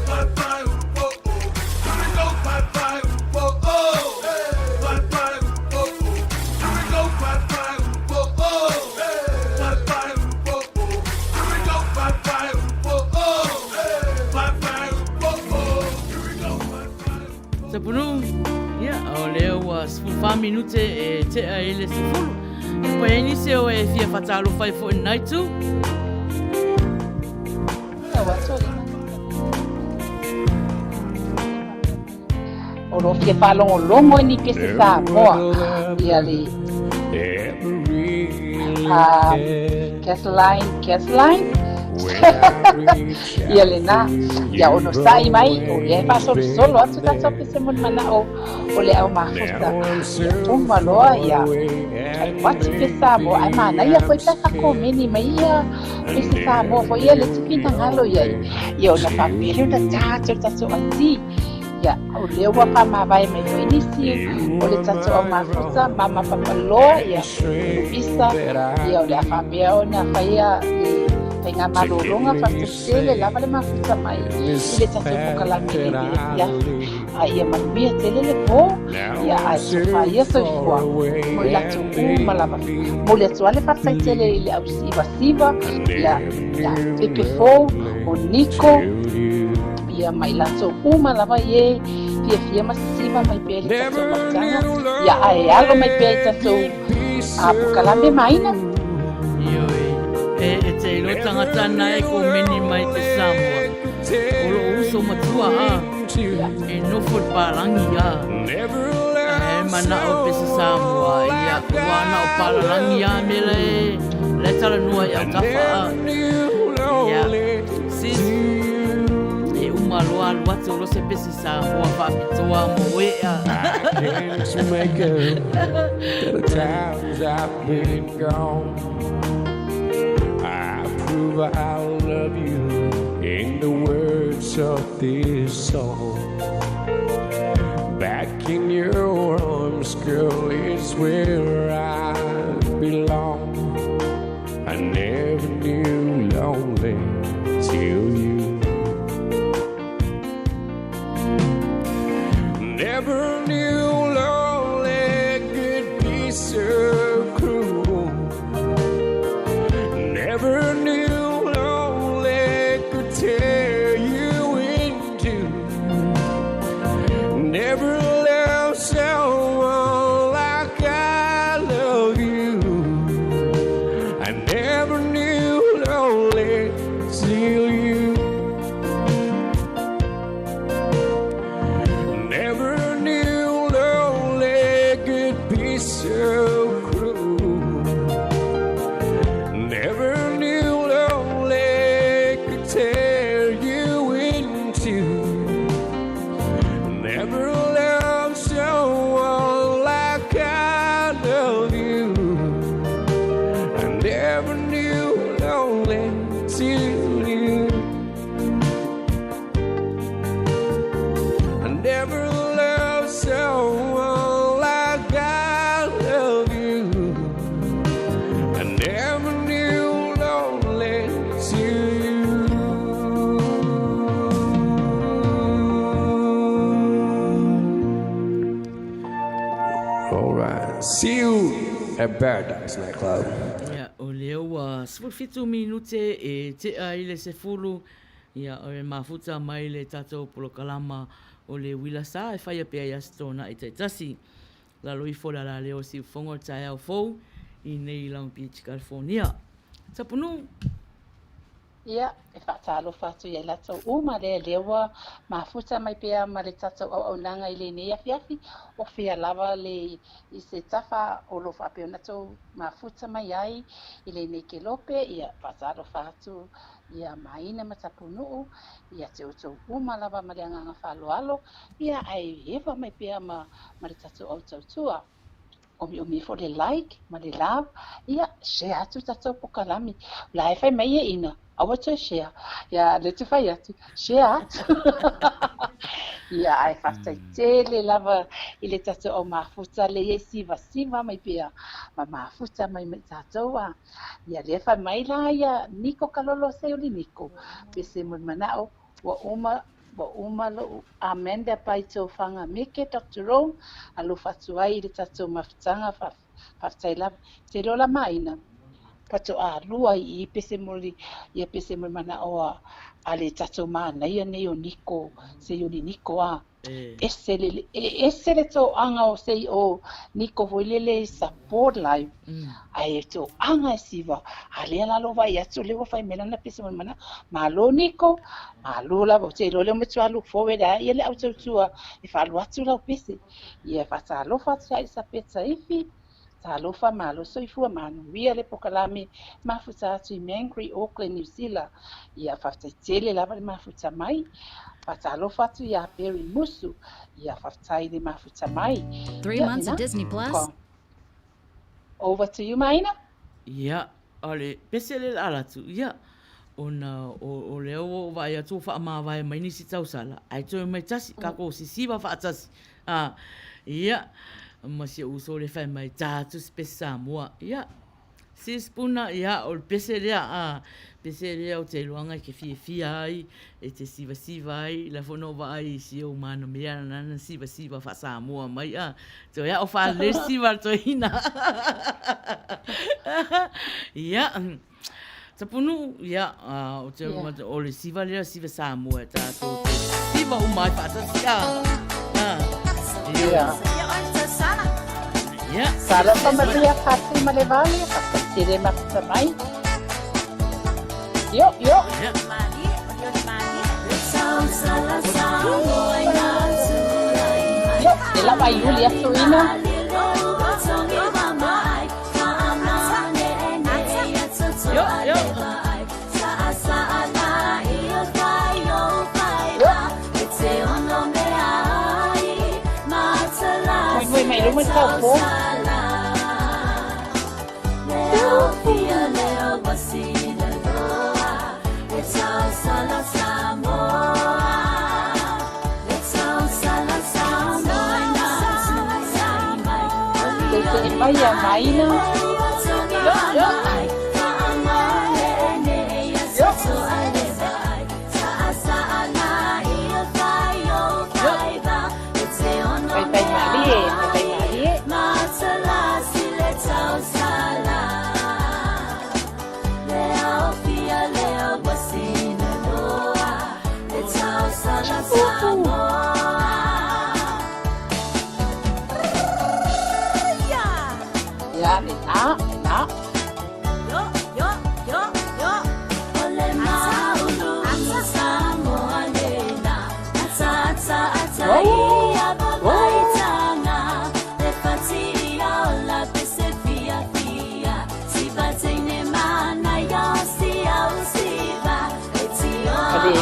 Bye, oh, oh. Here we go, bye, oh, oh. Bye, oh, oh. Here we go, bye, oh, oh. Bye, oh, oh. Here we go, bye, oh, oh. Bye, oh, oh. Here we go, bye. Tapunuu. Ya, o leo wa 10 minute e te a ele 10. Pa inicio e fia fatalo fai fo night tu. O lo fia falongo longo ni pese sa moa. Ia li. Caroline. Ia le na. Ia ono sai mai o le fa solo atu ta so pese mon mana o le au mafuta. O maloa ia. What's this sabo? Ai mana ia foi ta ko meni mai ia. Pese sabo foi ia le tipina ngalo ia. Ia ona família da ta so ati. Ya, o le wa pa ma vai me no inicio, o le tato o mafuta, mama papaloa, ya, bisa, ya o le afambia o na faia, penga malolonga fastusele, lava le mafuta mai, le tato o kalamini, ya, ia Manuia tele le po, ya, ai sofa ia soifua mo i latu uma lava mo le atu ale fa'afetaitele i le au siva ia pepefou o niko ia mai latou uma lava ie fiafia ma sisiva mai pea i le tatou mafutaga ia ae alo mai pea i tatou apukalame maina e te ilo tangata na e ko meni mai te Samoa o lo uso matua e nofo parangi e mana o pese Samoa ia wana o parangi mele le tala nua i au tafa ia sis e umaloa luatu lo se pese Samoa whapitoa mo ea To make up for the times I've been gone. I prove I love you in the words of this song. Back in your arms, girl, is where I belong. I never knew lonely till you. Never knew lonely could be so cruel. Never knew lonely could tear you in two. Never loved someone like I love you. I never knew lonely till you. Never knew lonely could be so cruel. Never knew lonely could tear you in two. Never loved someone like I love you. I never knew lonely till you. I never loved someone like I love you. I never knew lonely till you. All right. See you at Paradise Nightclub. Ia, o leo wa 15 minute e te aile se fulu. Ia, o le mafuta mai le tatou polokalama o le Uila Sa e whaia pia ia stona i te tasi. La loi fora la leo si ufongo tai au fou i nei Long Beach, California. Tapunuu. ia e fa'atalofa atu iai latou uma le leua mafuta mai pea ma le tatou auaunaga i lenei afiafi o fea lava le i se tafa o lo fa'apeona tou mafuta mai ai i lenei kelope ia fa'atalofa atu ia Maina ma Tapunuu ia te outou uma lava ma le agaga fa'aloalo ia ae eva mai pea ma le tatou autautua omi fo le like ma le love ia share atu tatou pokalami la e fai mai e ina awa to share ia le tu fai atu share atu ia ai fai tele lava i le tatou o mafuta le e siva mai pea ma mafuta mai tatou ia le fai mai la ia niko kalolo se o li niko pe se mo manao wa uma lo amenda pai tau whanga meke Dr. Rome alo fatu ai le tatou mafutanga fafutai la te rola Maina pato a lua i pese moli ia pese moli mana o a le tatou Manuia nei o niko se o ni niko ese le tau anga o sei o niko voilele support live ai to anga siva ale ala lo vai atu le wa fai mena na pese moli mana malo niko malo la te lo le metu alu forward ai ele au tua e fa alu atu la pese ia fa ta lo fa sai sa pizza ifi ta lo fa malo so ifu Manuia le pokalame mafuta atu i Mangry Auckland New Zealand ia fa ta tele la va mafuta mai fa ta lo fa tu ia Perry Musu ia fa ta i mafuta mai 3 months of Disney Plus. Over to you Maina. Ia, ale pese le ala tu ia ona o leo vai atu fa ma vai mai ni si tau sala ai to mai tasi ka ko si siva fa tasi ia ma si uso le fa mai ta tu spesa mo ia Sispuna ia o le pese lea pese lea o te luanga ke fia ai e te siva ai la fonova ai si o mano mea na siva fa Samoa mai to ia o fa le siva to ina ia Tapunuu ia o te o le siva lea siva Samoa ta to siva o mai fa sia ia ia sala pa maria pasi malevale tire mata mai yo yo yo de la Julia Suina yo yo Muy mai lumai taupo Vaya Maina. Ya, enak.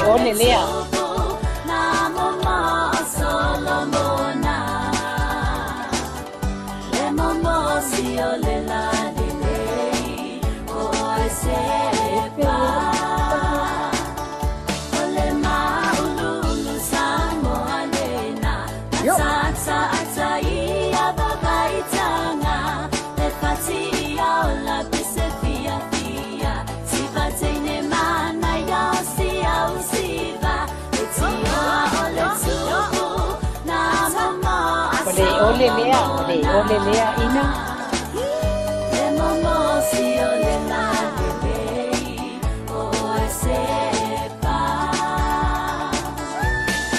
Ole lea. Ole lea ina.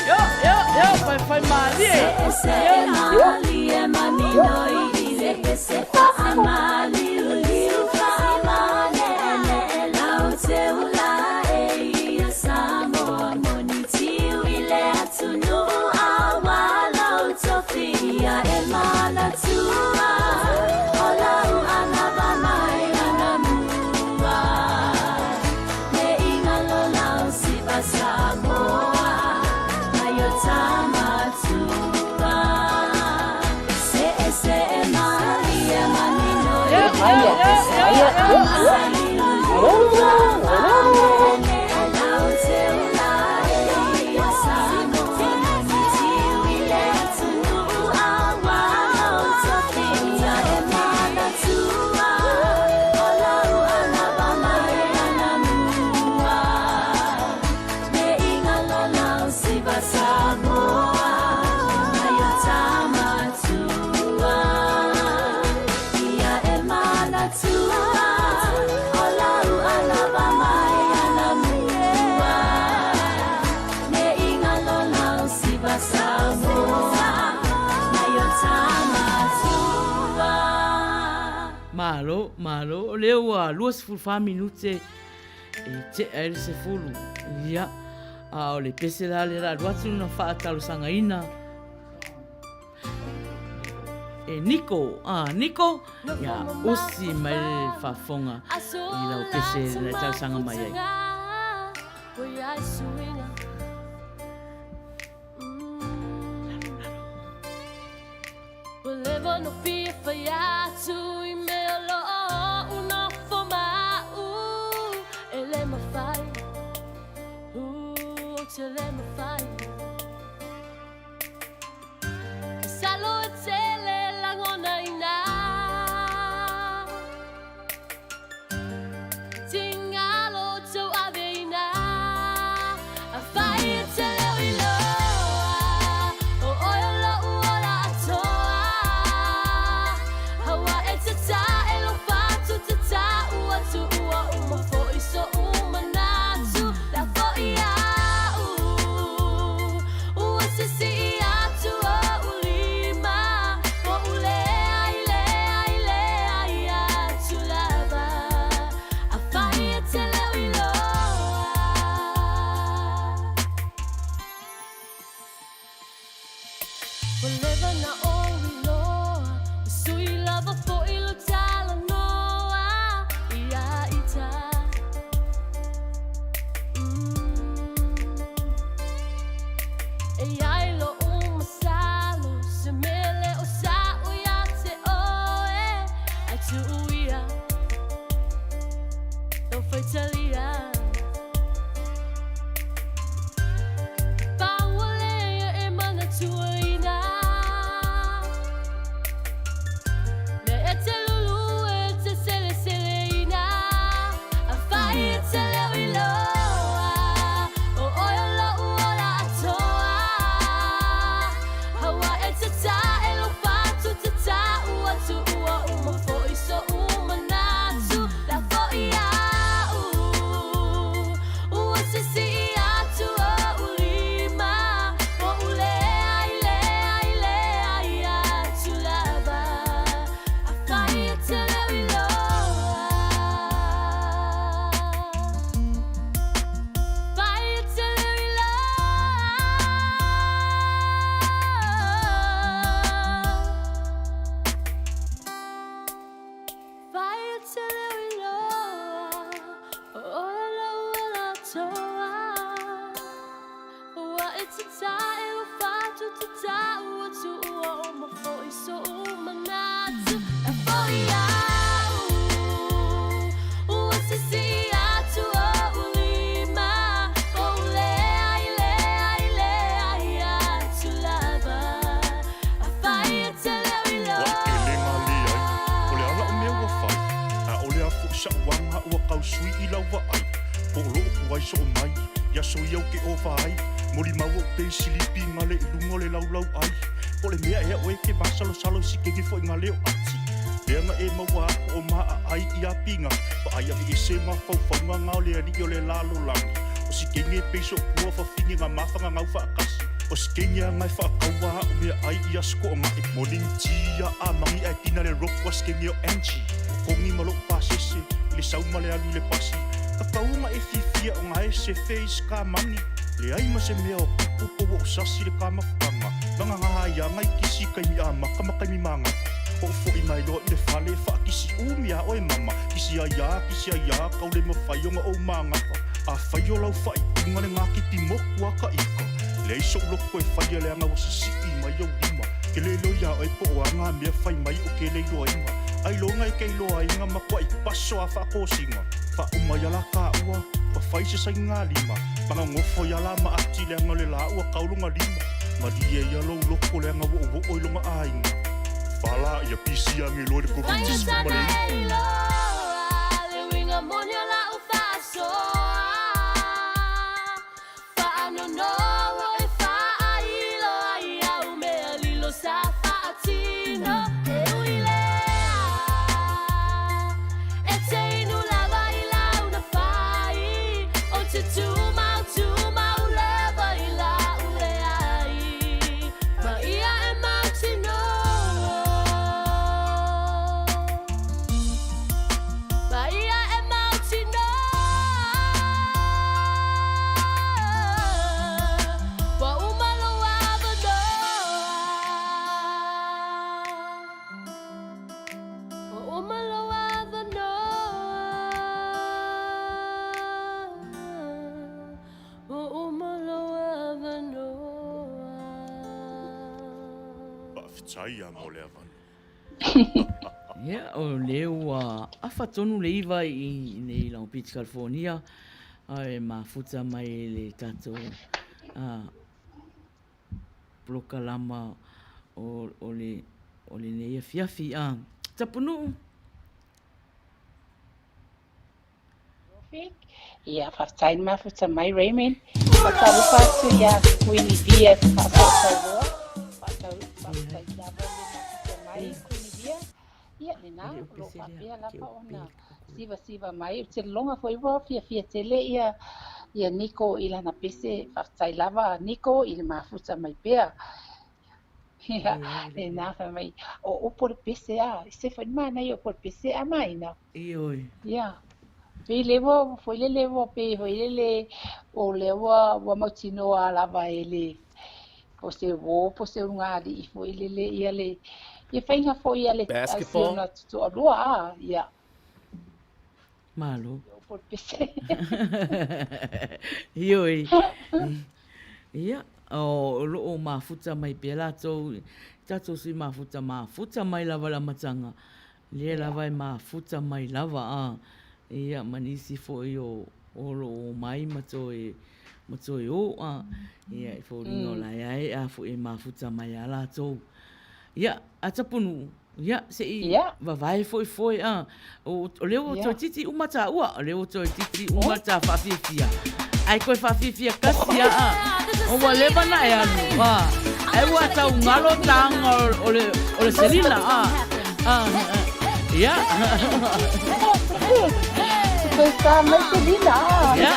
Yo, fai mali. Malo, leo a 2 minute e te aere se fulu. Ia, o le pese la le ra watu na whaatalo sanga ina. E Nico, ia, usi mai le whafonga i lau pese le tau sanga mai ai. Whatever no fear for ya to email una for my ele ma fai tele ma fai salo tele la ngona ina wai so mai ia so ia ke o Faiai moli mau o pe silipi ngale lungo le lau ai po le mea ea oe ke masalo salo si ke fo ngale o ati Lenga e maua o maa ai ia pinga pa ai avi ese ma fau ngao le ali o le lalo langi o si kenge peso kua fa fingi nga mafanga ngau fa akasi o si kenge ngai fa akaua o mea ai ia sko o ngai morning tia a mangi ai tina le roko si kenge o enchi o kongi malo pasese le sauma le alu le pasi ka kaunga e fifia o ngai se face ka mangi le ai ma se mea o kupo o sasi le kamafanga Nanga ngaha ia ngai kisi kai mi ama kamakai mi manga O fo I mai lo I le fale fa kisi umia o e mama Kisi a ia kau le mawhai o nga o manga A whai o lau whai unga le ngā kiti moku a ka ika Le iso loko e whai a le anga o sisi mai o lima Ke le lo ia o e po o anga mea whai mai o ke le lo inga Ai lo ngai kei lo a inga makua I paso a wha kosinga Wha umai ala ka ua Pa whai se sai ngā lima Panga ngofo i ala ma ati le anga le la ua kaulunga lima Maria ia lo loko le anga wo o ilonga ainga Fala ia pisi ange lo de ko fisi male le winga monia la ufaso fa no e fa ilo ia o me lilo sa fa atino e uile e te no la baila una fai o te tu ma leva ila Faiai mo le avana. Ia, o leo a whatonu le iwa I nei Long Beach, California. Ai mafuta mai le tato prokalama o le nei fiafi Tapunuu. Ia, whaftain mafuta mai Raymond. Whatarupa tu ia Queenie Via whafataroa. Ia nena lo papia la pa ona siva mai te longa foi wa fia tele ia Nico ila na pese fartai lava Nico il mafuta mai pea ia nena fa mai o por pese se foi mana io por pese a Maina Ioi ia pe levo foi levo pe foi le o lewa wa motino lava ele po se ngadi foi le ia le Ia whainga fo ia le Basketball. na tutu a lua, ia. Malo. Por pese. Ioi. Ia, o loo mafuta mai pia lato, tato si mafuta mai lava la matanga. Lia lava mafuta mai lava, Ia, manisi fo I o loo mai mato e o, Ia, fo ringo la iai, fo mafuta mai a lato. Ia, a Tapunuu. Ia, se I vavai foi, o leo toi titi umata ua, o leo toi titi umata whawhiwhia. Ai koe whawhiwhia kasi o wa leba na e anu, ai ua tau ngalo tanga o le selina, ia. Koe ka mai selina, ia.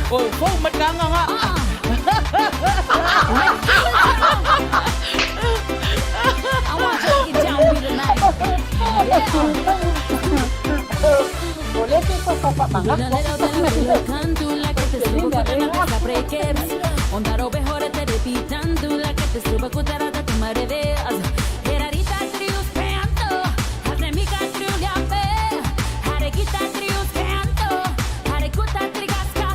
Oh, fo matanga nga. I want you to get down with me tonight. Onda robe hore te repitando la que te suba cutarata tu mareveas. Herarita trius canto, hazemica triuliape, harequita trius canto, harecuta trigasca.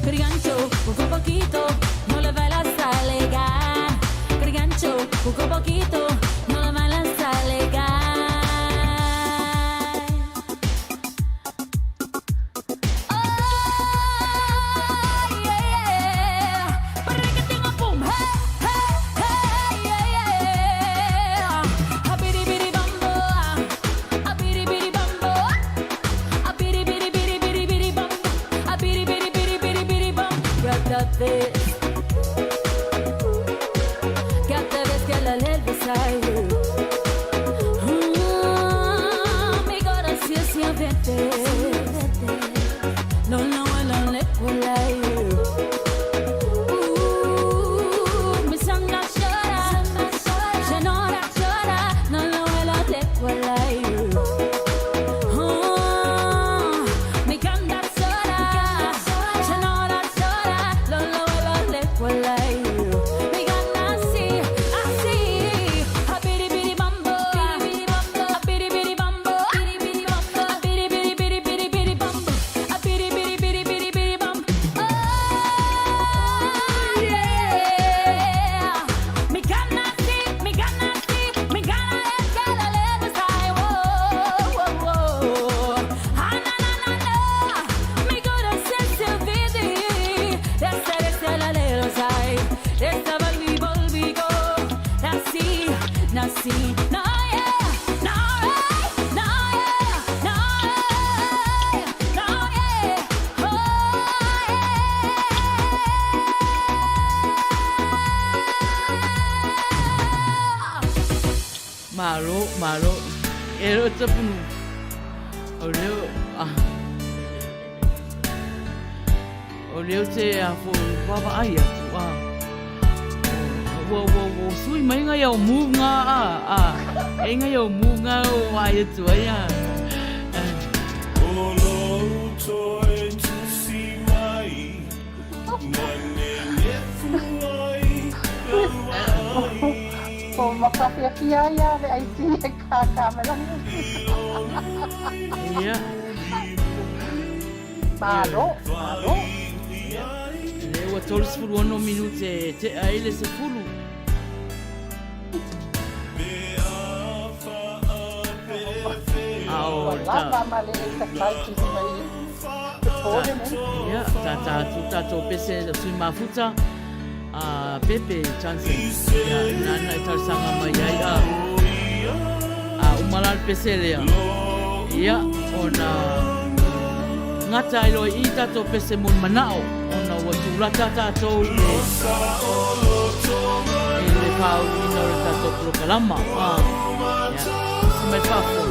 Crigancho, poco poquito, no le va la salega. Crigancho, poco poquito, no le va la salega. Malo, ero Tapunuu. O leo te a fo papa ai atu a. Wo sui mai ngai au munga a. E ngai au munga o ai atu ai a. O makawhiawhia ia le aiti e kākamelangi. Ia. Malo. Le ua tolu sefulu ono minute te aile sefulu. Ao Lava male e ka kaiti mai. Ia, tātou pese sui mafuta. Pepe Johnson ya nana itarsanga mai ai umalal peselea ia ona ngata ilo I tato pese mun manao ona watulata tato le pau ino tato prokalama ya me fafo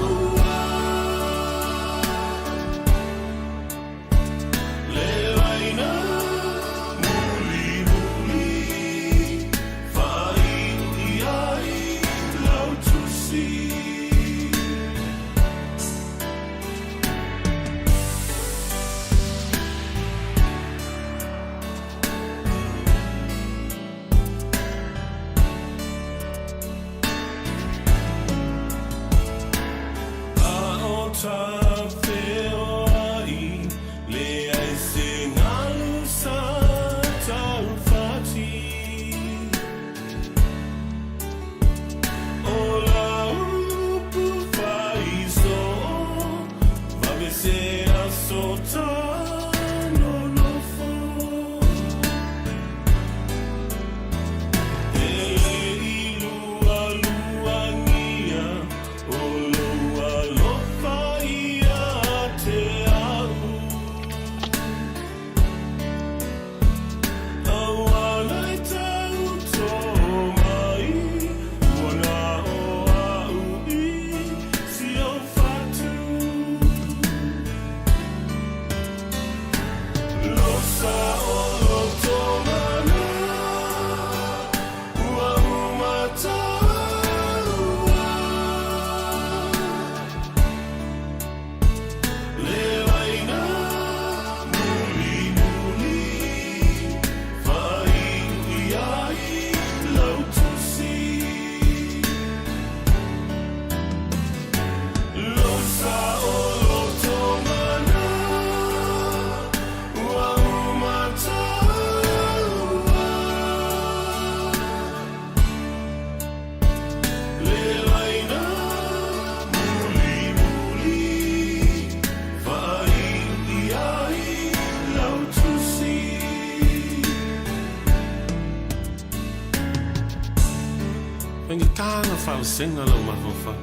Kanga whao senga lau mahofa.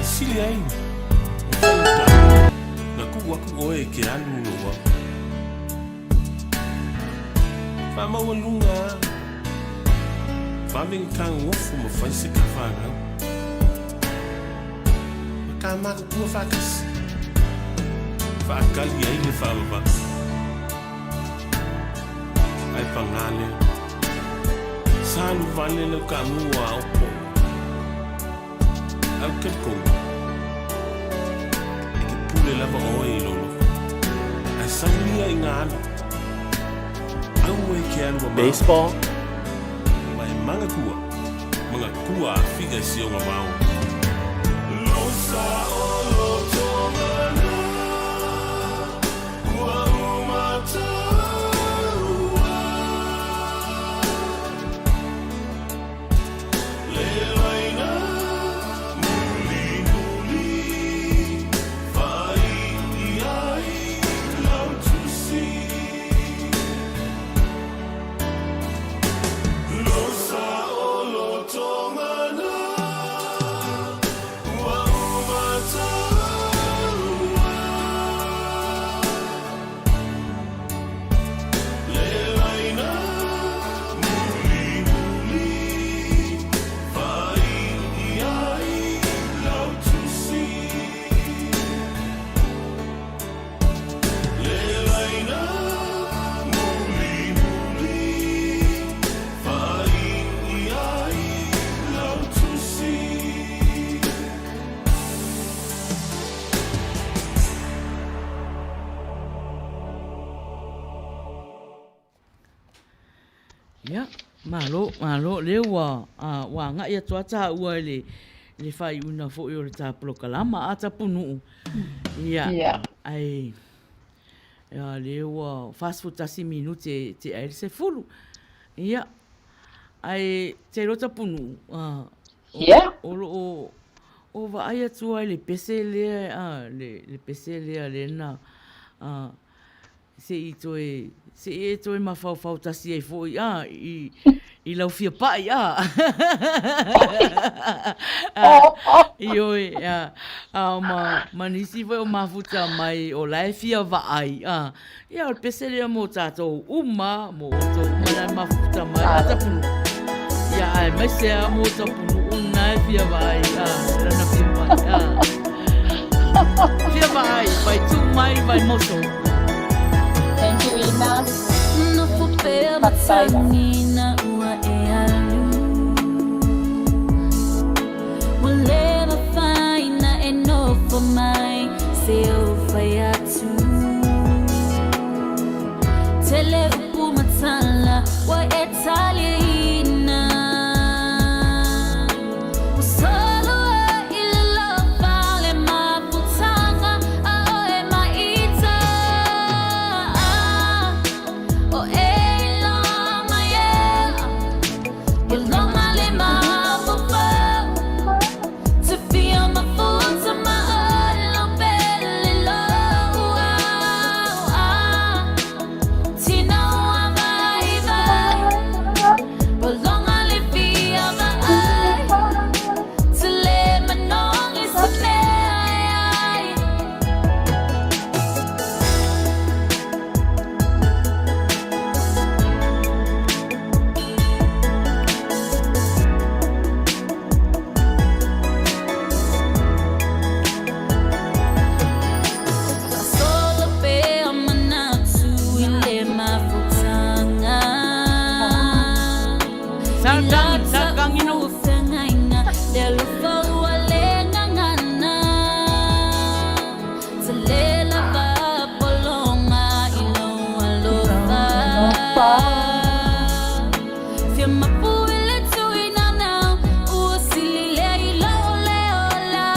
Sili ai. Na ku waku oe ke alu loa. Whamau alunga. Whaming kang wofu mo whaise ka whangau. Ka maku kua whakas. Whaakali ai le whawa. Ai pangale. Salu vale le ka mua opo. Au ketko. Ike pule lava oe i lolo. Ai saulia i ngana. Au e ke alu a Baseball? Mai manga kua figa si o ngawao. Losa o loto mana. Ua umata. Ya, malo le wa nga ia tuata ua le whai una fo i o le tāpolo kalama a Tapunuu. Ia, ai, le ua fast food tasi minu te aere se fulu. Ia, ai, te ro Tapunuu. O wa ai atua le pese lea, le pese lea le na, se i toi mawhau tasi ai fo i lau fia pai, I oi, ma nisi vai o mafuta mai o lai fia vaai, ia o pese lea mo tātou mo o tau mana mafuta mai a Tapunuu. Ia ai, mai sea mo Tapunuu o nai fia vaai, rana fia vaai, fia vaai, vai tu mai vai moso. Thank you, Ina. No fupea matangina ua e alu. Whatever faina e no for mai se o faiatu. Tele upu matala wa e taliina. Usolo e ila vale maputanga a oe maita. O e la maia. Belong ale mapupa. To feel my foot to my own belly low. Tina wa vai. Belong ale fia vai. To let my nong is a may. Solo pe manatu ile mafutanga. Sargang ino. Fengaina delu faua lengangana. Talela ba bolonga ilo alofa. Fia mapuile tu inana usilile ilo leola.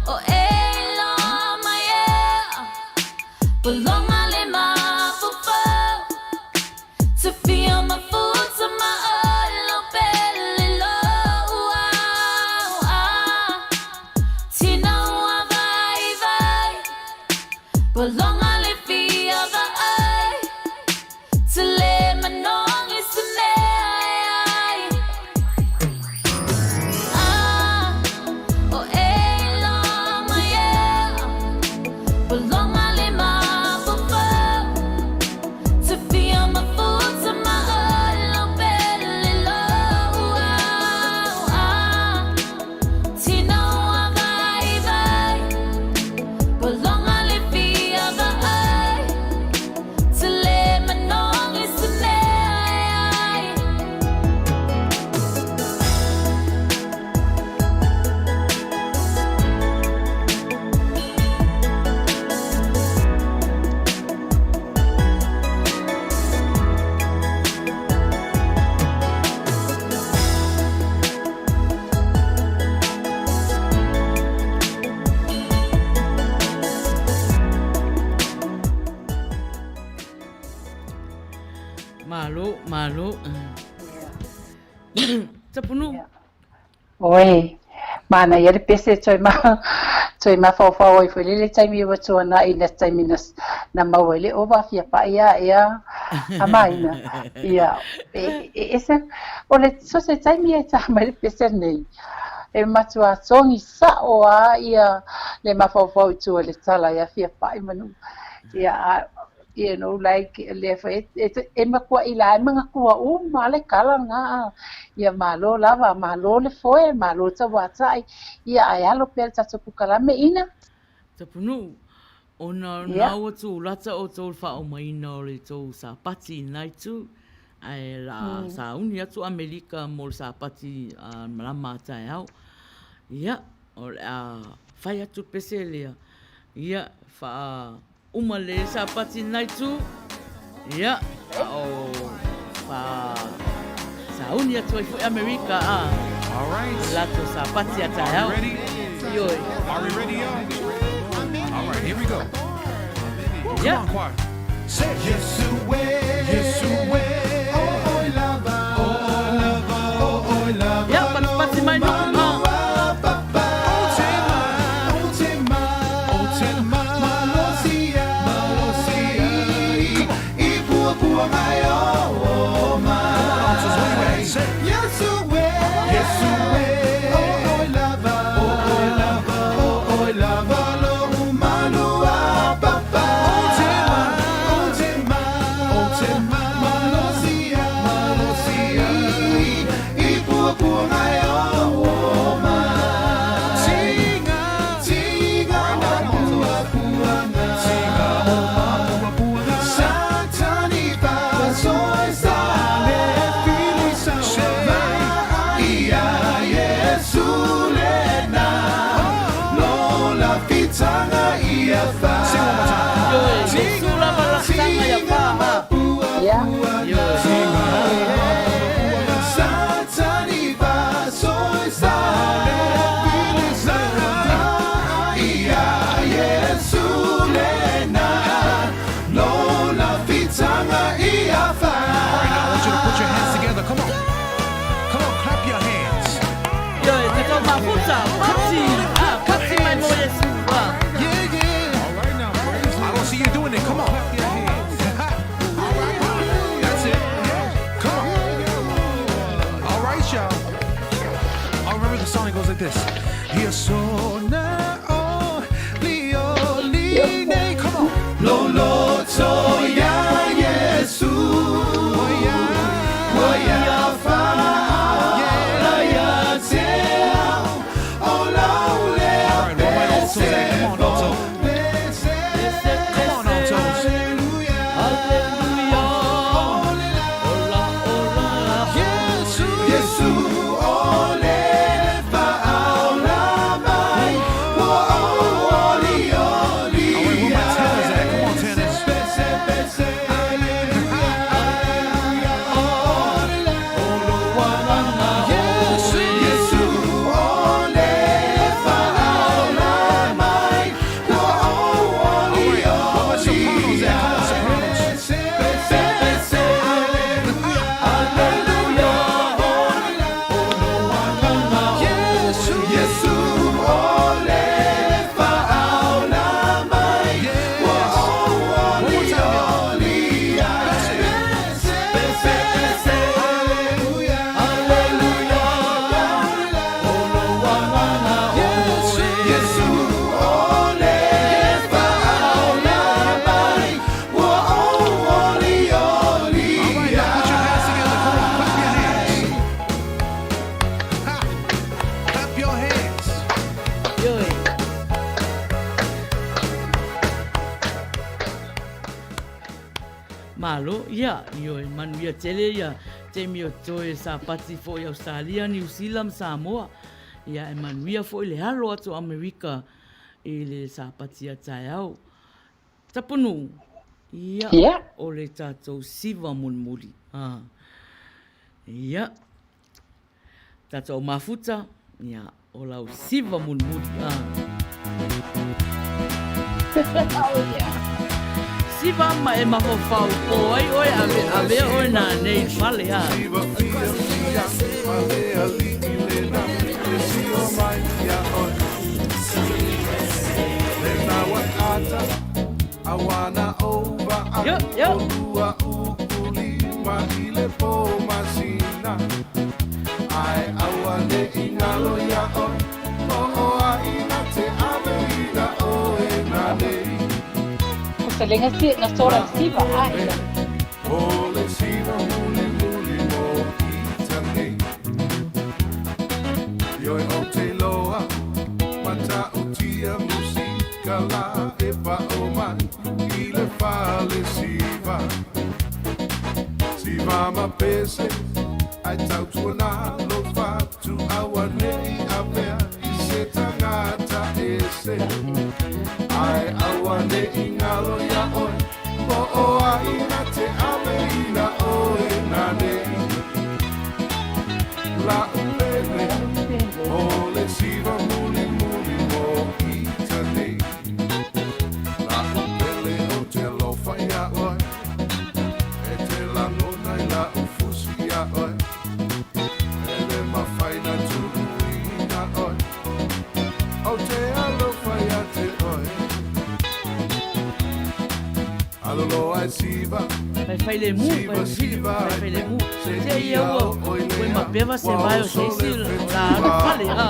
O ela maia. Belong ale mapupa. To feel my foot to my own belly low. Tina wa vai. Belong ale fia vai. To let my nong Malo. Tapunuu. Oi. Mana ia le pese toi ma fa oi foi le tai mi watu na ina tai minas na mawele o va fia pa ia a Maina. Ia ese o le so se tai mi ta ma le pese nei. E matua songi sa o ia le ma fa tu le tala ia fia pa i manu. Ia you know, like le e makua ila e mga kua male kala nga ia malo lava malo le foe malo ta watai ia ai alo pe ta tupu kala me ina Tapunuu ona nau tu lata o tol fa o Maina o le tau sa pati nai tu ai la sa uni atu Amerika mo sa pati malama tai au ia o fai atu peselea ia fa uma le sa pati nai tu ia o fa sa uni atu i Amerika All right. lato sa pati ata au Are we ready, y'all? All right, here we go. Come on, choir. Say Yesue, Yesue, oh lava, oh lava. Ya, pati mai no. This. You're so now, Leoline. Come on. Lolo Toya Yesu. Waya fa la ya te. Ola ule. All right, one more alto. Come on, alto. Come on, alto. Hallelujah. Ola. Yesu. Malo, ia, io Manuia tele ia, te mio toe sa pati fo i Australia, New Zealand, Samoa. Ia, Manuia fo i le halo atu Amerika i le sa pati atai au. Tapunuu, ia, o le tātou siva munmuri. Ia, tātou mafuta, ia, o lau siva munmuri. siva ma e mafofau oi oi ave oi na nei fale a Se lenga si na sola siva ai. Ole siva muli muli mo itane. Yo o te loa mata utia musika la e pa o mai i le fale siva. Siva ma pese ai tau tuana lo fa tu awane i avea i se tangata ese. Ai awane i ngalo ya oi o o ai na te ame i na oe na nei la ulele o le siva muli muli mo i ta nei la ulele o te alofa ya oi e te langona i la ufusi ya oi e le mawhaina tulu i na oi o te alofa ya te oi Alolo ai siva fai le mu fai le mu se eu o ma peva se vai o se si la fale a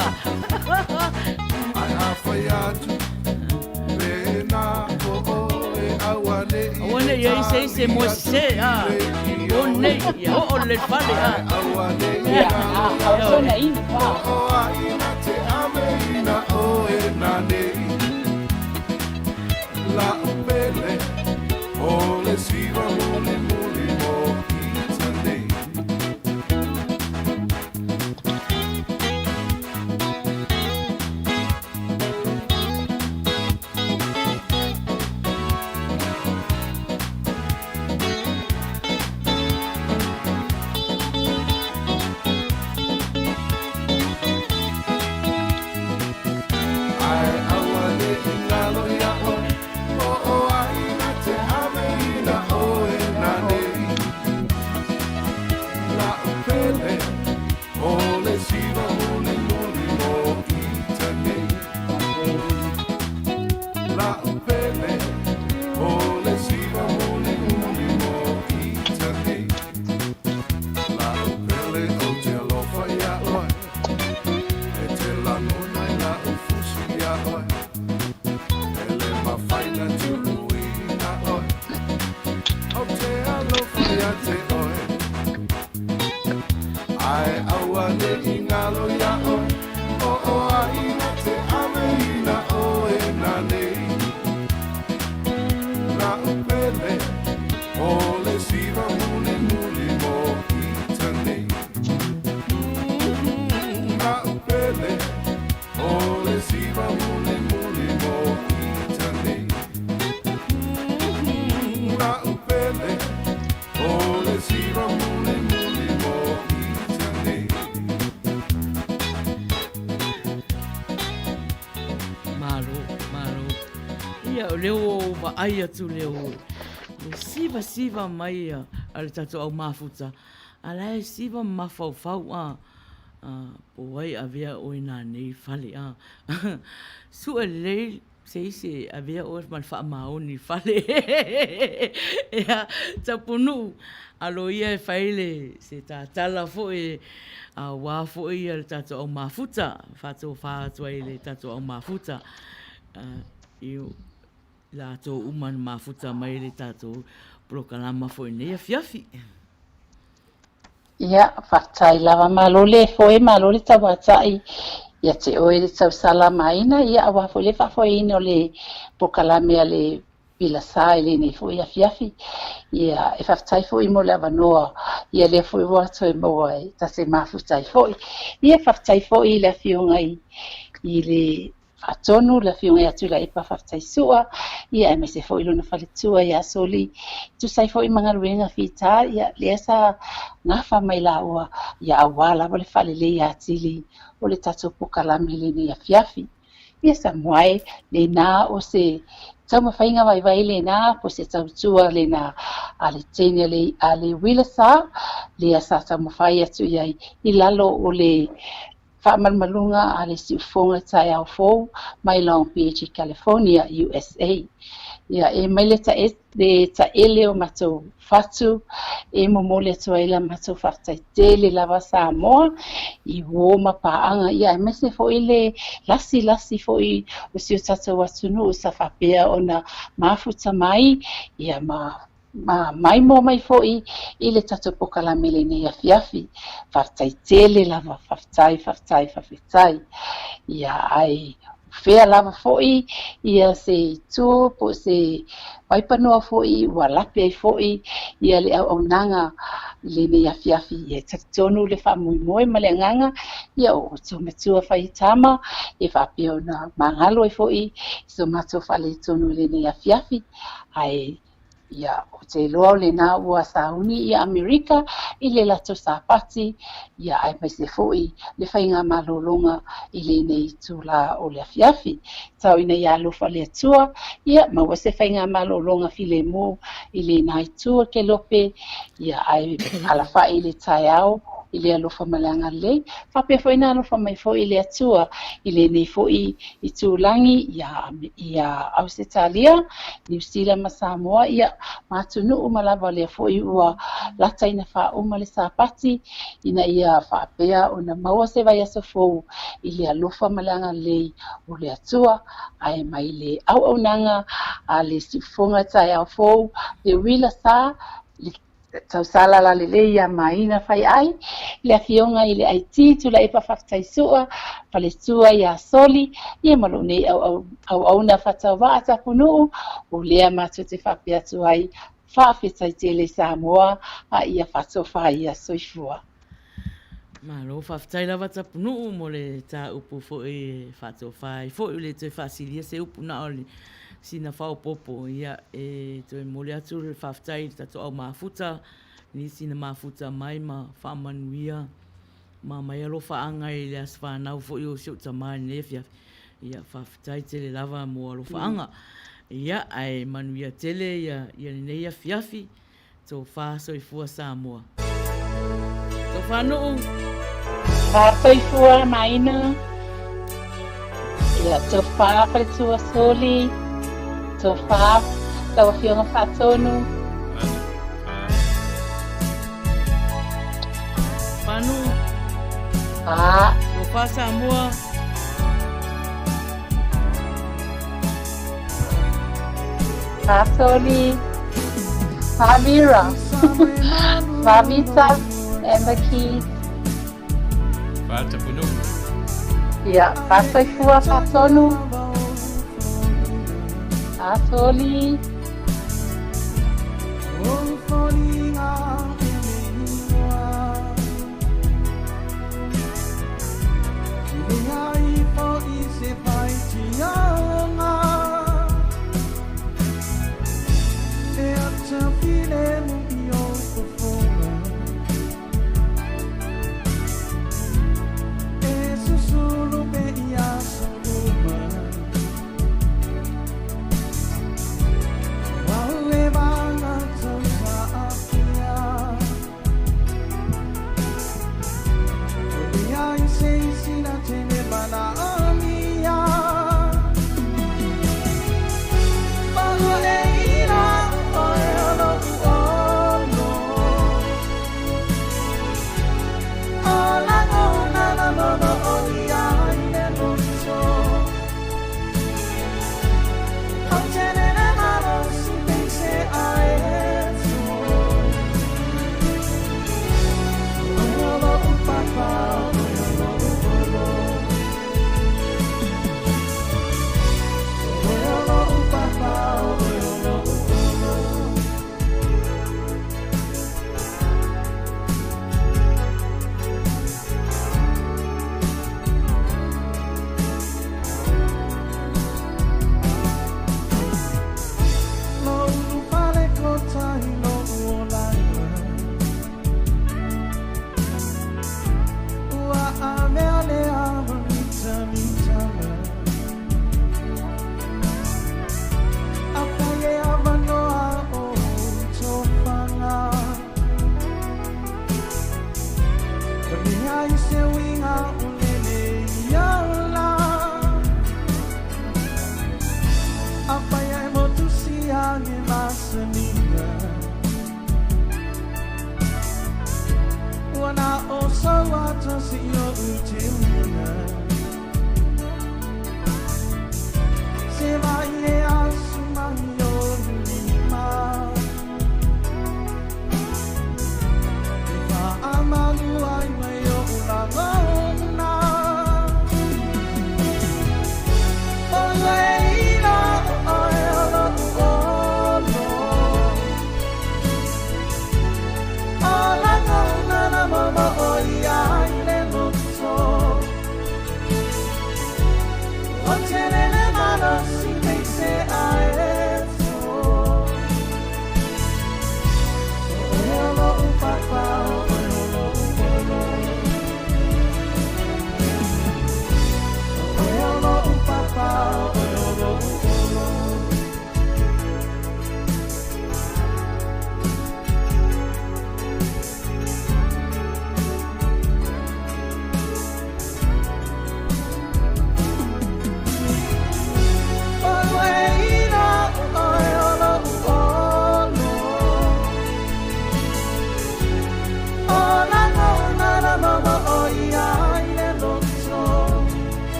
ai a fai atu le na o e awane One ye se mo se a one ya o le fale a Ya, so na in fa. o ai na te ame na o e na nei la upele Ole siva muli muli mo itane. Ai awane ingalo ya oi o o ai na te ame na o e na nei la upele o le siva muli muli mo itane la upele o le siva muli muli mo itane la upele o te alofa ya oi e te langona i la ufusi ya oi ele mawhaina tulu i na oi o te alofa ya te oi ai awane i ngalo ya oi o o ai na te ame i na oi na nei la upele o le siva muli muli mo itane la upele o le siva muli muli mo itane la upele o le siva muli muli mo itane Malo ia o leo va ai atu leo le siva mai ale tato au mafuta ala e siva mafau fau a po ai avea o ina nei fale a su le se avea o mal fa maoni fale ia Tapunuu alo ia e faile se tala fo e a wa fo ia le tato au mafuta fato ai le tato au mafuta io la to uman mafuta mai le tato prokalama fo nei fiafi Ia, whaktai lava malole foi malole tawatai. Ia te oe le tau sala Maina, ia awa foi le whafoi ino le pokalame a le Uila Sa le nei foi a fiafi. Ia e whaktai foi mo le avanoa, ia le foi wato e moa e tase mafutai foi. Ia whaktai foi le fiongai i le whatonu, le fiongai atu la ipa whaktai sua, ia e me se foi luna whaletua ia soli. Tu sai foi mga ruenga fita, ia le esa ngafa mai la ua, ia awala wale whalele ia atili, o le tato pokalame le nei a fiafi. Ia sa moai le nā o se tau mawhainga vai le na, po se tau tua le na ale tene ale Uila Sa, le sa tau mawhai atu iai I lalo o le whaamalmalunga ale si ufonga tai au fōu, mai Long Beach, California, USA. Ia e mai le ta ele o matou fatu, e momole atua ila matou whaftai tele lava Samoa, I woma paanga, ia e mese fo ile lasi fo I o si o tatou atunu o sa whapea o na mafuta mai, ia mai mo mai fo I le tatou pokala mele nei afiafi, whaftai tele lava, whaftai, ia ai, fea lava fo'i ia se tu po se waipanua fo'i ua lapi ai fo'i ia le auaunaga le nei afiafi ia tatonu le fa'amoemoe ma le agaga ia o tomatua faitama e fa'apea ona magalo ai fo'i so matou fa'aletonu le nei afiafi ae ia o te loa o le nā ua sauni ia Amerika I le lato sapati ia ai mai se fo'i le whainga malolonga I le nei tūla o le afiafi. Tau ina ia alofa le atua ia ma ua se whainga malolonga file mo I le nai tua ke lope ia ai alafa I le tai au I le alofa malanga lei. Whapea fo'i na alofa mai fo'i le atua I le nei fo'i I tūlangi ia Ausitalia, New Zealand ma Samoa ia matunu malava le fo'i ua lata ina wha'uma le sapati ina ia whapea o na maua se vai aso fou I le alofa malanga lei o le atua ai mai le auaunanga a le sifonga tai au fou le Uila Sa tau sala la le ia Maina Faiai le afionga I le IT tula e pafaftai sua pale sua ia soli ia malo nei au na fatau wa Tapunuu o lea matu te whapea tuai whawhetai tele Samoa a ia whatofa ia soifua. Malo whawhetai lawa Tapunuu mo le tā upu fo'i whatowhai fo'i le tui whasilia se upu na oli sina whaopopo ia e tui mole atu le whawhetai tato au mafuta ni sina mafuta mai ma Manuia ma mai alo whaanga I le as whanau fo'i o siu tamai nefia ia whawhetai tele lava mo alo whaanga ia ai Manuia tele ia nei a fiafi tō whāsoifua Samoa. Tō whanuu whāsoifua Maina ia tō whāparetua soli tō tau whionga whātonu whanuu tō whā Samoa Pasoli, Pamira, Mamita, Emma Keith. Tapunuu. Yeah, Pasoifua Pasonu. Pasoli.